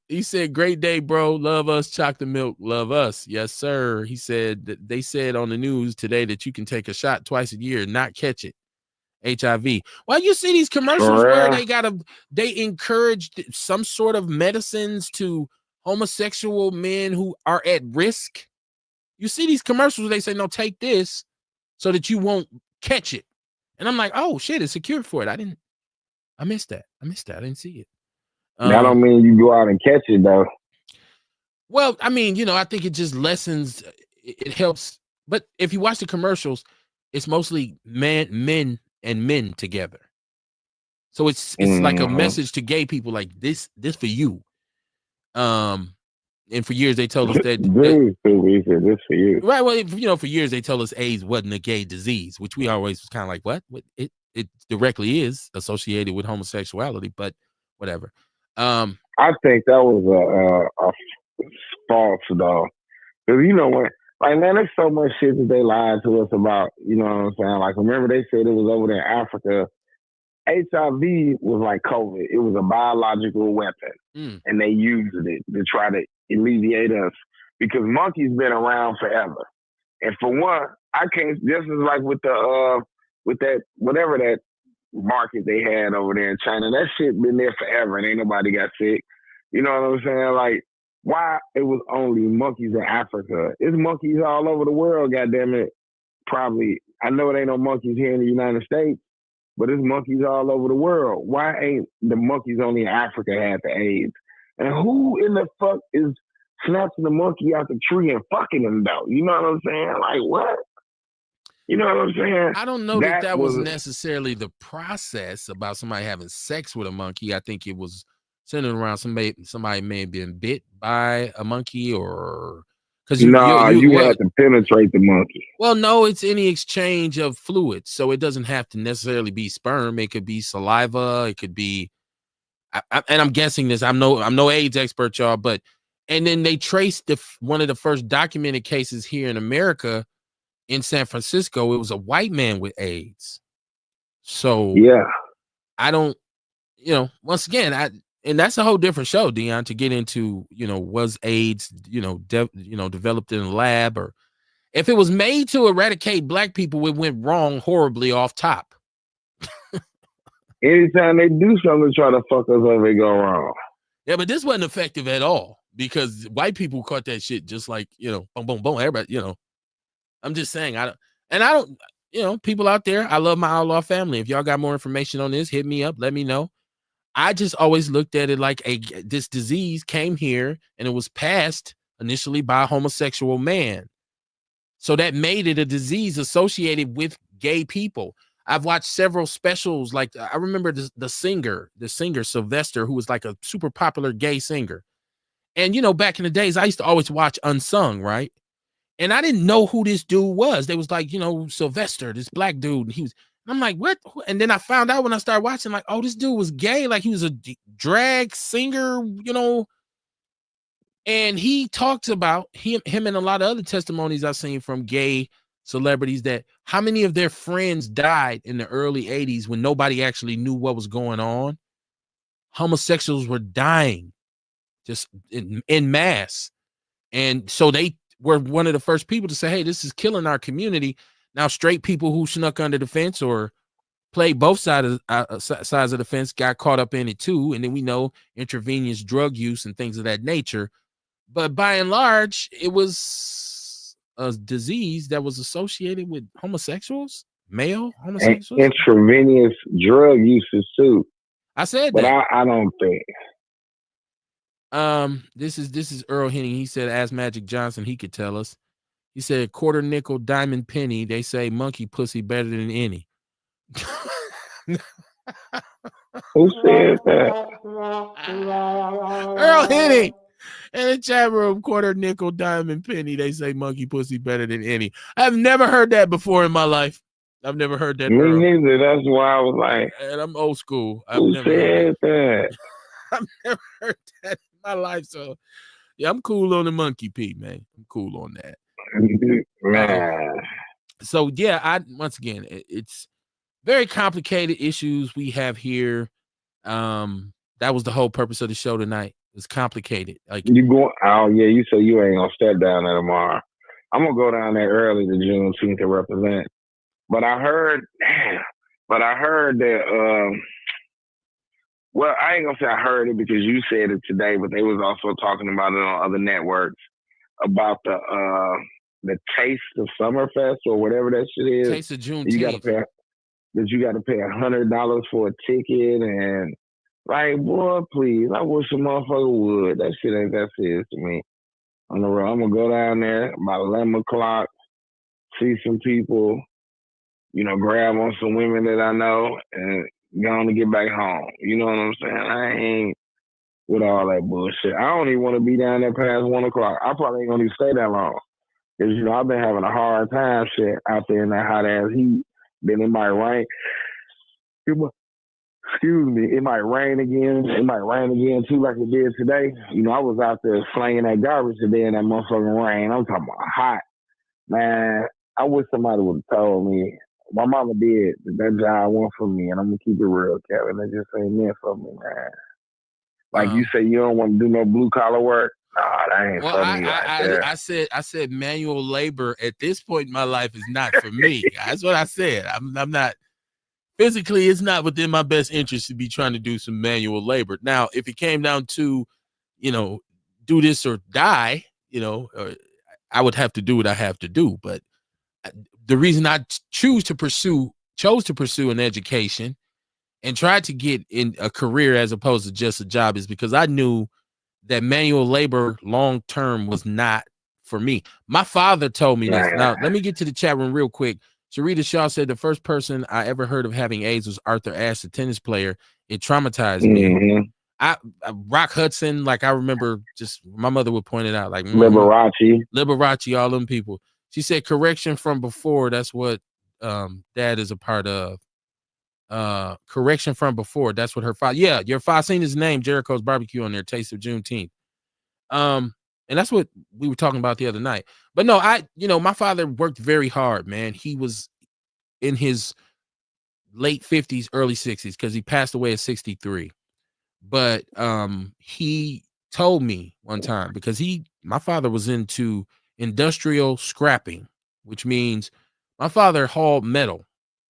He said, great day, bro. Love us. Chocolate milk. Love us. Yes, sir. He said that they said on the news today that you can take a shot twice a year and not catch it. HIV. Well, you see these commercials where they encouraged some sort of medicines to homosexual men who are at risk. You see these commercials where they say, no, take this so that you won't catch it. And I'm like, oh shit, it's a cure for it. I missed that. I didn't see it. That don't mean you go out and catch it though. Well, I mean, you know, I think it just lessens, it helps. But if you watch the commercials, it's mostly men together. So it's like a message to gay people, like this for you. And for years they told us that this for you. Right. Well, you know, for years they told us AIDS wasn't a gay disease, which we always was kind of like, what? It directly is associated with homosexuality, but whatever. I think that was a false though, because you know when, like, man, there's so much shit that they lied to us about. You know what I'm saying? Like, remember they said it was over there in Africa. HIV was like COVID. It was a biological weapon, and they used it to try to alleviate us because monkeys been around forever. And for one, I can't. This is like with the with that whatever that market they had over there in China. That shit been there forever, and ain't nobody got sick. You know what I'm saying? Like, why it was only monkeys in Africa? It's monkeys all over the world. Goddamn it! Probably. I know it ain't no monkeys here in the United States, but it's monkeys all over the world. Why ain't the monkeys only in Africa had the AIDS? And who in the fuck is snatching the monkey out the tree and fucking him though? You know what I'm saying? Like, what? You know what I'm saying? I don't know that was necessarily the process about somebody having sex with a monkey. I think it was centered around somebody may have been bit by a monkey, or because you had to penetrate the monkey. Well, no, it's any exchange of fluids, so it doesn't have to necessarily be sperm. It could be saliva. It could be, and I'm guessing this. I'm no AIDS expert, y'all, but and then they traced one of the first documented cases here in America. In San Francisco, it was a white man with AIDS. So yeah, I don't, you know, once again, and that's a whole different show, Dion, to get into, you know, was AIDS, you know, developed in a lab, or if it was made to eradicate black people, it went wrong horribly off top. Anytime they do something to try to fuck us up, it go wrong. Yeah, but this wasn't effective at all because white people caught that shit just like, you know, boom, boom, boom, everybody, you know. I'm just saying, I don't, you know, people out there, I love my Outlaw family. If y'all got more information on this, hit me up, let me know. I just always looked at it like this disease came here and it was passed initially by a homosexual man. So that made it a disease associated with gay people. I've watched several specials. Like I remember the singer Sylvester, who was like a super popular gay singer. And, you know, back in the days, I used to always watch Unsung, right? And I didn't know who this dude was. They was like, you know, Sylvester, this black dude. And I'm like, what? And then I found out when I started watching, like, oh, this dude was gay. Like he was a drag singer, you know. And he talks about him and a lot of other testimonies I've seen from gay celebrities that how many of their friends died in the early 80s when nobody actually knew what was going on. Homosexuals were dying just in mass. And so they were one of the first people to say, hey, this is killing our community. Now, straight people who snuck under the fence or played both sides of the fence got caught up in it too. And then we know intravenous drug use and things of that nature. But by and large, it was a disease that was associated with homosexuals, male homosexuals. And intravenous drug uses too. I said but that. I don't think. This is Earl Henning. He said, ask Magic Johnson, he could tell us. He said, quarter nickel, diamond penny. They say monkey pussy better than any. Who said that? Earl Henny in the chat room, quarter, nickel, diamond, penny. They say monkey pussy better than any. I've never heard that before in my life. I've never heard that. Me Earl. neither. That's why I was like, and I'm old school. I've who never heard said that? I've never heard that in my life. So yeah, I'm cool on the monkey P, man. I'm cool on that. Man. So yeah, once again, it's very complicated issues we have here. That was the whole purpose of the show tonight. It's complicated. Like you going? Oh yeah, you say you ain't gonna step down there tomorrow. I'm gonna go down there early to Juneteenth to represent. But I heard that. Well, I ain't gonna say I heard it because you said it today, but they was also talking about it on other networks about the Taste of Summerfest or whatever that shit is. Taste of Juneteenth. You got to pay $100 for a ticket, and like, boy, please, I wish a motherfucker would. That shit ain't that serious to me. On the road, I'm gonna go down there about 11 o'clock, see some people, grab on some women that I know, and go on to get back home. You know what I'm saying? I ain't with all that bullshit. I don't even want to be down there past 1 o'clock. I probably ain't gonna even stay that long. Because, I've been having a hard time shit out there in that hot ass heat. Then it might rain. Excuse me. It might rain again. It might rain again too, like it did today. I was out there slinging that garbage today in that motherfucking rain. I'm talking about hot. Man, I wish somebody would have told me. My mama did that job wasn't for me, and I'm gonna keep it real, Kevin. It just ain't meant for me, man. Like you say, you don't want to do no blue collar work. Nah, that ain't for me right there. I said manual labor at this point in my life is not for me. That's what I said. I'm not physically. It's not within my best interest to be trying to do some manual labor. Now, if it came down to, do this or die, I would have to do what I have to do. But the reason I chose to pursue an education and tried to get in a career as opposed to just a job is because I knew that manual labor long term was not for me. My father told me this. Now, let me get to the chat room real quick. Sharita Shaw said the first person I ever heard of having AIDS was Arthur Ashe, the tennis player. It traumatized me. I Rock Hudson, like I remember, just my mother would point it out, like Liberace, all them people. She said correction from before. That's what Dad is a part of. Correction from before. That's what her father. Yeah, your father seen his name, Jericho's Barbecue on there. Taste of Juneteenth. And that's what we were talking about the other night. But no, my father worked very hard, man. He was in his late 50s, early 60s, because he passed away at 63. But he told me one time, because my father was into industrial scrapping, which means my father hauled metal.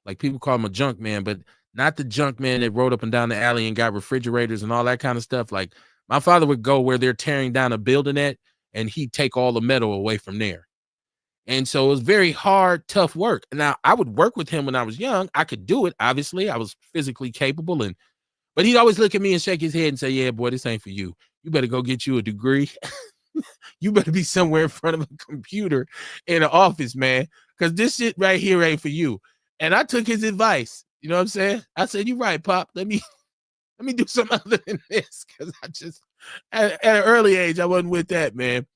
Like people call him a junk man, but not the junk man that rode up and down the alley and got refrigerators and all that kind of stuff. Like my father would go where they're tearing down a building at, and he'd take all the metal away from there. And so it was very hard, tough work. Now, I would work with him when I was young. I could do it. Obviously, I was physically capable, but he'd always look at me and shake his head and say, yeah, boy, this ain't for you. You better go get you a degree. You better be somewhere in front of a computer in an office, man, because this shit right here ain't for you. And I took his advice. You know what I'm saying? I said, you're right, Pop. Let me do something other than this, because I just at an early age I wasn't with that, man.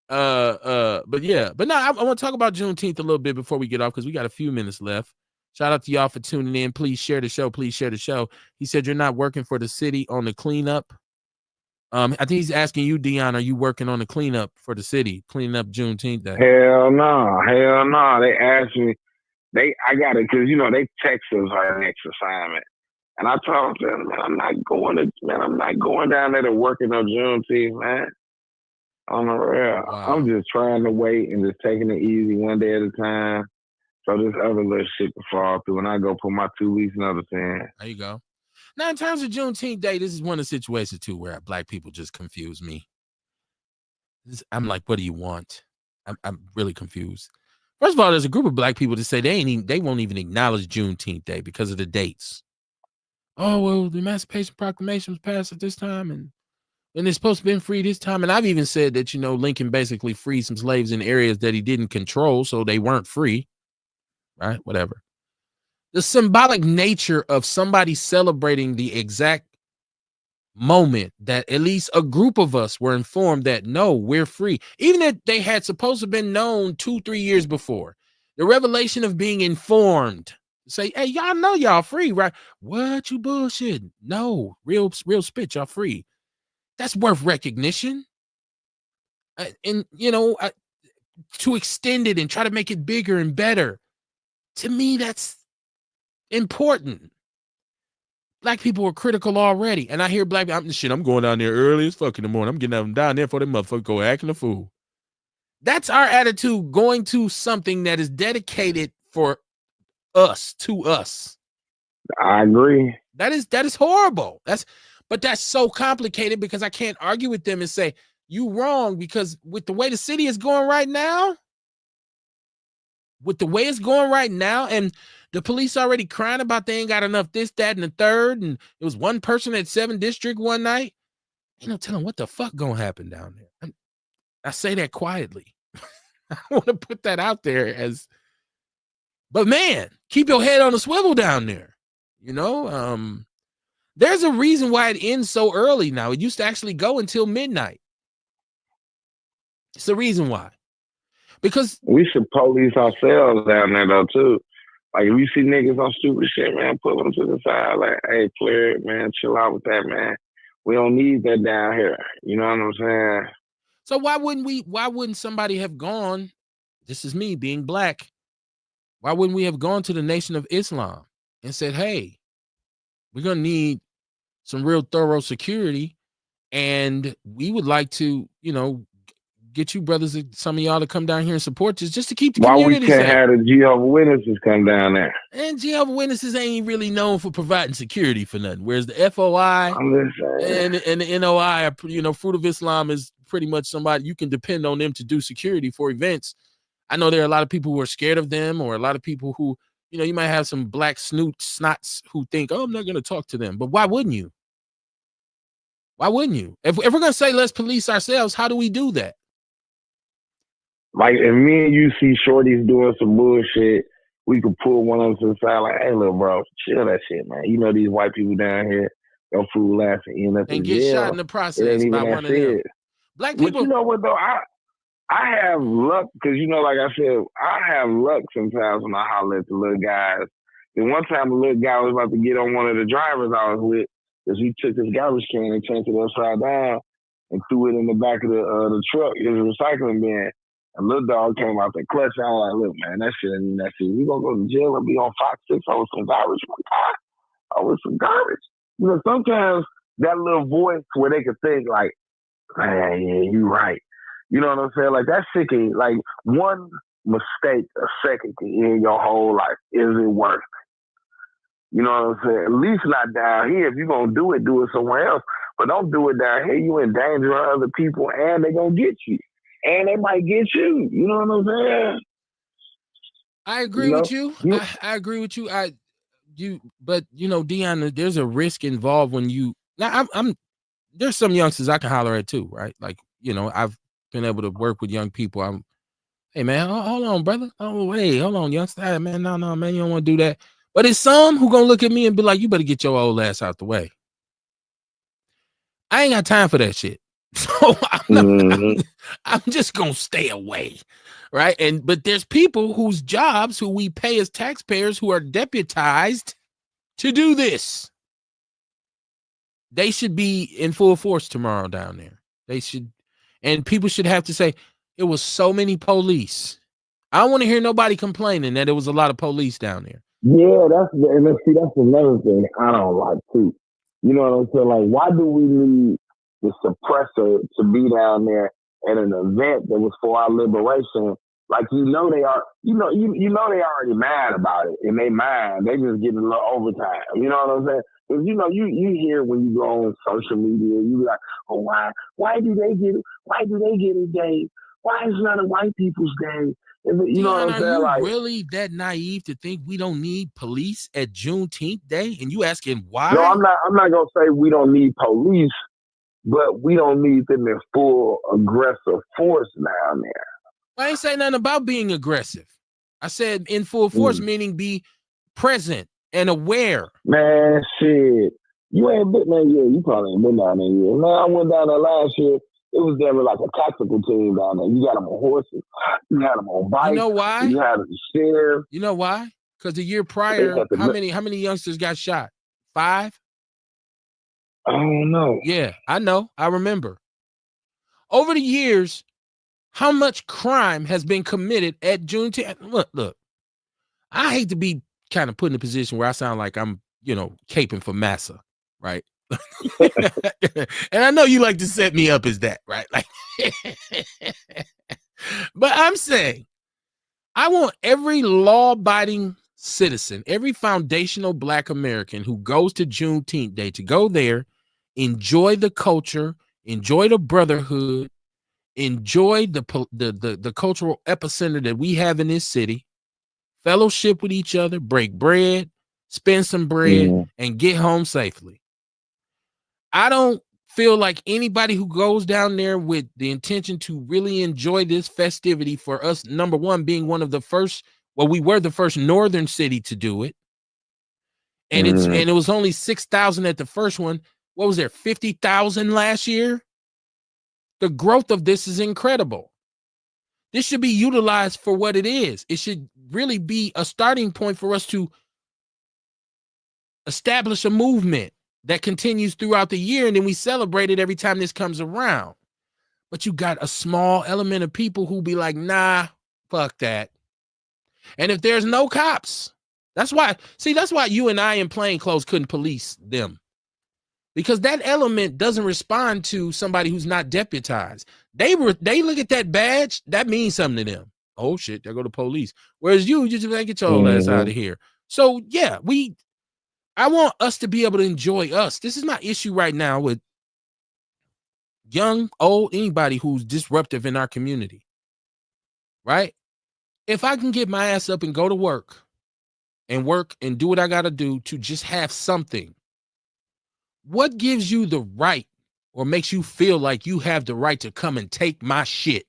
But yeah, but no, I want to talk about Juneteenth a little bit before we get off, because we got a few minutes left. Shout out to y'all for tuning in. Please share the show. Please share the show. He said you're not working for the city on the cleanup. I think he's asking you, Dion, are you working on the cleanup for the city, cleaning up Juneteenth Day? Hell no. They asked me. I got it because they text us our next assignment, and I told them, man, I'm not going down there to working on Juneteenth, man. On the real, wow. I'm just trying to wait and just taking it easy one day at a time, so this other little shit can fall through, and I go put my 2 weeks notice in. There you go. Now, in terms of Juneteenth Day, this is one of the situations too where black people just confuse me. I'm like, what do you want? I'm really confused. First of all, there's a group of black people that say they won't even acknowledge Juneteenth Day because of the dates. Oh, well, the Emancipation Proclamation was passed at this time, and it's supposed to be free this time. And I've even said that, Lincoln basically freed some slaves in areas that he didn't control, so they weren't free. Right? Whatever. The symbolic nature of somebody celebrating the exact moment that at least a group of us were informed that no, we're free, even if they had supposed to have been known 2-3 years before. The revelation of being informed, say, hey, y'all know y'all free, right? What, you bullshit? No, real spit, y'all free. That's worth recognition. And to extend it and try to make it bigger and better, to me, that's important. Black people are critical already. And I hear black people, I'm going down there early as fuck in the morning. I'm getting them down there for the motherfucker go acting a fool. That's our attitude going to something that is dedicated for us, to us. I agree. That is horrible. But that's so complicated because I can't argue with them and say, you wrong, because with the way the city is going right now, and the police already crying about they ain't got enough this, that, and the third, and it was one person at 7th District one night, ain't no telling what the fuck gonna happen down there. I say that quietly. I want to put that out there but man, keep your head on a swivel down there. There's a reason why it ends so early now. It used to actually go until midnight. It's the reason why. Because we should police ourselves down there though too. Like if you see niggas on stupid shit, man, put them to the side. Like, hey, clear it, man. Chill out with that, man. We don't need that down here. You know what I'm saying? So why wouldn't somebody have gone? This is me being black. Why wouldn't we have gone to the Nation of Islam and said, hey, we're gonna need some real thorough security, and we would like to, get you brothers, some of y'all to come down here and support us just to keep the community safe. Why we can't have the Jehovah's Witnesses come down there? And Jehovah's Witnesses ain't really known for providing security for nothing. Whereas the FOI and the NOI are, Fruit of Islam is pretty much somebody you can depend on them to do security for events. I know there are a lot of people who are scared of them, or a lot of people who, you might have some black snots who think, oh, I'm not going to talk to them. But why wouldn't you? Why wouldn't you? If we're going to say let's police ourselves, how do we do that? Like, if me and you see shorties doing some bullshit, we could pull one of them to the side like, hey, little bro, chill that shit, man. You know these white people down here, your fool ass and end up and in get jail. Shot in the process by one of them. Black people. But you know what, though? I have luck, because, like I said, I have luck sometimes when I holler at the little guys. And one time, a little guy was about to get on one of the drivers I was with, because he took his garbage can and turned it upside down and threw it in the back of the truck, his recycling bin. And little dog came out the clutch. I was like, look, man, that shit ain't that shit. We gonna go to jail and be on Fox 6 over some garbage, my God. Over some garbage. Sometimes that little voice where they could think like, man, yeah, you right. You know what I'm saying? Like, that shit can, like, one mistake a second can end your whole life. Is it worth it? You know what I'm saying? At least not down here. If you're going to do it somewhere else. But don't do it down here. You endangering other people, and they're going to get you. And they might get you. You know what I'm saying? I agree with you. I agree with you. But Dion, there's a risk involved when you. Now, there's some youngsters I can holler at too, right? Like, I've been able to work with young people. Hey man, hold on, brother. Oh, hey, hold on, youngster. Hey, man, no, man, you don't want to do that. But it's some who gonna look at me and be like, you better get your old ass out the way. I ain't got time for that shit. So I'm just gonna stay away, right? But there's people whose jobs, who we pay as taxpayers, who are deputized to do this. They should be in full force tomorrow down there. They should, and people should have to say, it was so many police. I don't want to hear nobody complaining that it was a lot of police down there. Yeah, that's another thing I don't like too. You know what I'm saying? Like, why do we need the suppressor to be down there at an event that was for our liberation? Like, they are, they already mad about it in their mind. They just getting a little overtime. You know what I'm saying? Because, you hear when you go on social media, you be like, oh, why do they get it, Dave? Why is it not a white people's day? You know what I'm saying? Are you really that naive to think we don't need police at Juneteenth Day? And you asking why? No, I'm not gonna say we don't need police, but we don't need them in full aggressive force down there. I ain't saying nothing about being aggressive. I said in full force, meaning be present and aware. Man, shit. You ain't been there yet. You probably ain't been down there yet. Man, I went down there last year. It was there with like a tactical team down there. You got them on horses. You had them on bikes. You know why? You had them sheriff. You know why? Because the year prior, how many youngsters got shot? 5? I don't know. Yeah, I know. I remember. Over the years, how much crime has been committed at Juneteenth? Look. I hate to be kind of put in a position where I sound like I'm, caping for massa, right? And I know you like to set me up as that, right? Like, but I'm saying, I want every law-abiding citizen, every foundational Black American who goes to Juneteenth Day to go there, enjoy the culture, enjoy the brotherhood, enjoy the cultural epicenter that we have in this city, fellowship with each other, break bread, spend some bread, and get home safely. I don't feel like anybody who goes down there with the intention to really enjoy this festivity, for us, number one, being one of the first, we were the first northern city to do it. And it was only 6,000 at the first one. What was there, 50,000 last year? The growth of this is incredible. This should be utilized for what it is. It should really be a starting point for us to establish a movement that continues throughout the year, and then we celebrate it every time this comes around. But you got a small element of people who be like, nah, fuck that. And if there's no cops, that's why you and I in plain clothes couldn't police them. Because that element doesn't respond to somebody who's not deputized. They look at that badge, that means something to them. Oh shit, there go the police. Whereas you just like, get your old ass out of here. So yeah, I want us to be able to enjoy us. This is my issue right now with young, old, anybody who's disruptive in our community. Right? If I can get my ass up and go to work and do what I gotta do to just have something, what gives you the right or makes you feel like you have the right to come and take my shit?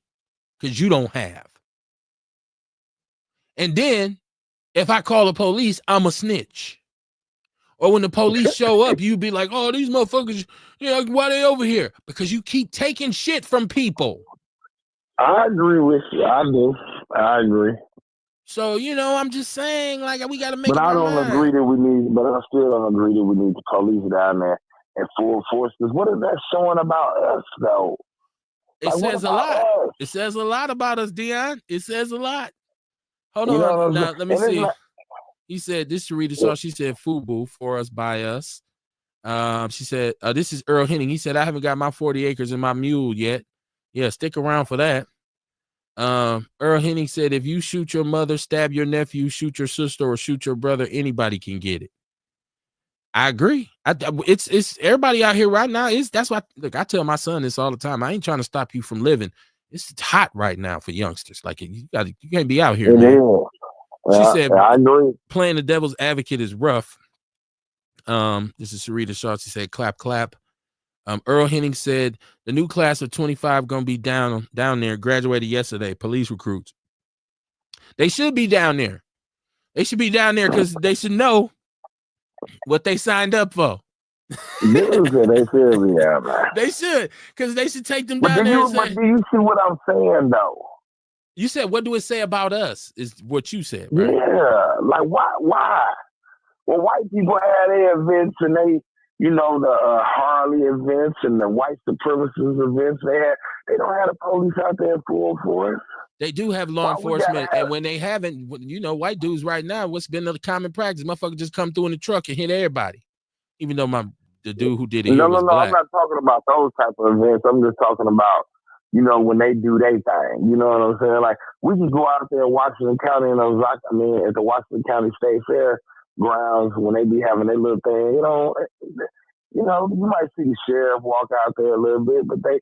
Because you don't have. And then if I call the police, I'm a snitch. Or when the police show up, you be like, oh, these motherfuckers, why they over here? Because you keep taking shit from people. I agree with you. I do. I agree. So, I'm just saying, like, we got to make it. But I don't agree that we need, but I still don't agree that we need the police down there in full force. Because what is that showing about us, though? It says a lot. It says a lot about us, Dion. It says a lot. Hold on. Now, let me see. He said, this is Rita Shaw. She said, FUBU, for us, by us. She said, this is Earl Henning. He said, I haven't got my 40 acres and my mule yet. Yeah, stick around for that. Earl Henning said, if you shoot your mother, stab your nephew, shoot your sister, or shoot your brother, anybody can get it. I agree. It's everybody out here right now. That's why, look, I tell my son this all the time. I ain't trying to stop you from living. It's hot right now for youngsters. Like you can't be out here, man. She said, I agree. Playing the devil's advocate is rough. This is Sarita Shaw. She said, clap, clap. Earl Henning said, the new class of 25 gonna be down there. Graduated yesterday. Police recruits. They should be down there. They should be down there because they should know what they signed up for. They should be down there. They should, because they should take them down there. But do you see what I'm saying, though? You said, what do it say about us? Is what you said, right? Yeah, like why? Well, white people have their events and they, the Harley events and the white supremacist events. They don't have the police out there in full force. They do have law enforcement, and when they haven't, white dudes right now, what's been the common practice? Motherfucker just come through in the truck and hit everybody. Even though the dude who did it here was black. I'm not talking about those type of events. I'm just talking about, when they do their thing. You know what I'm saying? Like, we can go out there in Washington County at the Washington County State Fair grounds when they be having their little thing. You might see the sheriff walk out there a little bit, but they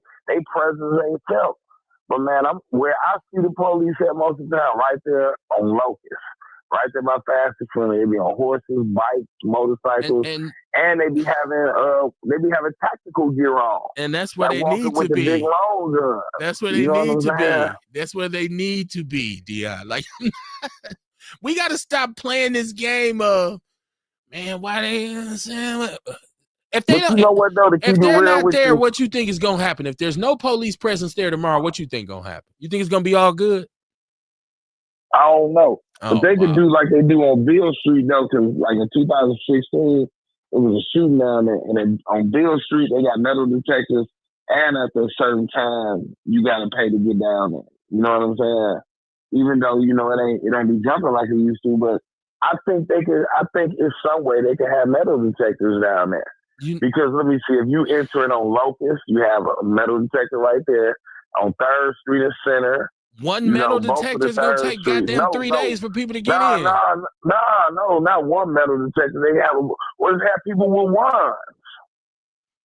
presence ain't felt. But man, where I see the police at most of the time, right there on Locust. Right there by Fastest Friendly. They be on horses, bikes, motorcycles, and they be having tactical gear on. And that's where they need to be. That's where they need to be. That's where they need to be, Dion. Like, We got to stop playing this game of, man, why they saying, if they But don't, you know what though? To keep if it they're real not with there, you, what you think is gonna happen? If there's no police presence there tomorrow, what you think gonna happen? You think it's gonna be all good? I don't know. But Oh, they could wow. do like they do on Beale Street though, because like in 2016, it was a shooting down there, and then on Beale Street they got metal detectors, and at a certain time you got to pay to get down there. You know what I'm saying? Even though you know it don't be jumping like it used to, but I think they could. I think in some way they could have metal detectors down there. Because let me see, if you enter it on Locust, you have a metal detector right there on 3rd Street and Center. One metal detector is gonna take goddamn 3 days for people to get in. No, not one metal detector. They have people with wands.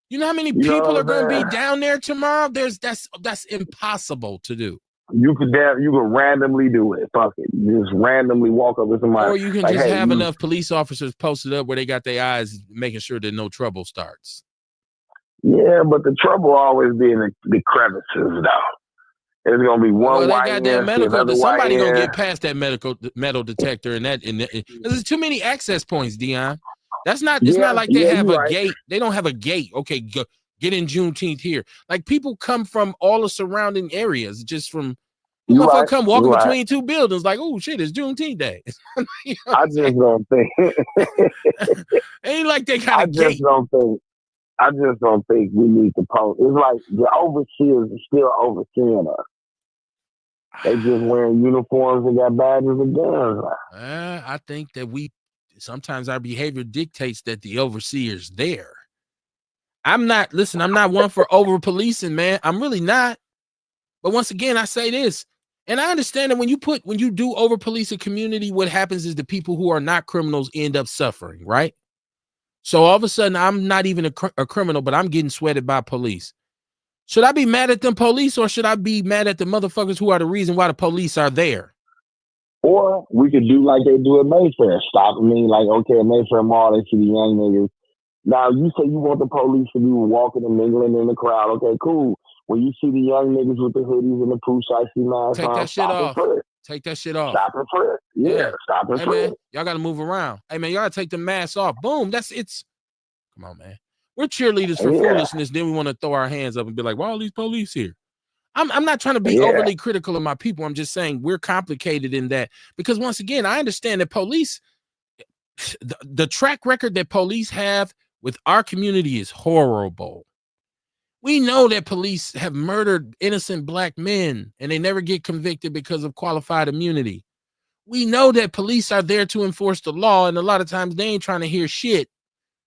You know how many people are gonna be down there tomorrow? That's impossible to do. You could randomly do it. Fuck it. You just randomly walk up with somebody. Or you can just have enough police officers posted up where they got their eyes making sure that no trouble starts. Yeah, but the trouble always be in the crevices though. There's gonna be one white somebody gonna get past that metal detector and there's too many access points, Dion. It's not like they have a gate. They don't have a gate. Okay, get in Juneteenth here. Like people come from all the surrounding areas, just from come walking between two buildings, like, oh shit, it's Juneteenth Day. You know I just don't think ain't like they got a gate. I just don't think we need to post. It's like the overseers are still overseeing us. They just wearing uniforms and got badges and guns. I think that sometimes our behavior dictates that the overseer's there. I'm not one for over policing, man. I'm really not. But once again, I say this, and I understand that when you do over police a community, what happens is the people who are not criminals end up suffering, right? So all of a sudden, I'm not even a criminal, but I'm getting sweated by police. Should I be mad at them police, or should I be mad at the motherfuckers who are the reason why the police are there? Or we could do like they do at Mayfair. Stop me, like, okay, at Mayfair Mall, they see the young niggas. Now, you say you want the police to be walking and mingling in the crowd. Okay, cool. When you see the young niggas with the hoodies and the pooch icy masks take that shit off. Take that shit off. Stop and frisk. Yeah, stop and frisk. Man, y'all got to move around. Hey, man, y'all got to take the masks off. Boom. Come on, man. We're cheerleaders for foolishness. Then we want to throw our hands up and be like, why are all these police here? I'm not trying to be overly critical of my people. I'm just saying we're complicated in that. Because once again, I understand that police, the track record that police have with our community is horrible. We know that police have murdered innocent black men and they never get convicted because of qualified immunity. We know that police are there to enforce the law, and a lot of times they ain't trying to hear shit.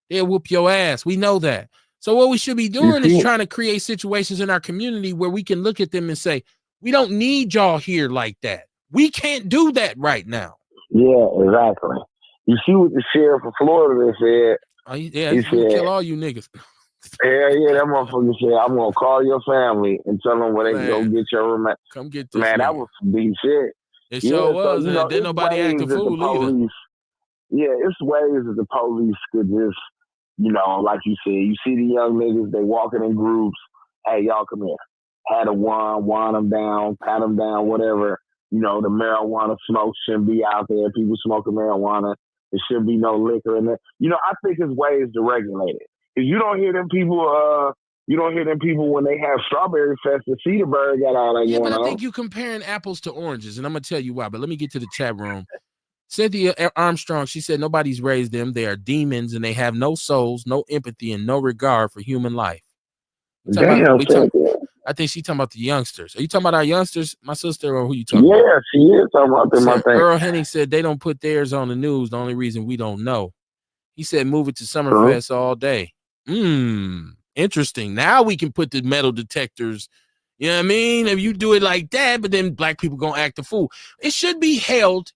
They'll whoop your ass. We know that. So what we should be doing is trying to create situations in our community where we can look at them and say, we don't need y'all here like that. We can't do that right now. Yeah, exactly. You see what the sheriff of Florida said? Oh, yeah, he's gonna kill all you niggas. Yeah, that motherfucker said, I'm gonna call your family and tell them where they can go get your remand. Come get this. Man, that was some deep shit. It sure was. So, and then nobody acted fool either. Yeah, it's ways that the police could just, like you said, you see the young niggas, they walking in groups. Hey, y'all come here. Had a wand them down, pat them down, whatever. The marijuana smoke shouldn't be out there. People smoking marijuana. There shouldn't be no liquor in there. I think there's ways to regulate it. If you don't hear them people, when they have Strawberry Fest and Cedarburg got all that going on. Yeah, but I think you're comparing apples to oranges, and I'm going to tell you why. But let me get to the chat room. Cynthia Armstrong, she said nobody's raised them. They are demons, and they have no souls, no empathy, and no regard for human life. I think she's talking about the youngsters. Are you talking about our youngsters, my sister, or who you talking about? Yeah, she is talking about them, I think. Earl Henning said they don't put theirs on the news. The only reason we don't know. He said move it to Summerfest all day. Interesting. Now we can put the metal detectors. You know what I mean? If you do it like that, but then black people gonna act a fool. It should be held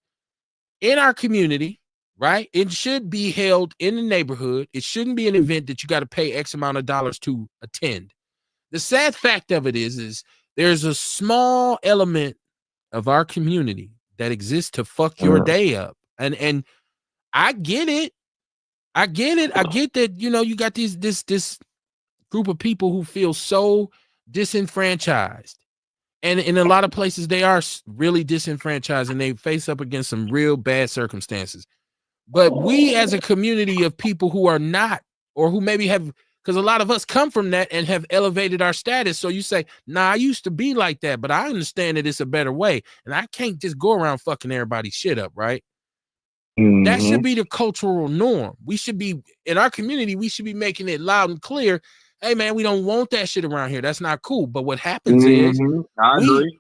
in our community, right? It should be held in the neighborhood. It shouldn't be an event that you got to pay X amount of dollars to attend. The sad fact of it is there's a small element of our community that exists to fuck your day up. And I get it. I get that, you got this group of people who feel so disenfranchised. And in a lot of places, they are really disenfranchised and they face up against some real bad circumstances. But we as a community of people who are not, or who maybe have, because a lot of us come from that and have elevated our status. So you say, nah, I used to be like that, but I understand that it's a better way. And I can't just go around fucking everybody's shit up, right? That should be the cultural norm. We should be, in our community, we should be making it loud and clear. Hey man, we don't want that shit around here. That's not cool. But what happens is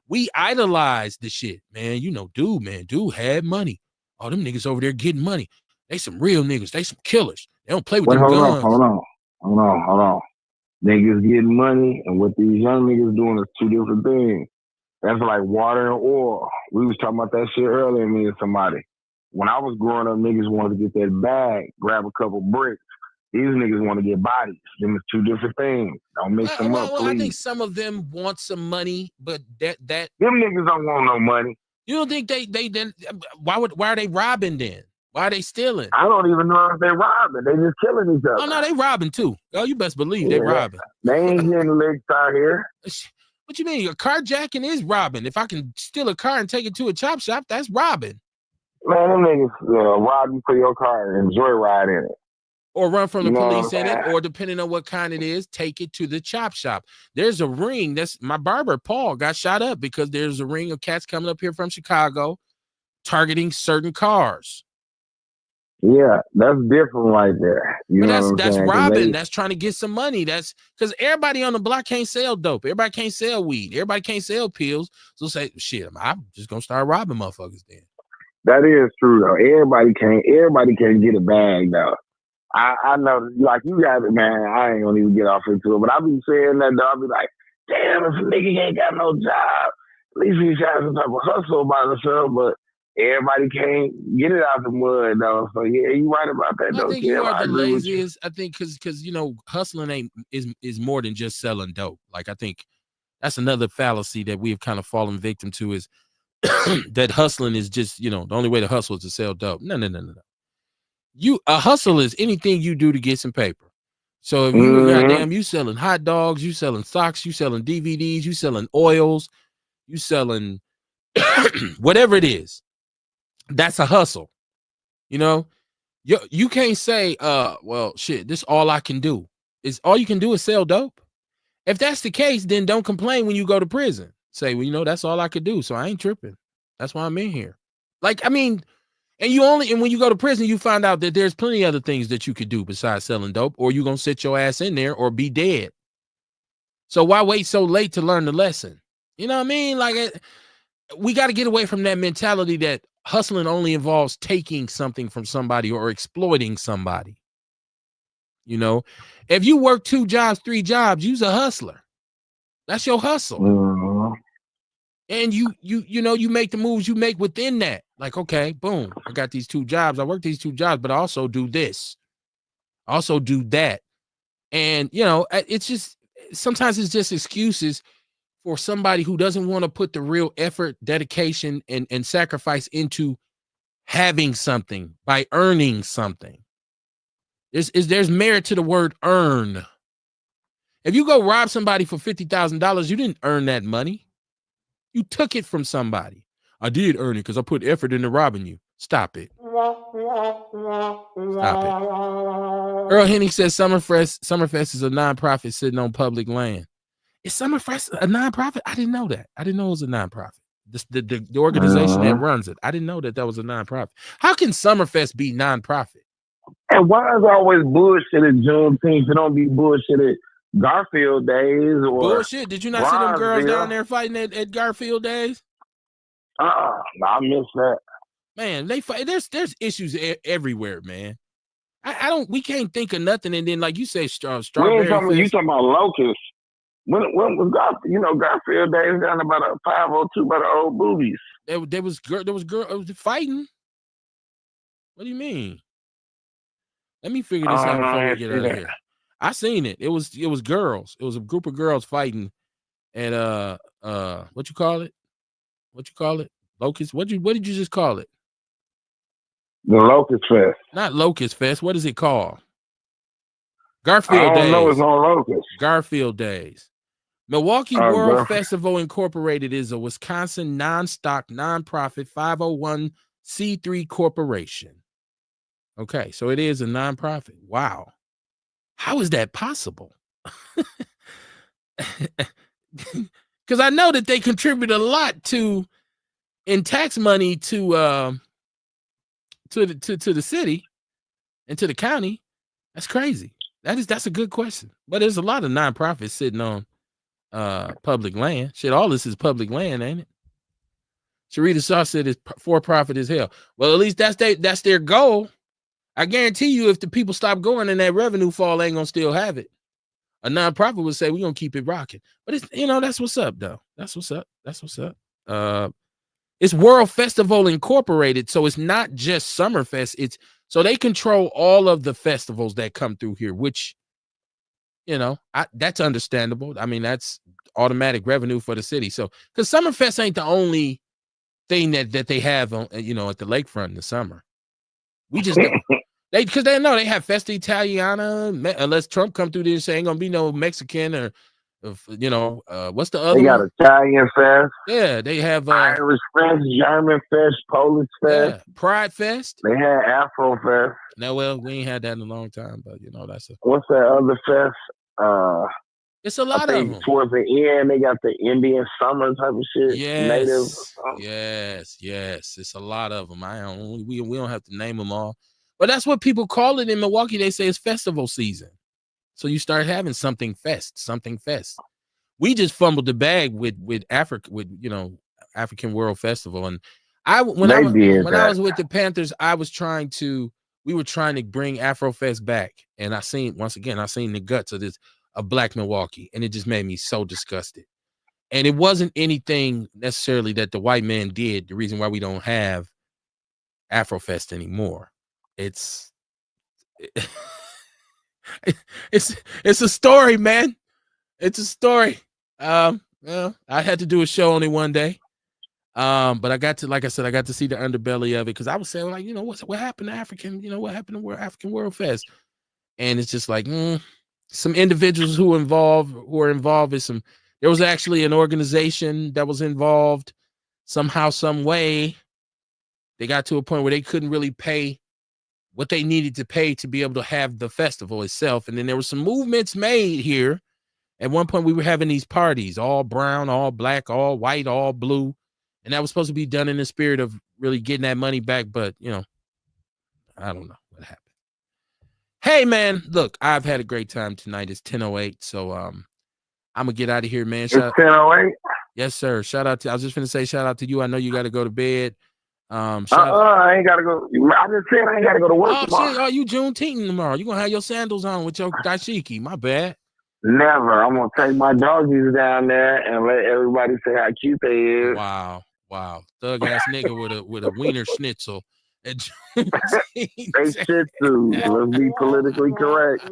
we idolize the shit, man. You know, dude had money. Oh, them niggas over there getting money. They some real niggas. They some killers. They don't play with them guns. Hold on. Niggas getting money and what these young niggas doing is two different things. That's like water and oil. We was talking about that shit earlier, me and somebody. When I was growing up, niggas wanted to get that bag, grab a couple bricks. These niggas want to get bodies. Them is two different things. Don't mix them up, please. I think some of them want some money, but that them niggas don't want no money. You don't think they then? Why are they robbing then? Why are they stealing? I don't even know if they're robbing. They just killing each other. Oh no, they robbing too. Oh, you best believe they robbing. They ain't getting licked out here. What you mean? A carjacking is robbing. If I can steal a car and take it to a chop shop, that's robbing. Man, them niggas rob you for your car and enjoy riding in it. Or run from the police in it, or depending on what kind it is, take it to the chop shop. There's a ring. That's my barber, Paul, got shot up because there's a ring of cats coming up here from Chicago targeting certain cars. Yeah, that's different right there. You know that's robbing. That's trying to get some money. That's because everybody on the block can't sell dope. Everybody can't sell weed. Everybody can't sell pills. So say, shit, I'm just gonna start robbing motherfuckers then. That is true though. Everybody can't get a bag though. I know, like you got it, man. I ain't gonna even get off into it, but I be saying that though. I be like, damn, if a nigga ain't got no job, at least he's got some type of hustle by himself. But everybody can't get it out the mud though. So yeah, you right about that though. I think you are the laziest. I think because you know, hustling is more than just selling dope. Like I think that's another fallacy that we have kind of fallen victim to is that hustling is just, you know, the only way to hustle is to sell dope. No. A hustle is anything you do to get some paper. So if you goddamn, you selling hot dogs, you selling socks, you selling DVDs, you selling oils, you selling whatever it is, that's a hustle. You know, you can't say, well, shit, this all I can do. Is all you can do is sell dope. If that's the case, then don't complain when you go to prison. Say, well, you know, that's all I could do, so I ain't tripping. That's why I'm in here. Like, I mean, and when you go to prison, you find out that there's plenty of other things that you could do besides selling dope, or you're gonna sit your ass in there or be dead. So why wait so late to learn the lesson? You know what I mean? Like, we got to get away from that mentality that hustling only involves taking something from somebody or exploiting somebody. You know, if you work 2 jobs, 3 jobs, you's a hustler. That's your hustle. And you know, you make the moves you make within that. Like, okay, boom, I got these 2 jobs. I work these 2 jobs, but I also do this. I also do that. And, you know, it's just, sometimes it's just excuses for somebody who doesn't want to put the real effort, dedication, and sacrifice into having something by earning something. There's merit to the word earn. If you go rob somebody for $50,000, you didn't earn that money. You took it from somebody. I did earn it because I put effort into robbing you. Stop it. Stop it. Earl Hennig says Summerfest is a nonprofit sitting on public land. Is Summerfest a nonprofit? I didn't know that. I didn't know it was a nonprofit. The organization that runs it. I didn't know that was a nonprofit. How can Summerfest be nonprofit? And why is always bullshit at Juneteenth? It don't be bullshit at Garfield Days or bullshit. Did you not see them girls down there fighting at Garfield Days? I missed that. Man, they fight. There's issues everywhere, man. We can't think of nothing. And then, like you say, strawberry. You talking about locusts? When was Garfield? You know, Garfield Days down about a 502 by the old boobies. There was girls fighting. What do you mean? Let me figure this out before we get out of here. I seen it. It was girls. It was a group of girls fighting at what you call it? Locust. What did you just call it? The Locust Fest. Not Locust Fest. What is it called? Garfield Days. I don't know. It's on Locust. Garfield Days. Milwaukee World bro. Festival Incorporated is a Wisconsin non-stock, nonprofit 501c3 corporation. Okay, so it is a nonprofit. Wow. How is that possible? Because I know that they contribute a lot in tax money to the city and to the county. That's crazy. That's a good question. But there's a lot of nonprofits sitting on public land. Shit, all this is public land, ain't it? Sharita Shaw said it's for profit as hell. Well, at least that's their goal. I guarantee you, if the people stop going and that revenue fall, ain't gonna still have it. A nonprofit would say we're gonna keep it rocking. But it's that's what's up, though. That's what's up. That's what's up. It's World Festival Incorporated, so it's not just Summerfest. So they control all of the festivals that come through here, which that's understandable. I mean, that's automatic revenue for the city. So because Summerfest ain't the only thing that they have on, at the lakefront in the summer. We just don't. Because they know they have Festa Italiana, unless Trump come through there and say ain't gonna be no Mexican or what's the other They got one? Italian Fest. Yeah, they have Irish Fest, German Fest, Polish Fest. Yeah, Pride Fest. They had Afro Fest. No, well, we ain't had that in a long time, but that's what's that other fest? It's a lot of them. Towards the end, they got the Indian summer type of shit. Yes, yes. It's a lot of them. We don't have to name them all, but that's what people call it in Milwaukee. They say it's festival season, so you start having something fest. We just fumbled the bag with Africa, African World Festival, and when I was with the Panthers, we were trying to bring Afrofest back, and I seen the guts of a Black Milwaukee, and it just made me so disgusted. And it wasn't anything necessarily that the white man did. The reason why we don't have Afrofest anymore, it's a story, man. It's a story. I had to do a show only one day. But I got to, like I said, I got to see the underbelly of it, because I was saying, like, what happened to African, what happened to African World Fest? And it's just like, some individuals who are involved in there was actually an organization that was involved somehow, some way. They got to a point where they couldn't really pay what they needed to pay to be able to have the festival itself. And then there were some movements made here. At one point we were having these parties, all brown, all black, all white, all blue. And that was supposed to be done in the spirit of really getting that money back. But, I don't know what happened. Hey, man, look, I've had a great time tonight. It's 10:08. So I'm going to get out of here, man. It's 10:08? Yes, sir. I was just going to say shout out to you. I know you got to go to bed. I ain't got to go. I just said I ain't got to go to work tomorrow. Shit, you Juneteenth tomorrow. You're going to have your sandals on with your dashiki. My bad. Never. I'm going to take my doggies down there and let everybody say how cute they is. Wow. Thug ass nigga with a wiener schnitzel. They shih tzus. Let's be politically correct.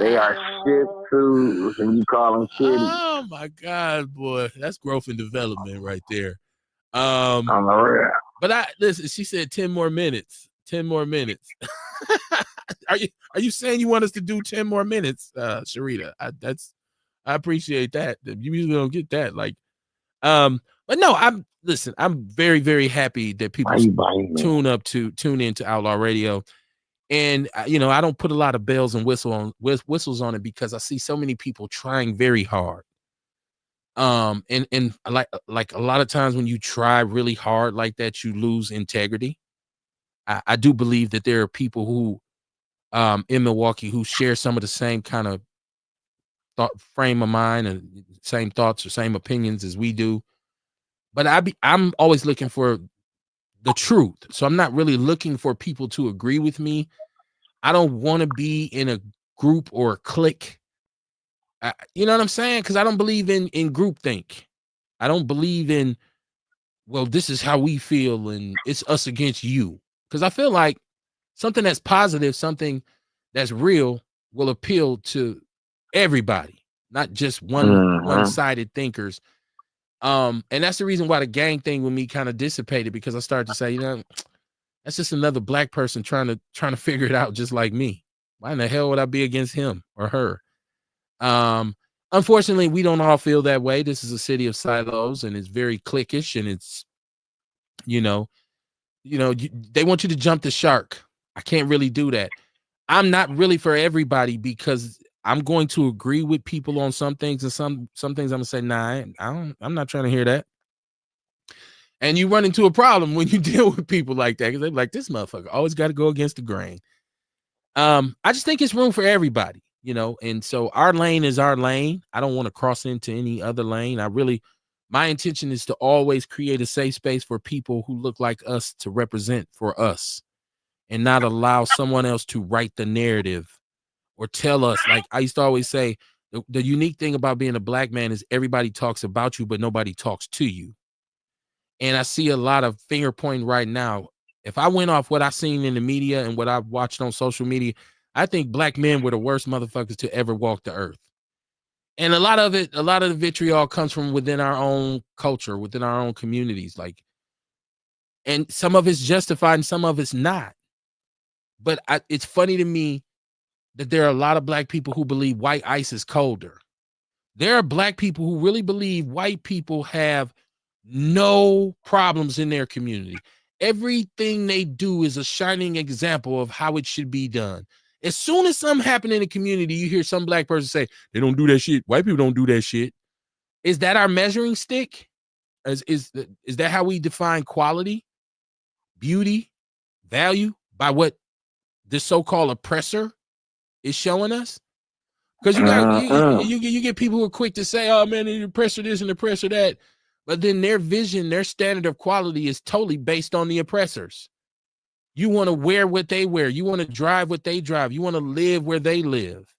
They are shih tzus, and you call them shitty. Oh my God, boy, that's growth and development right there. On the real. But listen. She said 10 more minutes. 10 more minutes. Are you saying you want us to do 10 more minutes, Sharita? I appreciate that. You usually don't get that. But no, I'm very, very happy that people tune into Outlaw Radio. And I don't put a lot of bells and whistles on it, because I see so many people trying very hard. And like a lot of times when you try really hard like that, you lose integrity. I do believe that there are people who in Milwaukee who share some of the same kind of frame of mind and same thoughts or same opinions as we do. But I'm always looking for the truth. So I'm not really looking for people to agree with me. I don't want to be in a group or a clique. You know what I'm saying? Because I don't believe in groupthink. I don't believe in, well, this is how we feel and it's us against you. Because I feel like something that's positive, something that's real, will appeal to everybody, not just one-sided thinkers. And that's the reason why the gang thing with me kind of dissipated, because I started to say, that's just another Black person trying to figure it out just like me. Why in the hell would I be against him or her? Unfortunately, we don't all feel that way. This is a city of silos, and it's very cliquish, and it's, they want you to jump the shark. I can't really do that. I'm not really for everybody, because I'm going to agree with people on some things, and some things I'm gonna say, nah, I'm not trying to hear that. And you run into a problem when you deal with people like that, because they're like, this motherfucker always got to go against the grain. I just think it's room for everybody, and so our lane is our lane. I don't want to cross into any other lane. My intention is to always create a safe space for people who look like us to represent for us, and not allow someone else to write the narrative or tell us. Like I used to always say, the unique thing about being a black man is everybody talks about you, but nobody talks to you. And I see a lot of finger pointing right now. If I went off what I've seen in the media and what I've watched on social media, I think black men were the worst motherfuckers to ever walk the earth. And a lot of the vitriol comes from within our own culture, within our own communities. And some of it's justified and some of it's not. But it's funny to me that there are a lot of black people who believe white ice is colder. There are black people who really believe white people have no problems in their community. Everything they do is a shining example of how it should be done. As soon as something happens in the community, you hear some black person say, they don't do that shit. White people don't do that shit. Is that our measuring stick? Is that how we define quality, beauty, value, by what the so-called oppressor is showing us? Because you get people who are quick to say, oh man, the oppressor this and the oppressor that. But then their vision, their standard of quality is totally based on the oppressors. You want to wear what they wear. You want to drive what they drive. You want to live where they live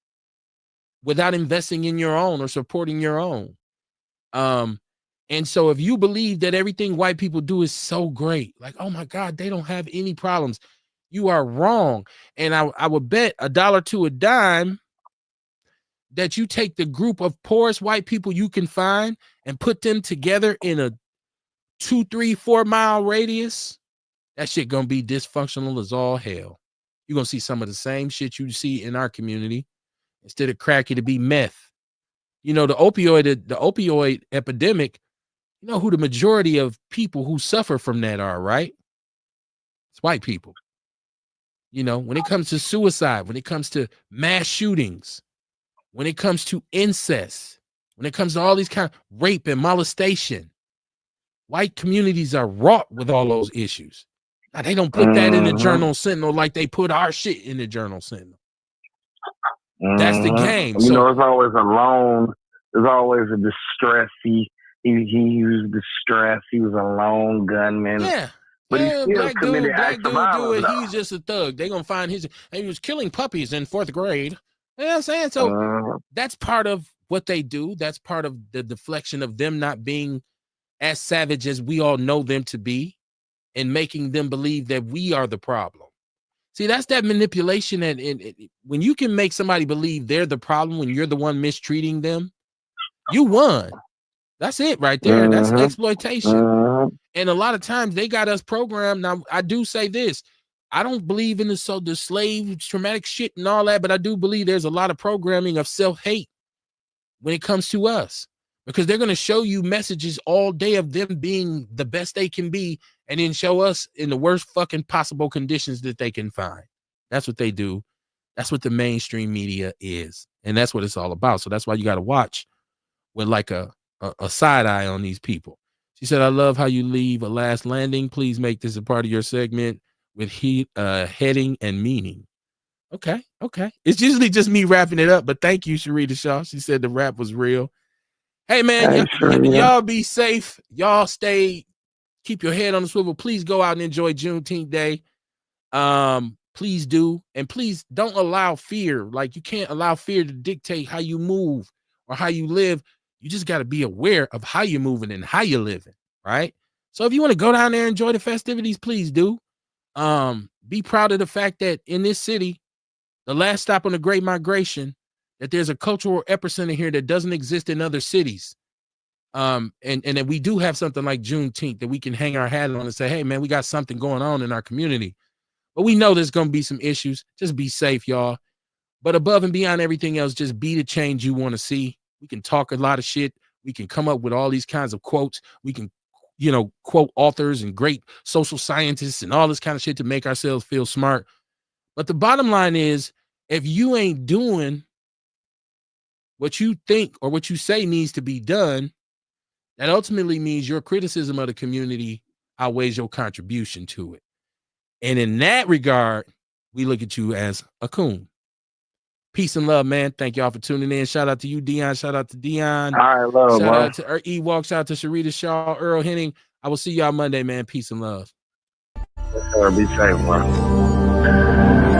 without investing in your own or supporting your own. And so if you believe that everything white people do is so great, like, oh my God, they don't have any problems, you are wrong. And I would bet $1 to a dime that you take the group of poorest white people you can find and put them together in a 2, 3, 4 mile radius, that shit gonna be dysfunctional as all hell. You're gonna see some of the same shit you see in our community. Instead of crack, it'll be meth. The opioid epidemic, you know who the majority of people who suffer from that are, right? It's white people. When it comes to suicide, when it comes to mass shootings, when it comes to incest, when it comes to all these kind of rape and molestation, white communities are wrought with all those issues. Now, they don't put that in the Journal Sentinel like they put our shit in the Journal Sentinel. That's the game. It's always a lone. There's always a distress. He was distressed. He was a lone gunman. Yeah. But he still black committed acts dude of violence. He's just a thug. They're gonna find he was killing puppies in 4th grade. You know what I'm saying? So that's part of what they do. That's part of the deflection of them not being as savage as we all know them to be, and making them believe that we are the problem. See, that's that manipulation. And when you can make somebody believe they're the problem when you're the one mistreating them, you won. That's it right there. That's exploitation. And a lot of times they got us programmed. Now, I do say this. I don't believe in the slave traumatic shit and all that, but I do believe there's a lot of programming of self-hate when it comes to us, because they're going to show you messages all day of them being the best they can be, and then show us in the worst fucking possible conditions that they can find. That's what they do. That's what the mainstream media is. And that's what it's all about. So that's why you got to watch with like a side eye on these people. She said, I love how you leave a last landing. Please make this a part of your segment with heading and meaning. Okay. It's usually just me wrapping it up, but thank you, Sharita Shaw. She said the rap was real. Hey, man, y'all be safe. Y'all keep your head on the swivel. Please go out and enjoy Juneteenth Day. Please do. And please don't allow fear. Like, you can't allow fear to dictate how you move or how you live. You just got to be aware of how you're moving and how you're living, right? So if you want to go down there and enjoy the festivities, please do. Be proud of the fact that in this city, the last stop on the Great Migration, that there's a cultural epicenter here that doesn't exist in other cities. And that we do have something like Juneteenth that we can hang our hat on and say, hey, man, we got something going on in our community. But we know there's going to be some issues. Just be safe, y'all. But above and beyond everything else, just be the change you want to see. We can talk a lot of shit. We can come up with all these kinds of quotes. We can, you know, quote authors and great social scientists and all this kind of shit to make ourselves feel smart. But the bottom line is, if you ain't doing what you think or what you say needs to be done, that ultimately means your criticism of the community outweighs your contribution to it. And in that regard, we look at you as a coon. Peace and love, man. Thank y'all for tuning in. Shout out to you, Dion. Shout out to Dion. All right, love, Shout bro. out to Ewok. Shout out to Sharita Shaw, Earl Henning. I will see y'all Monday, man. Peace and love. Be safe, bro.